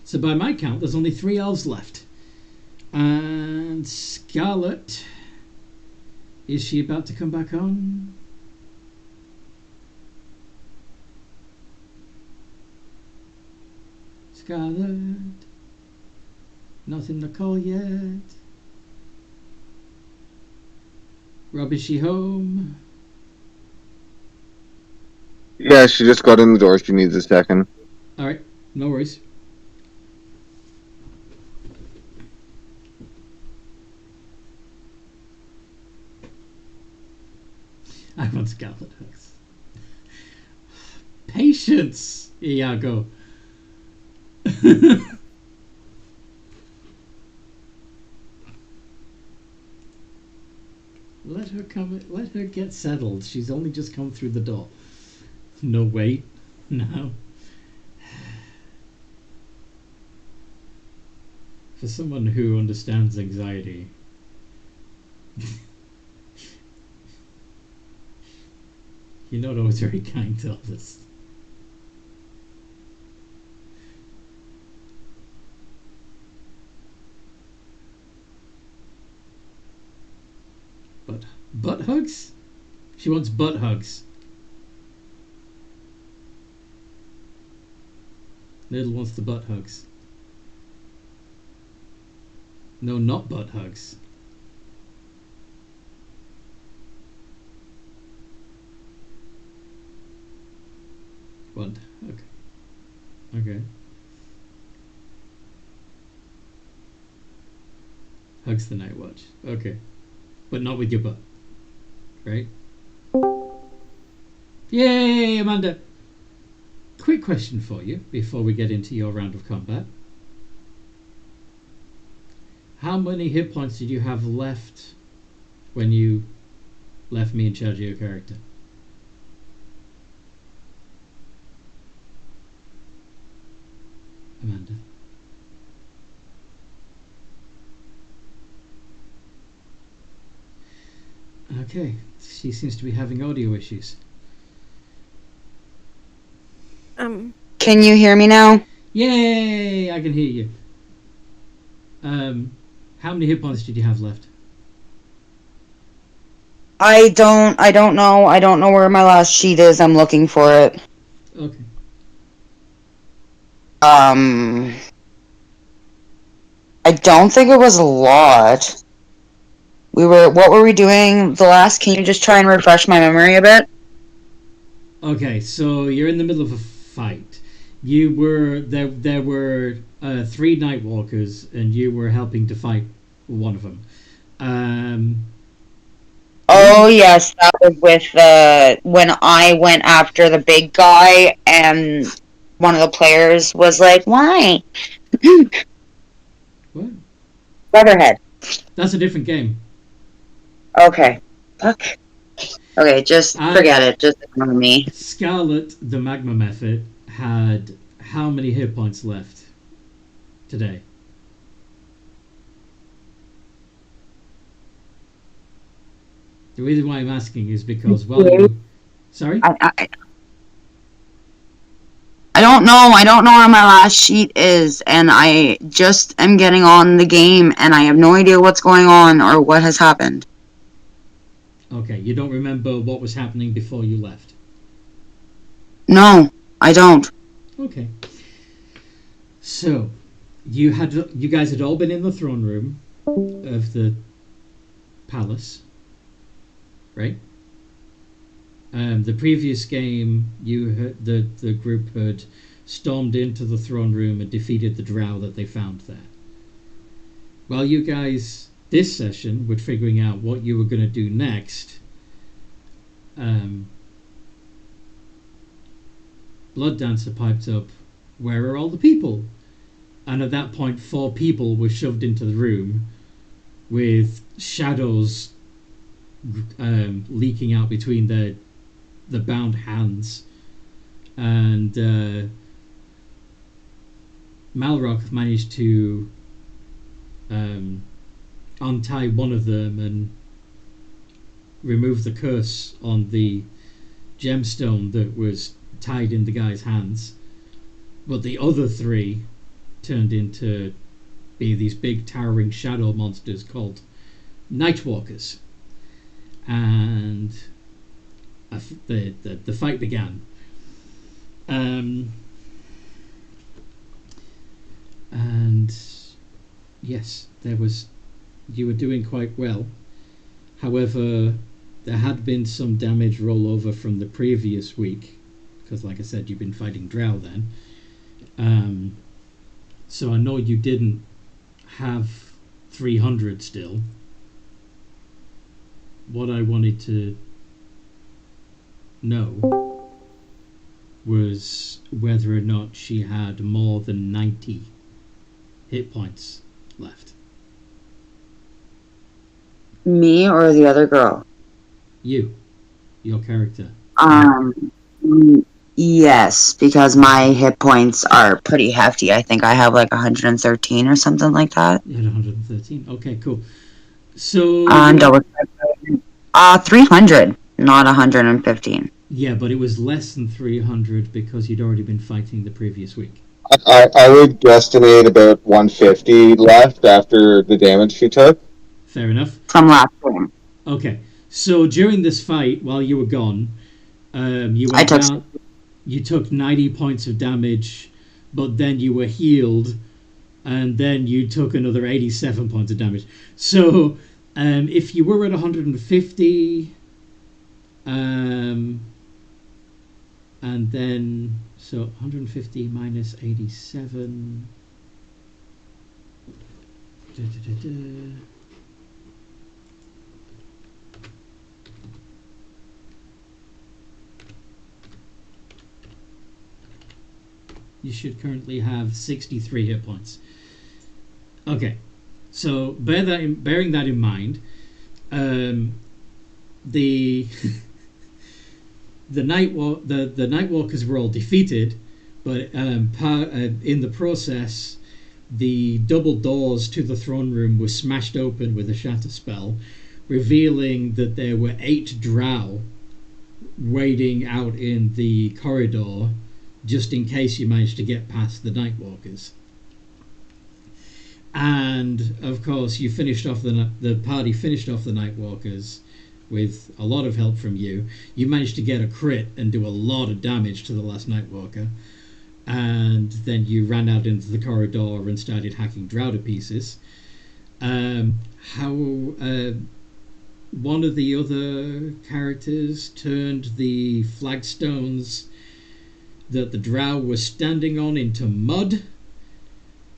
So by my count, there's only 3 elves left. And Scarlet, is she about to come back on? Scarlet, nothing to call yet. Rob, is she home? Yeah, she just got in the door. She needs a second. Alright, No worries. I want Scarlet Hooks. Patience, Iago. Let her come. Let her get settled. She's only just come through the door. No, wait. No. For someone who understands anxiety, you're not always very kind to others. Butt hugs? She wants butt hugs. Little wants the butt hugs. No, not butt hugs. What? Okay. Okay. Hugs the Night Watch. Okay. But not with your butt. Right? Yay, Amanda! Quick question for you before we get into your round of combat. How many hit points did you have left when you left me in charge of your character? Amanda. Okay, she seems to be having audio issues. Can you hear me now? Yay! I can hear you. How many hit points did you have left? I don't know. I don't know where my last sheet is. I'm looking for it. Okay. I don't think it was a lot. What were we doing the last? Can you just try and refresh my memory a bit? Okay, so you're in the middle of a fight. You were there were 3 Night Walkers, and you were helping to fight one of them. Oh yes, that was with when I went after the big guy, and one of the players was like, "Why?" What? Leatherhead. That's a different game. Okay. Fuck. Okay, just forget it. Just ignore me. Scarlet, the Magma Method, had how many hit points left today? The reason why I'm asking is because sorry? I don't know. I don't know where my last sheet is, and I just am getting on the game, and I have no idea what's going on or what has happened. Okay, you don't remember what was happening before you left? No, I don't. Okay. So, you guys had all been in the throne room of the palace, right? The previous game, the group had stormed into the throne room and defeated the Drow that they found there. While you guys this session were figuring out what you were going to do next, Blood Dancer piped up, "Where are all the people?" And at that point, 4 people were shoved into the room with shadows leaking out between the bound hands, and Malrock managed to untie one of them and remove the curse on the gemstone that was tied in the guy's hands, but the other 3 turned into being these big towering shadow monsters called Nightwalkers, and the fight began. And yes, you were doing quite well. However, there had been some damage rollover from the previous week, because like I said, you've been fighting Drow then, So I know you didn't have 300 still. What I wanted to know was whether or not she had more than 90 hit points left. Me or the other girl? Your character. Yes, because my hit points are pretty hefty. I think I have like 113 or something like that. You had 113. Okay, cool. So Double 300, not 115. yeah, but it was less than 300 because you'd already been fighting the previous week. I would guesstimate about 150 left after the damage she took. Fair enough. From last game. Okay, so during this fight, while you were gone, you went down. You took 90 points of damage, but then you were healed, and then you took another 87 points of damage. So, if you were at 150, and then so 150 minus 87. You should currently have 63 hit points. Okay, so bearing that in mind, the the Nightwalkers were all defeated, but in the process, the double doors to the throne room were smashed open with a shatter spell, revealing that there were 8 Drow waiting out in the corridor, just in case you managed to get past the Nightwalkers. And of course, you finished off the party finished off the Nightwalkers with a lot of help from you. You managed to get a crit and do a lot of damage to the last Nightwalker, and then you ran out into the corridor and started hacking Drow to pieces. One of the other characters turned the flagstones that the Drow was standing on into mud.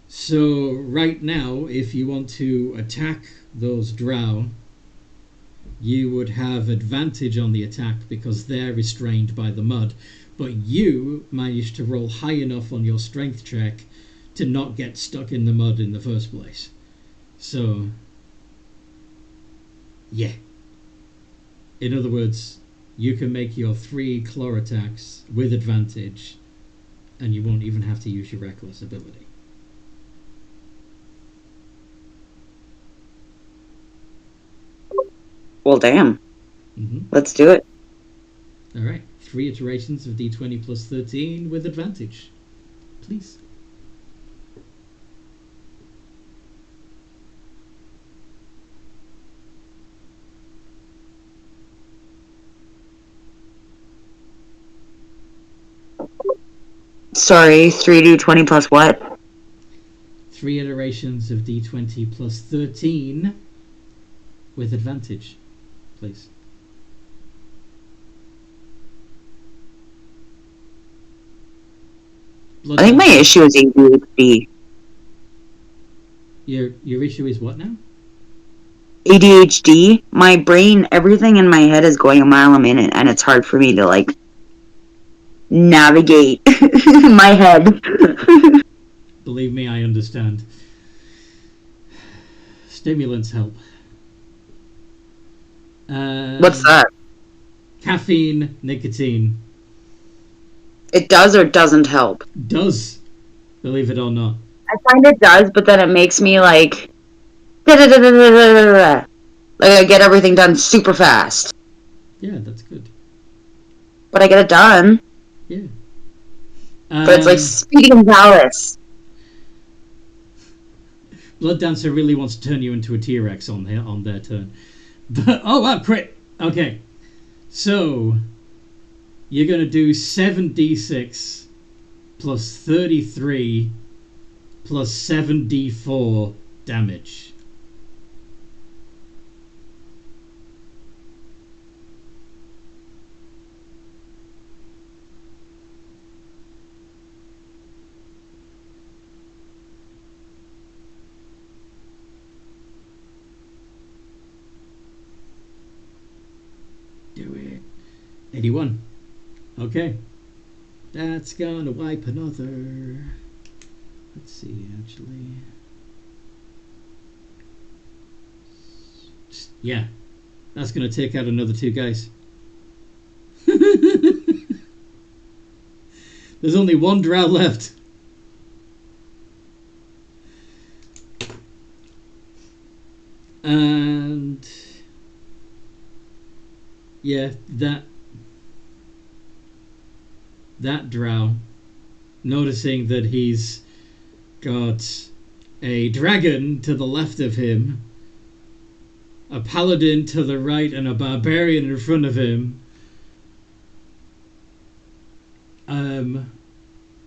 So right now, if you want to attack those Drow, you would have advantage on the attack because they're restrained by the mud. But you managed to roll high enough on your strength check to not get stuck in the mud in the first place. So, yeah. In other words, you can make your 3 claw attacks with advantage, and you won't even have to use your reckless ability. Well, damn. Mm-hmm. Let's do it. All right. 3 iterations of D20 plus 13 with advantage. Please. Sorry, 3d20 plus what? 3 iterations of D20 plus 13 with advantage. Please. I think my issue is ADHD. Your issue is what now? ADHD. My brain, everything in my head is going a mile a minute, and it's hard for me to, like, navigate my head. Believe me, I understand. Stimulants help. What's that? Caffeine, nicotine. It does or doesn't help? Does, believe it or not. I find it does, but then it makes me like I get everything done super fast. Yeah, that's good. But I get it done. Yeah. But it's like Speedy Gonzalez. Blood Dancer really wants to turn you into a T-Rex on their turn. But, oh wow, crit! Okay. So, you're going to do 7d6 plus 33 plus 7d4 damage. 81. Okay. That's gonna wipe another. Let's see, actually. Yeah. That's gonna take out another 2 guys. There's only 1 drow left. And yeah, that drow, noticing that he's got a dragon to the left of him, a paladin to the right, and a barbarian in front of him,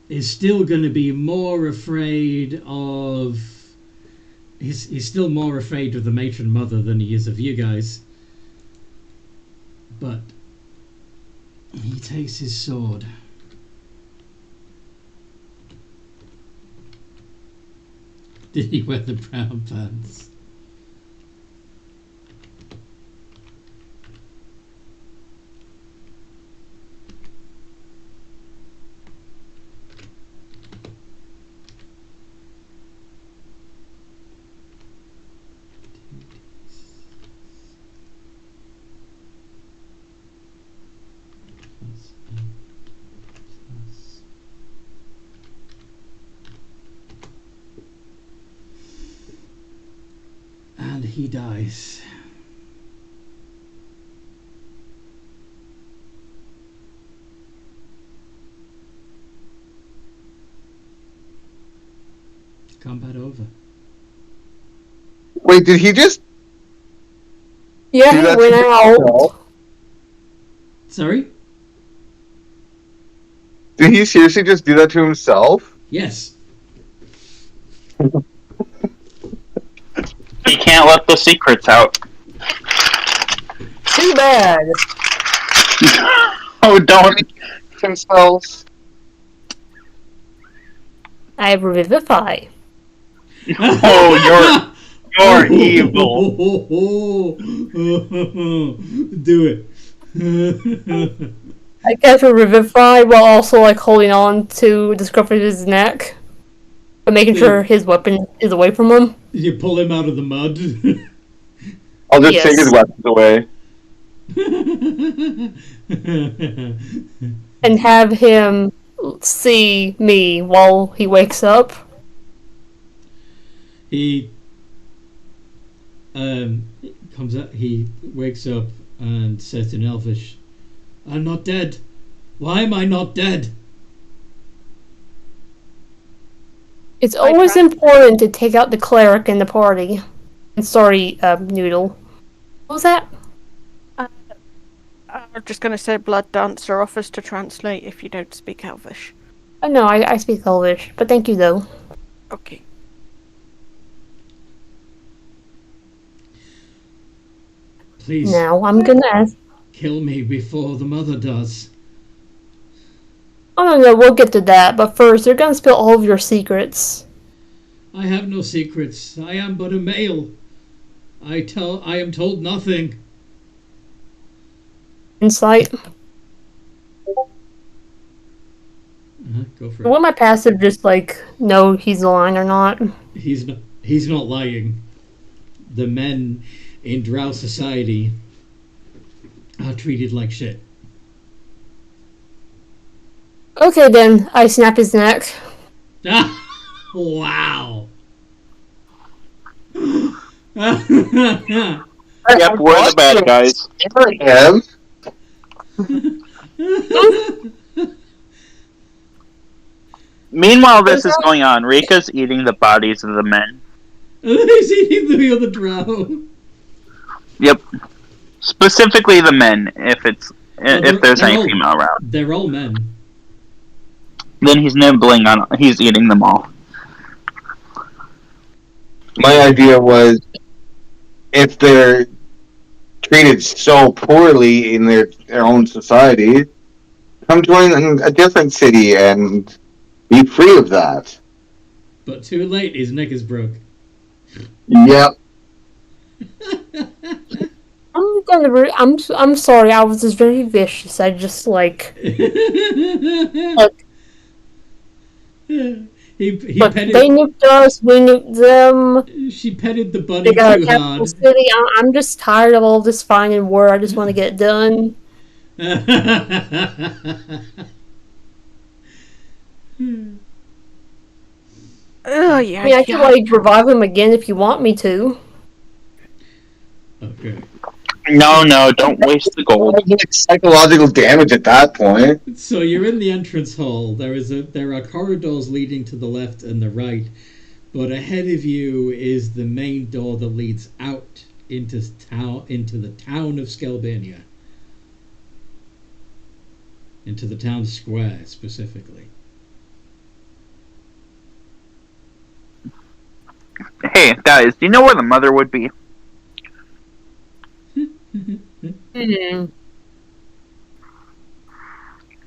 is still going to be more afraid of... He's still more afraid of the matron mother than he is of you guys. But he takes his sword. Did he wear the brown pants? And he dies. Combat over. Wait, did he just Yeah, do he that went to out. himself? Sorry? Did he seriously just do that to himself? Yes. He can't let the secrets out. Too bad. Oh, don't. Themselves. I revivify. Oh, you're evil. Do it. I cast revivify while also like holding on to the scruff of his neck, but making sure his weapon is away from him. You pull him out of the mud. I'll just Yes. take his weapons away. And have him see me while he wakes up. He comes up. He wakes up and says in Elvish, "I'm not dead. Why am I not dead?" It's always important to take out the cleric in the party. And sorry, Noodle. What was that? I'm just going to say Blood Dancer offers to translate if you don't speak Elvish. Oh, no, I speak Elvish, but thank you though. Okay. Please Now I'm gonna ask. kill me before the mother does. Oh no, we'll get to that, but first, you're gonna spill all of your secrets. I have no secrets. I am but a male. I am told nothing. Insight. Go for Will it. my passive just like know he's lying or not? He's not lying. The men in Drow society are treated like shit. Okay then, I snap his neck. Ah, wow. Yep, we're the bad guys. Him? Meanwhile, this is going on. Rika's eating the bodies of the men. He's eating the other Drow. Yep. Specifically the men, if there's any female around. They're all men. Then he's nibbling on. He's eating them all. My idea was, if they're treated so poorly in their own society, come join a different city and be free of that. But too late, his neck is broke. Yep. gonna. I'm sorry. I was just very vicious. I just like. Look, He look, petted. they nuked us. We nuked them. She petted the bunny They got too a capital hard. city. I'm just tired of all this finding war. I just want to get it done. Oh yeah. I mean, I can like revive him again if you want me to. Okay. No, don't waste the gold. Psychological damage at that point. So you're in the entrance hall. There are corridors leading to the left and the right, but ahead of you is the main door that leads out into the town of Skelbania. Into the town square specifically. Hey, guys, do you know where the mother would be?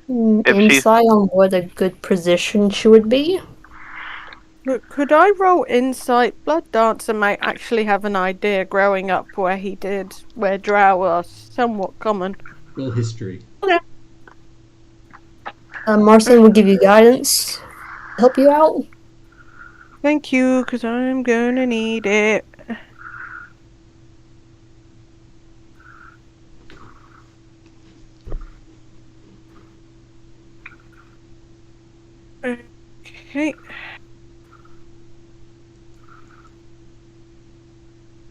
Insight on what a good position she would be. Look, could I roll insight? Blood Dancer might actually have an idea growing up where Drow are somewhat common. Roll history. Marcin will give you guidance, help you out. Thank you, because I'm gonna need it. Okay.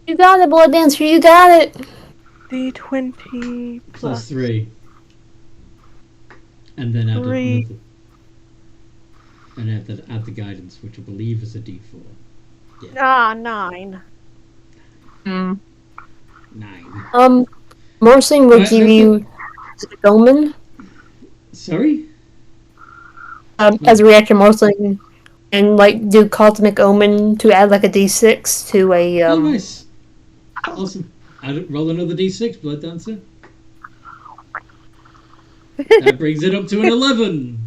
You got it, Blood Dancer, you got it! D20 Plus 3. And then add 3. And add the guidance, which I believe is a D4. Yeah. 9. 9. Marcin will give you Omen. Sorry? As a reaction, Marcin and like do Cosmic Omen to add like a D6 to a Oh, nice. Awesome. Roll another D6, Blood Dancer. That brings it up to an 11.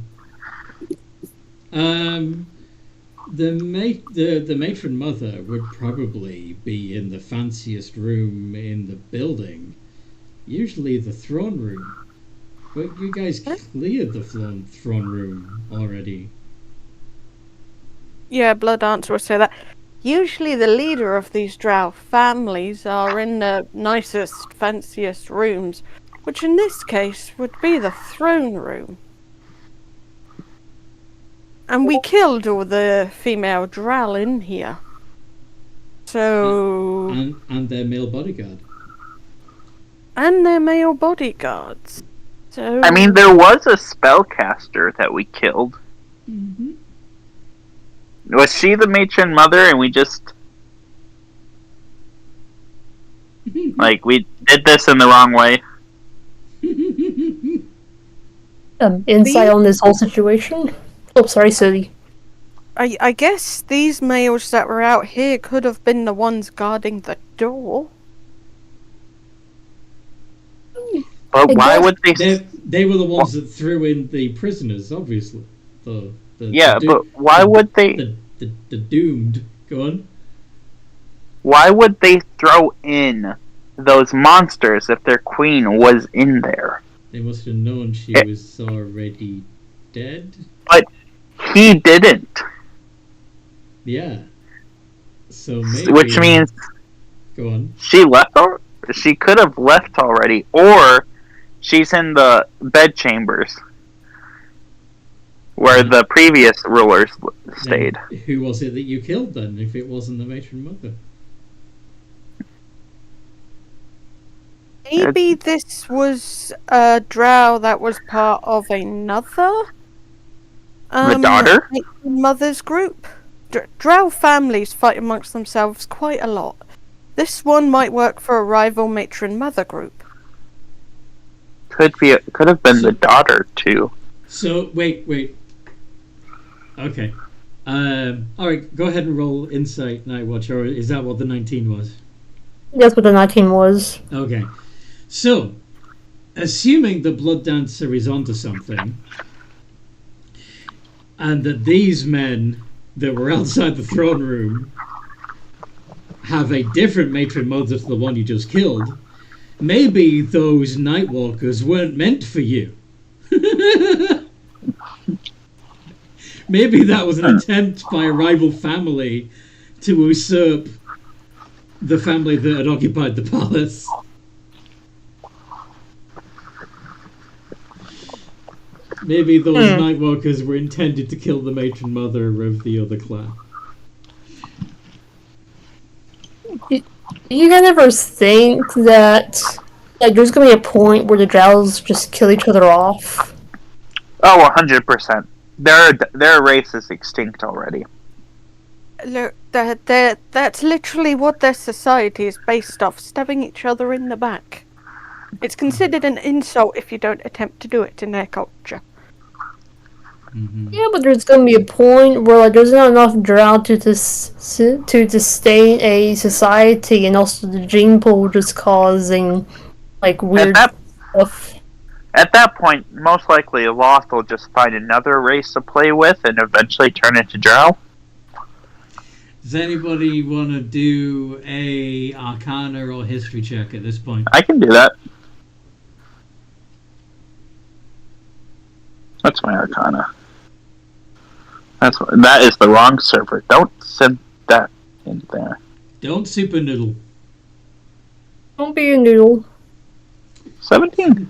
The matron mother would probably be in the fanciest room in the building. Usually the throne room. But you guys cleared the throne room already. Yeah, Blood Dancer will say that. Usually the leader of these Drow families are in the nicest, fanciest rooms, which in this case would be the throne room. And we killed all the female Drow in here. So... And their male bodyguard. And their male bodyguards. So... I mean, there was a spellcaster that we killed. Mm-hmm. Was she the matron mother and we just... like, we did this in the wrong way? Insight on this whole situation? Oh, sorry, Sudi. I guess these males that were out here could have been the ones guarding the door. But why would they... They were the ones that threw in the prisoners, obviously. But why would they... The doomed. Go on. Why would they throw in those monsters if their queen was in there? They must have known she was already dead. But he didn't. Yeah. So maybe... Which means... Go on. She left, or she could have left already, or she's in the bedchambers where the previous rulers stayed. Then who was it that you killed then, if it wasn't the matron mother? Maybe this was a Drow that was part of another... the daughter? Mother's group. Drow families fight amongst themselves quite a lot. This one might work for a rival matron mother group. Could have been the daughter too. So wait. Okay. Alright, go ahead and roll Insight Night Watch, or is that what the 19 was? That's what the 19 was. Okay. So, assuming the Blood Dancer is onto something, and that these men that were outside the throne room have a different matron mother to the one you just killed, maybe those Nightwalkers weren't meant for you. Maybe that was an attempt by a rival family to usurp the family that had occupied the palace. Maybe those Nightwalkers were intended to kill the matron mother of the other clan. Do you guys ever think that there's gonna be a point where the Drows just kill each other off? Oh, 100%. Their race is extinct already. Look, that's literally what their society is based off, stabbing each other in the back. It's considered an insult if you don't attempt to do it in their culture. Mm-hmm. Yeah, but there's gonna be a point where there's not enough Drow to sustain a society, and also the gene pool just causing weird stuff. At that point, most likely Loth will just find another race to play with and eventually turn into Drow. Does anybody want to do a Arcana or History check at this point? I can do that. That's my Arcana. That is the wrong server. Don't send that in there. Don't super noodle. Don't be a noodle. 17.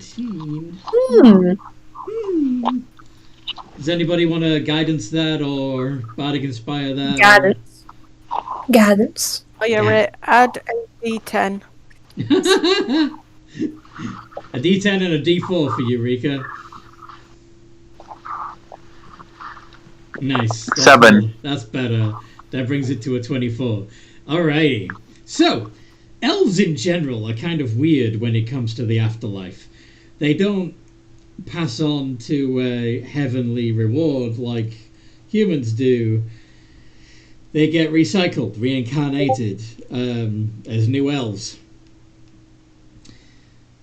Does anybody want to guidance that or Bardic Inspire that? Guidance. Oh yeah, right. Add a D10. A D10 and a D4 for Eureka. Nice. That's 7. better. That's better. That brings it to a 24. Alrighty. So, elves in general are kind of weird when it comes to the afterlife. They don't pass on to a heavenly reward like humans do. They get recycled, reincarnated as new elves.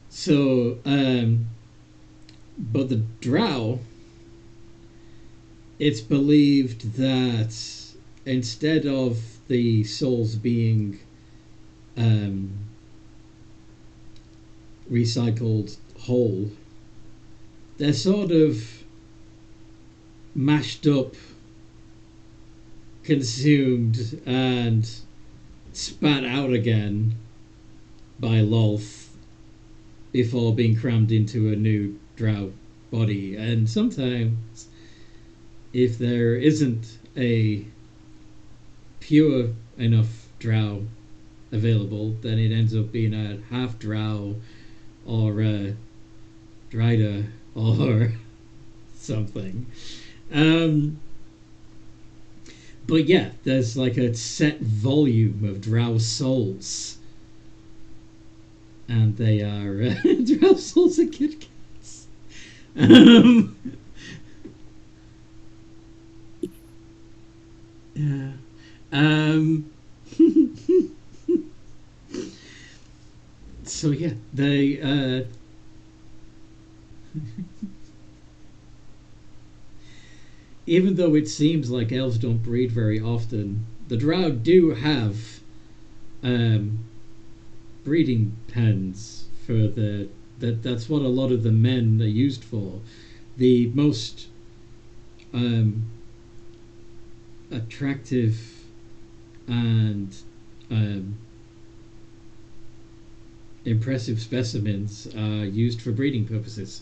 So, but the Drow, it's believed that instead of the souls being recycled whole, they're sort of mashed up, consumed, and spat out again by Lolth before being crammed into a new Drow body. And sometimes, if there isn't a pure enough Drow available, then it ends up being a half Drow or a Drider or something. But yeah, there's like a set volume of Drow souls, and they are Drow souls are Kit Kats. Yeah. So yeah, they even though it seems like elves don't breed very often, the Drow do have breeding pens for that's what a lot of the men are used for. The most attractive and impressive specimens are used for breeding purposes.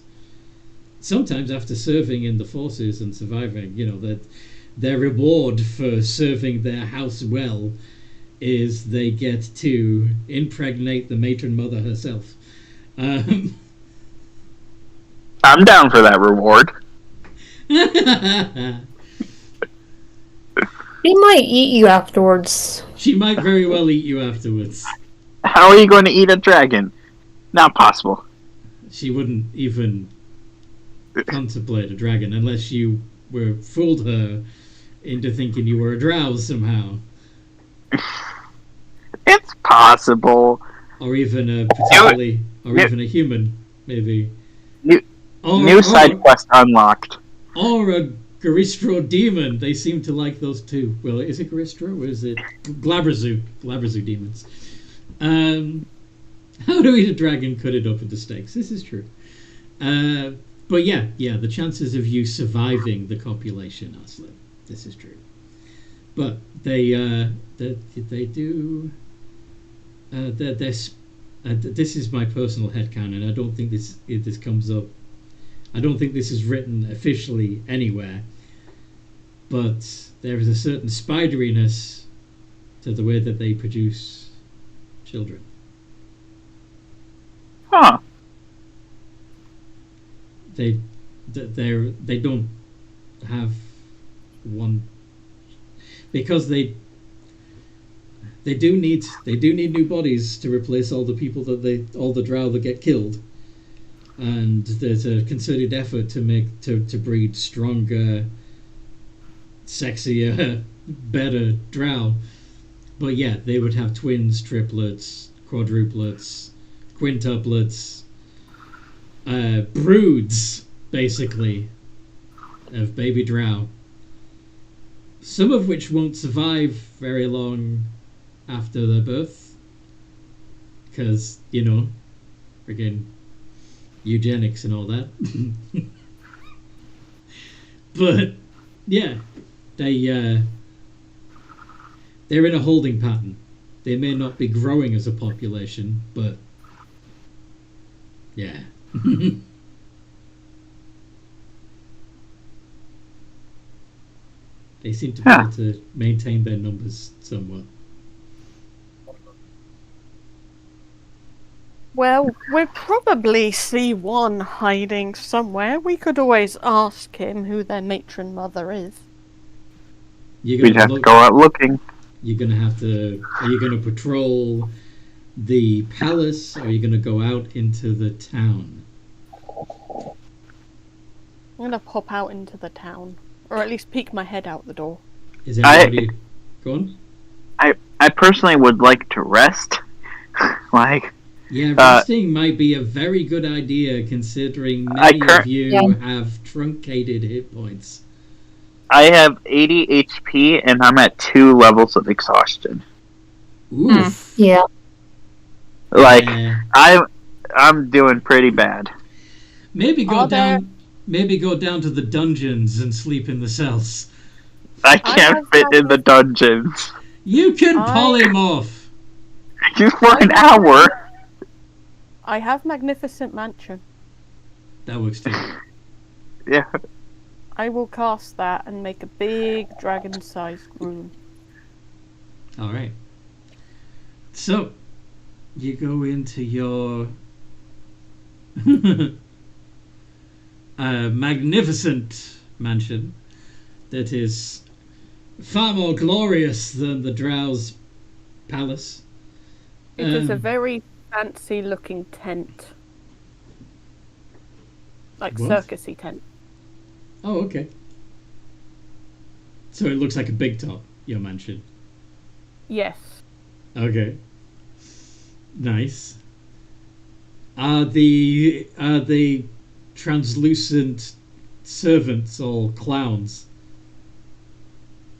Sometimes after serving in the forces and surviving, that their reward for serving their house well is they get to impregnate the matron mother herself. I'm down for that reward. She might eat you afterwards. She might very well eat you afterwards. How are you going to eat a dragon? Not possible. She wouldn't even contemplate a dragon unless you fooled her into thinking you were a Drow somehow. It's possible. Or even a human, maybe. New side quest unlocked. Or a Garistro demon. They seem to like those too. Well, is it Garistro or is it Glabrazu? Glabrazu demons. How do we eat a dragon? Cut it up into steaks. This is true. But yeah, the chances of you surviving the copulation are slim. This is true. But they do. This is my personal headcanon. I don't think this comes up. I don't think this is written officially anywhere. But there is a certain spideriness to the way that they produce children. Huh. They don't have one because they do need new bodies to replace all the people all the drow that get killed, and there's a concerted effort to breed stronger, sexier, better drow. But yeah, they would have twins, triplets, quadruplets, quintuplets, broods, basically, of baby drow. Some of which won't survive very long after their birth. Because, friggin' eugenics and all that. But, yeah, they're in a holding pattern. They may not be growing as a population, but yeah. They seem to be able to maintain their numbers somewhat. Well, we'll probably see one hiding somewhere. We could always ask him who their matron mother is. We'd have to go out looking. You're gonna have to. Are you gonna patrol the palace, or are you gonna go out into the town? I'm gonna pop out into the town, or at least peek my head out the door. Is everybody going? I personally would like to rest. Yeah, resting might be a very good idea, considering many of you have truncated hit points. I have 80 HP, and I'm at 2 levels of exhaustion. Oof. Yeah. I'm doing pretty bad. Maybe go down to the dungeons and sleep in the cells. I can't fit in the dungeons. You can polymorph. Just for an hour. I have Magnificent Mansion. That works too. Yeah. I will cast that and make a big dragon-sized room. Alright. So, you go into your magnificent mansion that is far more glorious than the Drow's palace. It is a very fancy-looking tent. Like circusy tent. Oh, okay. So it looks like a big top, your mansion. Yes. Okay. Nice. Are the translucent servants all clowns?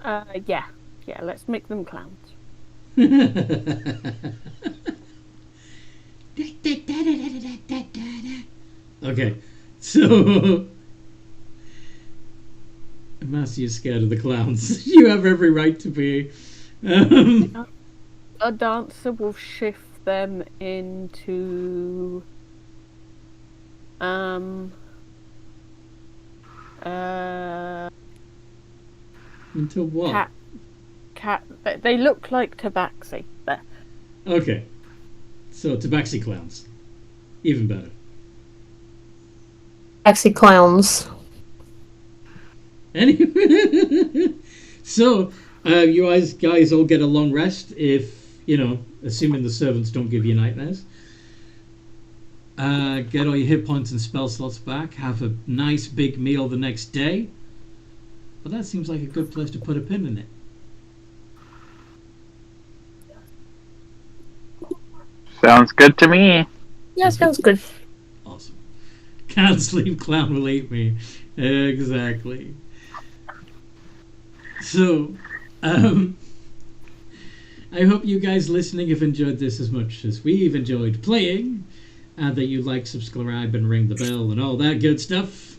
Yeah. Yeah, let's make them clowns. Okay, so Master, you're scared of the clowns. You have every right to be. A dancer will shift them into into what? Cat. They look like tabaxi. There. Okay, so tabaxi clowns, even better. Taxi clowns. Anyway, so you guys all get a long rest, if assuming the servants don't give you nightmares. Get all your hit points and spell slots back. Have a nice big meal the next day. Well, that seems like a good place to put a pin in it. Sounds good to me. Yeah, sounds good. Awesome. Can't sleep, clown will eat me. Exactly. So, I hope you guys listening have enjoyed this as much as we've enjoyed playing, and that you like, subscribe, and ring the bell and all that good stuff.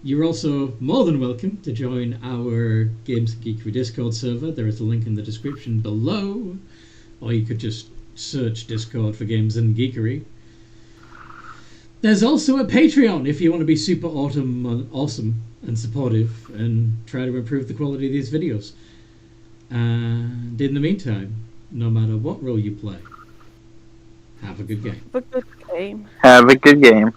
You're also more than welcome to join our Games and Geekery Discord server. There is a link in the description below, or you could just search Discord for Games and Geekery. There's also a Patreon if you want to be super awesome and supportive and try to improve the quality of these videos. And in the meantime, no matter what role you play, have a good game. Have a good game. Have a good game.